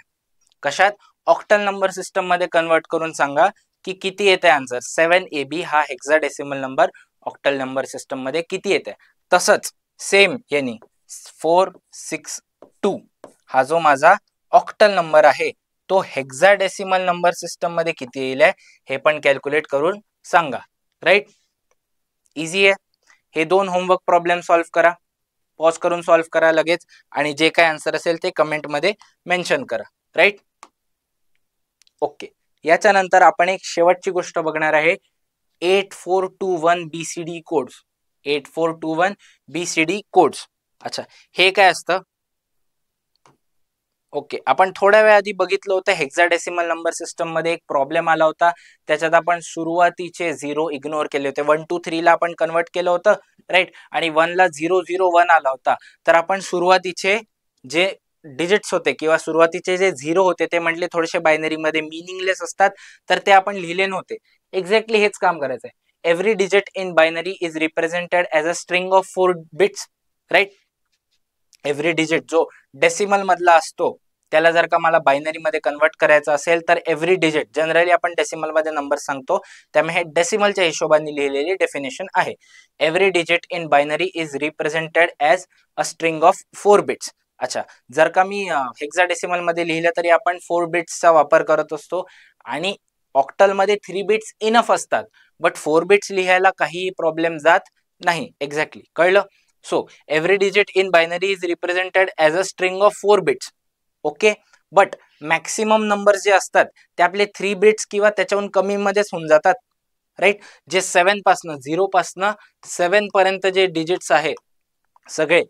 कशात, ऑक्टल नंबर सिस्टम मध्ये कन्वर्ट करून सांगा की किती येते आन्सर. 7AB हा hexadecimal number octal number system मध्ये किती येते. तसंच सेम यानी 462 हा जो माझा ऑक्टल नंबर आहे, तो हेक्साडेसिमल नंबर सिस्टम मध्ये किती येईल हे पण कॅल्क्युलेट करून सांगा, राईट. इझी आहे. हे 2 होमवर्क प्रॉब्लेम सॉल्व्ह करा, पॉज करून सॉल्व्ह करा लगेच, आणि जे काय आन्सर असेल ते कमेंट मध्ये मेन्शन करा, राईट. ओके, याच्यानंतर आपण एक शेवटची गोष्ट बघणार आहे, 8421 BCD कोड्स. 8421 BCD codes. अच्छा, हे काय असतं. ओके, आपण थोड्या वेळ आधी बघितलं होतं, हेक्साडेसिमल नंबर सिस्टम मध्ये एक प्रॉब्लेम आला होता, त्याच्यात आपण सुरुवातीचे 0 इग्नोर केले होते. 1 2 3 ला आपण कन्वर्ट केलं होतं, राईट, आणि 1 ला 001 आला होता. तर आपण सुरुवातीचे जे डिजिट्स होते किंवा सुरुवातीचे जे झिरो होते ते म्हटले थोडेसे बायनरी मध्ये मिनिंगलेस असतात, तर ते आपण लिहिले नव्हते. एक्झॅक्टली हेच काम करायचं आहे. Every digit in binary is represented as a string of 4 bits, right. Every digit जो डेसिमल मधला असतो त्याला जर का मला बायनरी मध्ये कन्वर्ट करायचं असेल तर एव्हरी डिजिट, जनरली आपण डेसिमल मध्ये नंबर सांगतो त्यामुळे हे डेसिमलच्या हिशोबाने लिहिलेली डेफिनेशन आहे. Every digit in binary is represented as a string of 4 bits. अच्छा, जर का मी हेक्साडेसिमल मध्ये लिहिलं तरी आपण 4 बिट्सचा वापर करत असतो आणि ऑक्टल मध्ये 3 बिट्स इनफ असतात, बट 4 बिट्स लिहायला काही प्रॉब्लेम जात नाही. एक्झॅक्टली कळलं. So every digit in binary is represented as a string of 4 bits. Okay, but maximum number जे असतात ते आपले 3 बिट्स किंवा त्याच्याहून कमी मध्येच होऊन जातात, राईट. जे 7 पासनं 0 पासनं 7 पर्यंत जे डिजिट्स आहे सगळे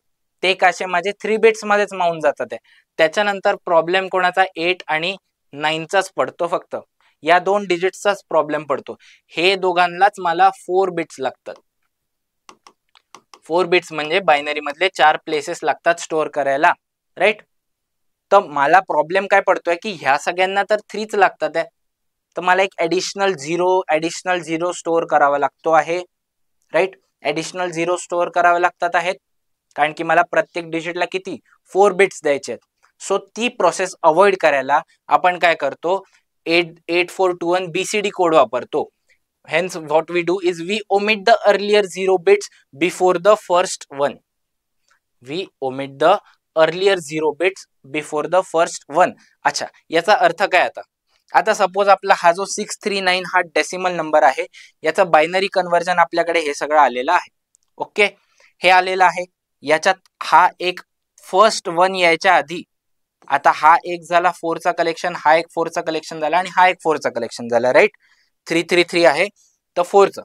ते काशे माझे 3 बिट्स मध्येच मावून जातात. त्याच्यानंतर प्रॉब्लेम कोणाचा 8 आणि 9चाच पडतो. फक्त या 2 डिजिट्सचाच प्रॉब्लेम पडतो. हे दोघांनाच मला 4 बिट्स लागतात. 4 बिट्स म्हणजे बायनरी मधले 4 प्लेसेस लागतात स्टोअर करायला, राईट. तर मला प्रॉब्लेम काय पडतोय की ह्या सगळ्यांना तर 3च लागतात आहे, तर मला एक ऍडिशनल झिरो स्टोअर करावा लागतो आहे, राईट. ऍडिशनल 0 स्टोअर करावे लागतात आहेत कारण की मला प्रत्येक डिजिटला किती 4 बिट्स द्यायचे आहेत. सो ती प्रोसेस अवॉइड करायला आपण काय करतो, 8421 BCD कोड वापरतो. Hence what we do is we omit the earlier 0 bits before the first one. We omit the earlier 0 bits before the first one. अच्छा, याचा अर्थ काय आता सपोज आपला हा जो 639 हा डेसिमल नंबर आहे, याचा बायनरी कन्वर्जन आपल्याकडे हे सगळं आलेलं आहे. ओके, हे आलेलं आहे. याच्यात हा एक फर्स्ट 1 यायच्या आधी आता हा एक झाला 4चा कलेक्शन, हा एक 4चा कलेक्शन झाला आणि हा एक 4चा कलेक्शन झाला, राईट. 333 आहे तर 4चं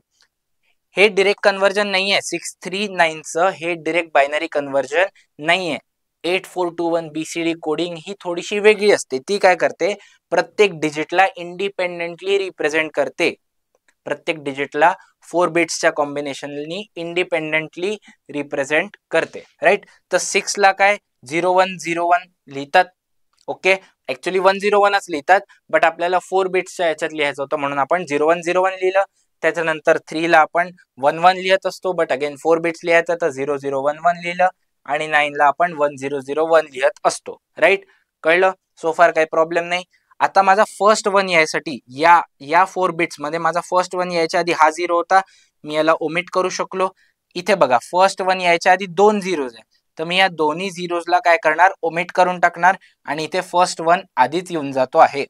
हे डिरेक्ट कन्वर्जन नाहीये. 639चं हे डिरेक्ट बायनरी कन्वर्जन नाहीये. 8421 BCD कोडिंग ही थोडीशी वेगळी असते. ती काय करते, प्रत्येक डिजिटला इंडिपेंडेंटली रिप्रेझेंट करते. प्रत्येक डिजिटला 4 बिट्सच्या कॉम्बिनेशननी इंडिपेंडेंटली रिप्रेझेंट करते, राईट. तर 6ला काय 0101 लिहितात. ओके, ऍक्च्युली 101च लिहितात, बट आपल्याला 4 बिट्सच्या याच्यात लिहायचं होतं म्हणून आपण 0101 लिहिलं. त्याच्यानंतर 3ला आपण 11 लिहित असतो, बट अगेन 4 बिट्स लिहायचं तर 0011 लिहिलं आणि 9ला आपण 1001 लिहत असतो, राईट. कळलं. सोफार काही प्रॉब्लेम नाही. आता माझा फर्स्ट 1 यायसाठी या 4 बिट्स मध्ये माझा फर्स्ट 1 यायच्या आधी हा 0 होता, मी याला ओमिट करू शकलो. इथे बघा फर्स्ट 1 यायच्या आधी 2 झिरोज आहे, तर मी या दोन्ही झिरोजला काय करणार, ओमिट करून टाकणार आणि इथे फर्स्ट 1 आधीच येऊन जातो आहे,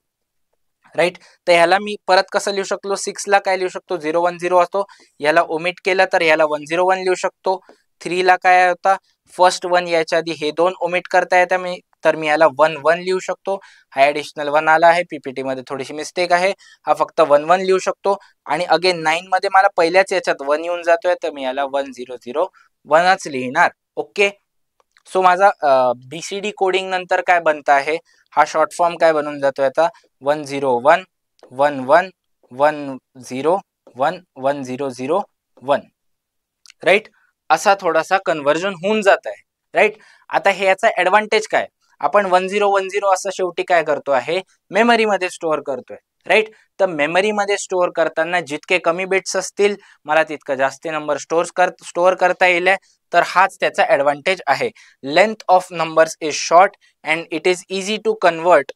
राईट. तर ह्याला मी परत कसं लिहू शकतो, 6ला काय लिहू शकतो 010 असतो, याला ओमिट केलं तर याला 101 लिहू शकतो. 3ला काय होता, फर्स्ट 1 याच्या आधी हे 2 ओमिट करता येतं मी, तर मी याला 11 लिहू शकतो. हा ऍडिशनल 1 आला आहे, पीपीटी मध्ये थोडीशी मिस्टेक आहे, हा फक्त 11 लिहू शकतो. आणि अगेन 9 मध्ये मला पहिल्याच याच्यात 1 येऊन जातोय, तर मी याला 1001च लिहिणार. ओके, सो माझा BCD कोडिंग नंतर काय बनत आहे, हा शॉर्ट फॉर्म काय बनून जातोय आता 101 11 10 1 1001, राईट. असा थोडासा कन्वर्जन होऊन जात आहे, राईट. आता हे याचा ऍडव्हान्टेज काय, आपण 1010 असं शेवटी काय करतो आहे, मेमरीमध्ये स्टोअर करतोय, राईट. तर मेमरीमध्ये स्टोअर करताना जितके कमी बिट्स असतील मला तितकं जास्त नंबर स्टोअर करता येईल. तर हाच त्याचा ऍडव्हान्टेज आहे. Length of numbers is short and it is easy to convert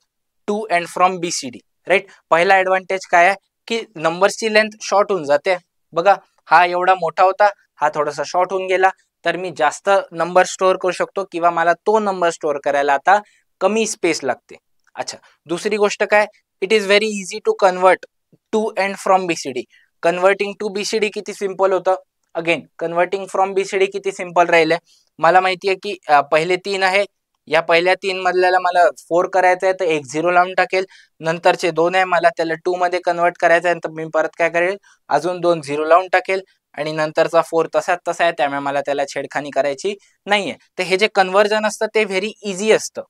to and from BCD, right. पहिला ऍडव्हान्टेज काय आहे की नंबर्सची लेंथ शॉर्ट होऊन जाते. बघा हा एवढा मोठा होता, हा थोडासा शॉर्ट होऊन गेला, तर मी जास्त नंबर स्टोअर करू शकतो किंवा मला तो नंबर स्टोअर करायला आता कमी स्पेस लागते. अच्छा, दुसरी गोष्ट काय, it is very easy to convert to and from BCD. Converting to BCD किती सिंपल होतं, अगेन कन्वर्टिंग फ्रॉम BCD किती सिंपल राहिले. मला माहिती आहे की पहिले 3 आहे, या पहिल्या 3 मधल्याला मला 4 करायचं आहे तर एक 0 लावून टाकेल. नंतरचे 2 आहे, मला त्याला 2 मध्ये कन्वर्ट करायचं आहे तर मी परत काय करेल, अजून 2 0 लावून टाकेल आणि नंतरचा 4 तसाच तसा आहे, त्यामुळे मला त्याला छेडखानी करायची नाहीये. तर हे जे कन्वर्जन असतं ते व्हेरी इझी असतं.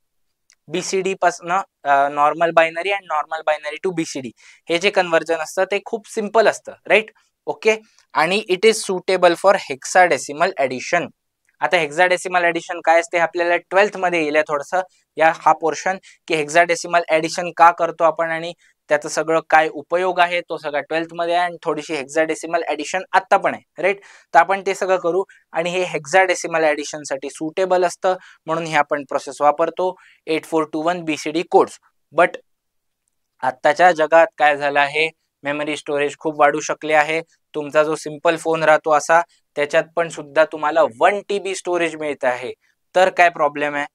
BCD पासनं normal binary and normal binary to BCD हे जे कन्वर्जन असतं ते खूप सिंपल असतं, राईट. ओके, आणि it is suitable for hexadecimal addition. आता हेक्साडेसिमल ऍडिशन काय असते आपल्याला 12th मध्ये येईल थोडंसं हा पोर्शन, की हेक्साडेसिमल ऍडिशन का करतो आपण आणि त्याचं सगळं काय उपयोग आहे तो सगळा 12th मध्ये आहे, आणि थोडीशी हेक्साडेसिमल ऍडिशन आता पण आहे, राईट. तर आपण ते सगळं करू, आणि हे हेक्साडेसिमल ऍडिशन साठी सुटेबल असतं म्हणून हे आपण प्रोसेस वापरतो 8421 BCD कोड्स. बट आत्ताच्या जगात काय झालं आहे, मेमरी स्टोरेज खूप वाढू शकले आहे. तुमचा जो सिंपल फोन राहतो असा, त्याच्यात पण सुद्धा तुम्हाला 1 TB स्टोरेज मिळत आहे. तर काय प्रॉब्लेम आहे,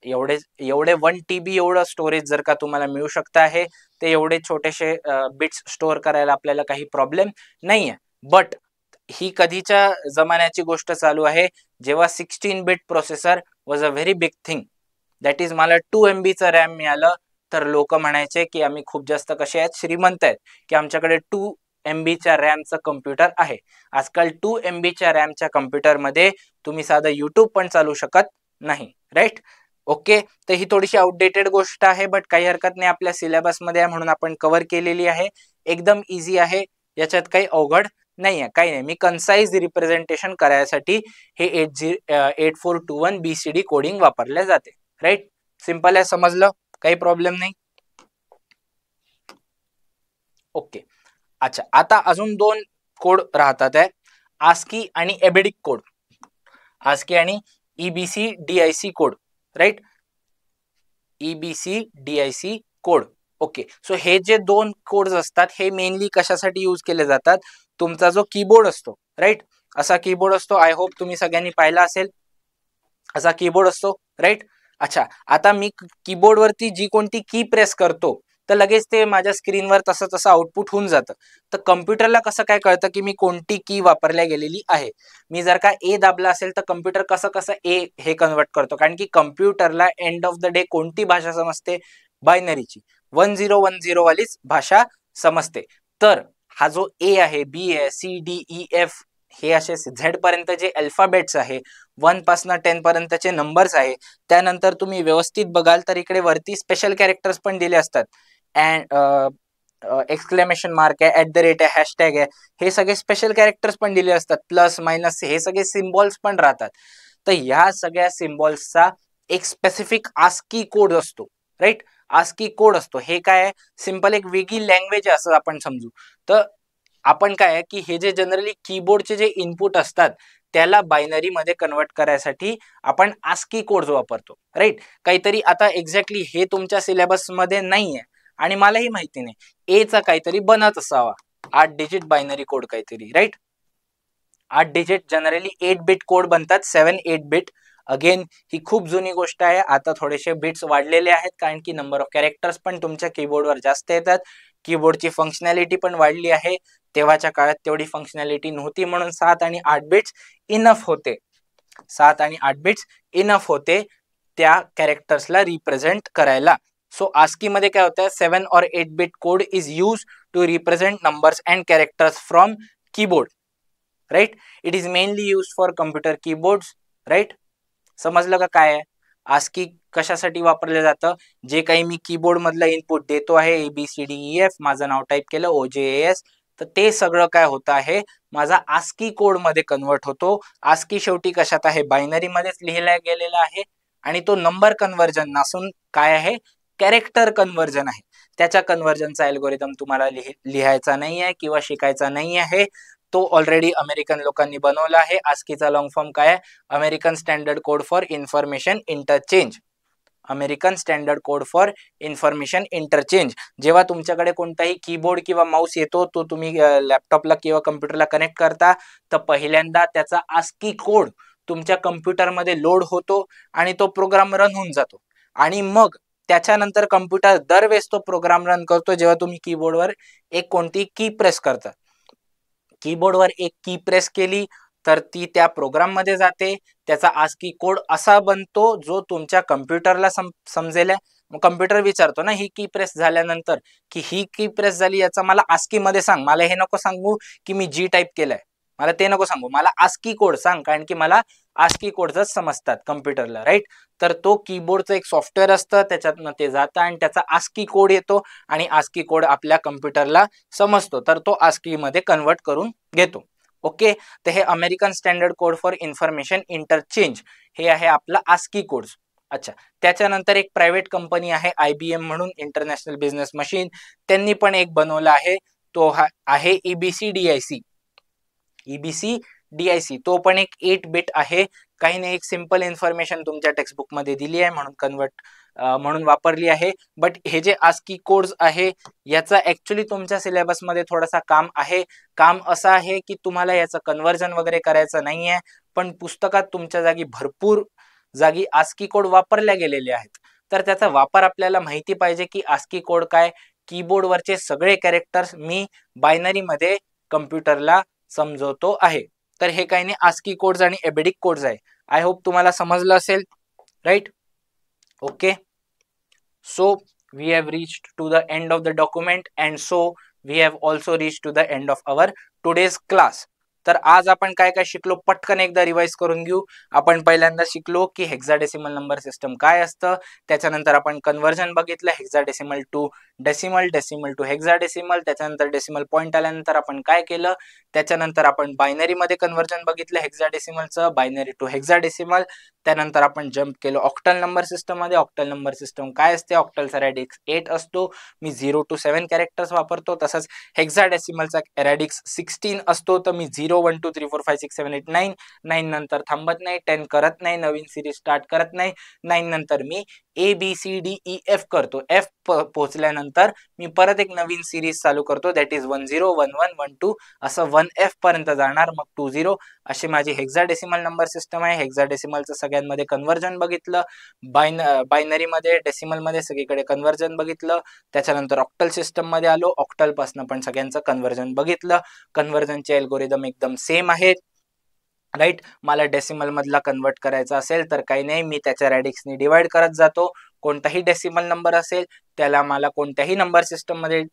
एवढे 1 TB एवढं स्टोरेज जर का तुम्हाला मिळू शकत आहे, ते एवढे छोटेसे बिट्स स्टोअर करायला आपल्याला काही प्रॉब्लेम नाहीये. बट ही कधीच्या जमान्याची गोष्ट चालू आहे, जेव्हा 16 bit processor was a very big thing. That is मला 2 MB चं रॅम मिळालं तर लोक म्हणायचे की आम्ही खूप जास्त कसे आहेत, श्रीमंत आहेत, की आमच्याकडे 2 MB च्या रॅमचं कम्प्युटर आहे. आजकाल 2 MB च्या रॅमच्या कम्प्युटरमध्ये तुम्ही साधं युट्यूब पण चालू शकत नाही, राईट. ओके, तर ही थोडीशी आउटडेटेड गोष्ट आहे, बट काही हरकत नाही, आपल्या सिलेबसमध्ये आहे म्हणून आपण कव्हर केलेली आहे. एकदम इझी आहे, याच्यात काही अवघड नाही आहे, काही नाही. मी कन्साइज रिप्रेझेंटेशन करायसाठी हे 8421 BCD कोडिंग वापरले जाते, राईट. सिंपल आहे, समजलं, काही प्रॉब्लेम नाही. ओके, अच्छा, आता अजून 2 कोड राहतात आहे, आस्की आणि एबेडिक कोड. आस्की आणि EBC DIC code, right. EBC DIC code. Okay, so हे जे 2 कोड्स असतात हे मेनली कशासाठी यूज केले जातात, तुमचा जो कीबोर्ड असतो, राईट, असा कीबोर्ड असतो, आय होप तुम्ही सगळ्यांनी पाहिला असेल, असा कीबोर्ड असतो, राईट. अच्छा, आता मी कीबोर्ड वरती जी कोणती की प्रेस करतो तर लगेच ते माझ्या स्क्रीनवर तसं तसं आउटपुट होऊन जातं. तर कम्प्युटरला कसं काय कळतं की मी कोणती की वापरल्या गेलेली आहे. मी जर का ए दाबला असेल तर कम्प्युटर कसं कसं ए हे कन्वर्ट करतो, कारण की कम्प्युटरला एंड ऑफ द डे कोणती भाषा समजते, बायनरीची 1010 वालीच भाषा समजते. तर हा जो ए आहे, बी आहे, CDEF हे असे झेड पर्यंत जे अल्फाबेट्स आहे, 1 पासून 10 पर्यंतचे नंबर्स आहे, त्यानंतर तुम्ही व्यवस्थित बघाल तर इकडे वरती स्पेशल कॅरेक्टर्स पण दिले असतात, अँड एक्सक्लेमेशन मार्क आहे, @ आहे, हॅशटॅग आहे, हे सगळे स्पेशल कॅरेक्टर्स पण दिले असतात, प्लस मायनस हे सगळे सिम्बॉल्स पण राहतात. तर ह्या सगळ्या सिम्बॉल्सचा एक स्पेसिफिक आस्की कोड असतो, राईट. आस्की कोड असतो, हे काय आहे, सिंपल एक वेगळी लँग्वेज आहे असं आपण समजू. तर आपण काय आहे की हे जे जनरली कीबोर्डचे जे इनपुट असतात त्याला बायनरी मध्ये कन्वर्ट करायसाठी आपण आस्की कोड वापरतो, राईट. काहीतरी आता एक्झॅक्टली हे तुमच्या सिलेबस मध्ये नाहीये आणि मलाही माहिती नाही, ए चा काहीतरी बनत असावा, 8 डिजिट बायनरी कोड काहीतरी, right. 8 digit generally 8 bit code बनतात, 7-8 बिट. अगेन ही खूप जुनी गोष्ट आहे, आता थोडेसे बिट्स वाढलेले आहेत कारण की नंबर ऑफ कॅरेक्टर्स पण तुमच्या कीबोर्डवर जास्त येतात, कीबोर्डची फंक्शनॅलिटी पण वाढली आहे. तेव्हाच्या काळात तेवढी फंक्शनॅलिटी नव्हती म्हणून 7 आणि 8 बिट्स इनफ होते, 7 आणि 8 बिट्स इनफ होते त्या कॅरेक्टर्सला रिप्रेझेंट करायला. सो आस्की मध्ये काय होतं, 7 or 8 bit code is use to represent numbers and characters from keyboard, right. It is mainly use for computer keyboards, right. समजलं का काय आहे, आस्की कशासाठी वापरलं जातं, जे काही मी कीबोर्ड मधलं इनपुट देतो आहे, ABCDEF, माझं नाव टाईप केलं OJAS, तर ते सगळं काय होतं आहे, माझा आस्की कोड मध्ये कन्वर्ट होतो. आस्की शेवटी कशात आहे, बायनरी मध्येच लिहिला गेलेला आहे, आणि तो नंबर कन्व्हर्जन नसून काय आहे, कॅरेक्टर कन्व्हर्जन आहे. त्याच्या कन्व्हर्जनचा अल्गोरिदम तुम्हाला लिहायचा नाही आहे किंवा शिकायचा नाही आहे, तो ऑलरेडी अमेरिकन लोकांनी बनवला आहे. आस्कीचा लॉंग फॉर्म काय आहे, American standard code for information interchange. American standard code for information interchange. जेव्हा तुमच्याकडे कोणताही कीबोर्ड किंवा माऊस येतो, तो तुम्ही लॅपटॉपला किंवा कम्प्युटरला कनेक्ट करता, तर पहिल्यांदा त्याचा आस्की कोड तुमच्या कम्प्युटरमध्ये लोड होतो आणि तो प्रोग्राम रन होऊन जातो, आणि मग त्याच्यानंतर कम्प्युटर दरवेळेस तो प्रोग्राम रन करतो जेव्हा तुम्ही कीबोर्डवर एक कोणती की प्रेस करता. कीबोर्डवर एक की प्रेस केली तर ती त्या प्रोग्राम मध्ये जाते, त्याचा आस्की कोड असा बनतो जो तुमच्या कम्प्युटरला समजेल. मग कम्प्युटर विचारतो ना ही की प्रेस झाल्यानंतर की ही की प्रेस झाली, याचा मला आस्की मध्ये सांग, मला हे नको सांगू की मी जी टाईप केलंय, मला ते नको सांगू, मला आस्की कोड सांग, कारण की मला आस्की कोडच समजतात कम्प्युटरला, राईट. तर तो कीबोर्डचं एक सॉफ्टवेअर असतं, त्याच्यातनं ते जातं आणि त्याचा आस्की कोड येतो, आणि आस्की कोड आपल्या कम्प्युटरला समजतो, तर तो आस्की मध्ये कन्वर्ट करून घेतो. ओके, तर हे American standard code for information interchange हे आहे आपला आस्की कोड्स. अच्छा, त्याच्यानंतर एक प्रायव्हेट कंपनी आहे IBM म्हणून, इंटरनॅशनल बिझनेस मशीन, त्यांनी पण एक बनवला आहे, तो आहे EBC DIC. तो पण एक 8 बिट आहे. काही नाही, एक सिंपल इन्फॉर्मेशन तुमच्या टेक्स्टबुक मध्ये दिली आहे म्हणून म्हणून वापरली आहे. बट हे जे आस्की कोड्स आहे याचा ऍक्च्युली तुमच्या सिलेबस मध्ये थोडासा काम आहे. काम असं आहे की तुम्हाला याचं कन्व्हर्जन वगैरे करायचं नाहीये, पण पुस्तकात तुमच्या जागी भरपूर जागी आस्की कोड वापरल्या गेलेले आहेत. तर त्याचा वापर आपल्याला माहिती पाहिजे की आस्की कोड काय. कीबोर्डवरचे सगळे कॅरेक्टर्स मी बायनरी मध्ये कम्प्युटरला समजवतो आहे. तर हे काही नाही, आस्की कोड्स आणि एबेडिक कोड्स आहे. आय होप तुम्हाला समजलं असेल, right? Okay, so we have reached to the end of the document, and so we have also reached to the end of our today's class. तर आज आपण काय काय शिकलो पटकन एकदा रिवाइज करून घेऊ. आपण पहिल्यांदा शिकलो की हेक्साडेसिमल नंबर सिस्टम काय असतं, त्याच्यानंतर आपण कन्व्हर्जन बघितलं hexadecimal to decimal, decimal to hexadecimal, त्याच्यानंतर डेसिमल पॉईंट आल्यानंतर आपण काय केलं, त्याच्यानंतर आपण बायनरी मध्ये कन्व्हर्जन बघितलं हेक्साडेसिमलचं, बायनरी टू हेक्साडेसिमल. त्यानंतर आपण जम्प केलं ऑक्टल नंबर सिस्टम मध्ये. ऑक्टल नंबर सिस्टम काय असते, ऑक्टलचा रॅडिक्स 8 असतो, मी 0 to 7 कॅरेक्टर्स वापरतो. तसंच हेक्साडेसिमलचा रॅडिक्स 16 असतो, तर मी 0 1 2 3 4 5 6 7 8 9 नंतर थांबत नाही, 10 करत नाही, नवीन सिरीज स्टार्ट करत नाही. 9 नंतर मी ABCDEF करतो, F पोहोचल्यानंतर मी परत एक नवीन सिरीज चालू करतो, दॅट इज 10 11 12 असं 1F पर्यंत जाणार, मग 20. अशी माझी हेक्साडेसिमल नंबर सिस्टम आहे. हेक्साडेसिमलचं सगळ्यांमध्ये कन्व्हर्जन बघितलं, बायनरी मध्ये, डेसिमल मध्ये सगळीकडे कन्व्हर्जन बघितलं. त्याच्यानंतर ऑक्टल सिस्टम मध्ये आलो, ऑक्टल पासून पण सगळ्यांचं कन्व्हर्जन बघितलं. कन्व्हर्जनचे अल्गोरिदम एकदम सेम आहेत, राईट? मला डेसिमल मधला कन्वर्ट करायचा असेल तर काही नाही, मी त्याच्या रॅडिक्सनी डिवाइड करत जातो. कोणताही डेसिमल नंबर असेल त्याला मला कोणत्याही नंबर सिस्टम मध्ये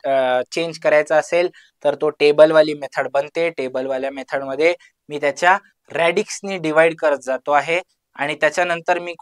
चेंज करायचा असेल तर तो टेबलवाली मेथड बनते. टेबलवाल्या मेथड मध्ये मी त्याच्या रॅडिक्सनी डिवाइड करत जातो आहे. आणि त्याच्यानंतर मी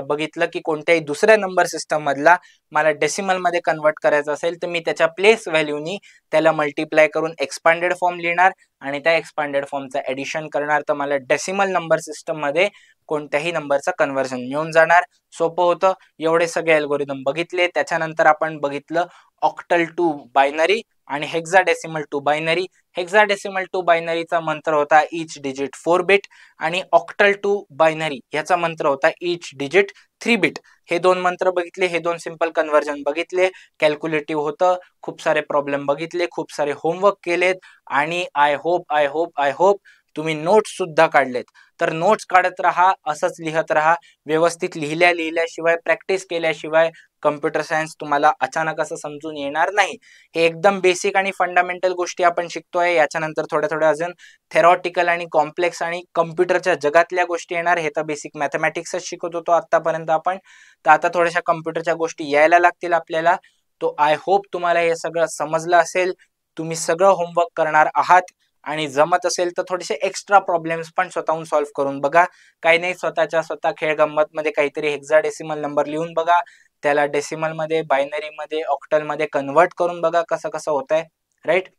बघितलं की कोणत्याही दुसऱ्या नंबर सिस्टम मधला मला डेसिमल मध्ये कन्वर्ट करायचं असेल तर मी त्याच्या प्लेस व्हॅल्यूनी त्याला मल्टिप्लाय करून एक्सपांडेड फॉर्म लिहिणार आणि त्या एक्सपांडेड फॉर्मचा एडिशन करणार, तर मला डेसिमल नंबर सिस्टम मध्ये कोणत्याही नंबरचं कन्व्हर्जन मिळून जाणार. सोपं होतं. एवढे सगळे अल्गोरिदम बघितले. त्याच्यानंतर आपण बघितलं ऑक्टल टू बायनरी आणि hexadecimal to binary. Hexadecimal to बायनरीचा मंत्र होता ईच डिजिट 4 बिट आणि ऑक्टल टू बायनरी ह्याचा मंत्र होता ईच डिजिट 3 बिट. हे दोन मंत्र बघितले, हे दोन सिंपल कन्व्हर्जन बघितले, कॅल्क्युलेटिव्ह होतं, खूप सारे प्रॉब्लेम बघितले, खूप सारे होमवर्क केलेत आणि आय होप तुम्ही नोट्स सुद्धा काढलेत. तर नोट्स काढत राहा, असंच लिहत राहा. व्यवस्थित लिहिल्याशिवाय, प्रॅक्टिस केल्याशिवाय कम्प्युटर सायन्स तुम्हाला अचानक असं समजून येणार नाही. हे एकदम बेसिक आणि फंडामेंटल गोष्टी आपण शिकतोय. याच्यानंतर थोड्या अजून थेरॉटिकल आणि कॉम्प्लेक्स आणि कम्प्युटरच्या जगातल्या गोष्टी येणार. हे तर बेसिक मॅथमॅटिक्सच शिकत होतो आतापर्यंत आपण, तर आता थोड्याशा कम्प्युटरच्या गोष्टी यायला लागतील आपल्याला. तो आय होप तुम्हाला हे सगळं समजलं असेल. तुम्ही सगळं होमवर्क करणार आहात आणि जमत असेल तर थोडेसे एक्स्ट्रा प्रॉब्लेम्स पण स्वतःहून सॉल्व्ह करून बघा. काही नाही, स्वतः खेळ गंमत मध्ये काहीतरी हेक्साडेसिमल नंबर लिहून बघा, त्याला डेसिमल मध्ये, बायनरी मध्ये, ऑक्टल मध्ये कन्वर्ट करून बघा कसं कसं होतंय, राईट?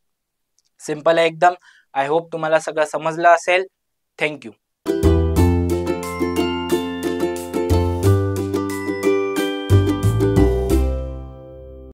सिंपल आहे एकदम. आय होप तुम्हाला सगळं समजलं असेल. थँक्यू.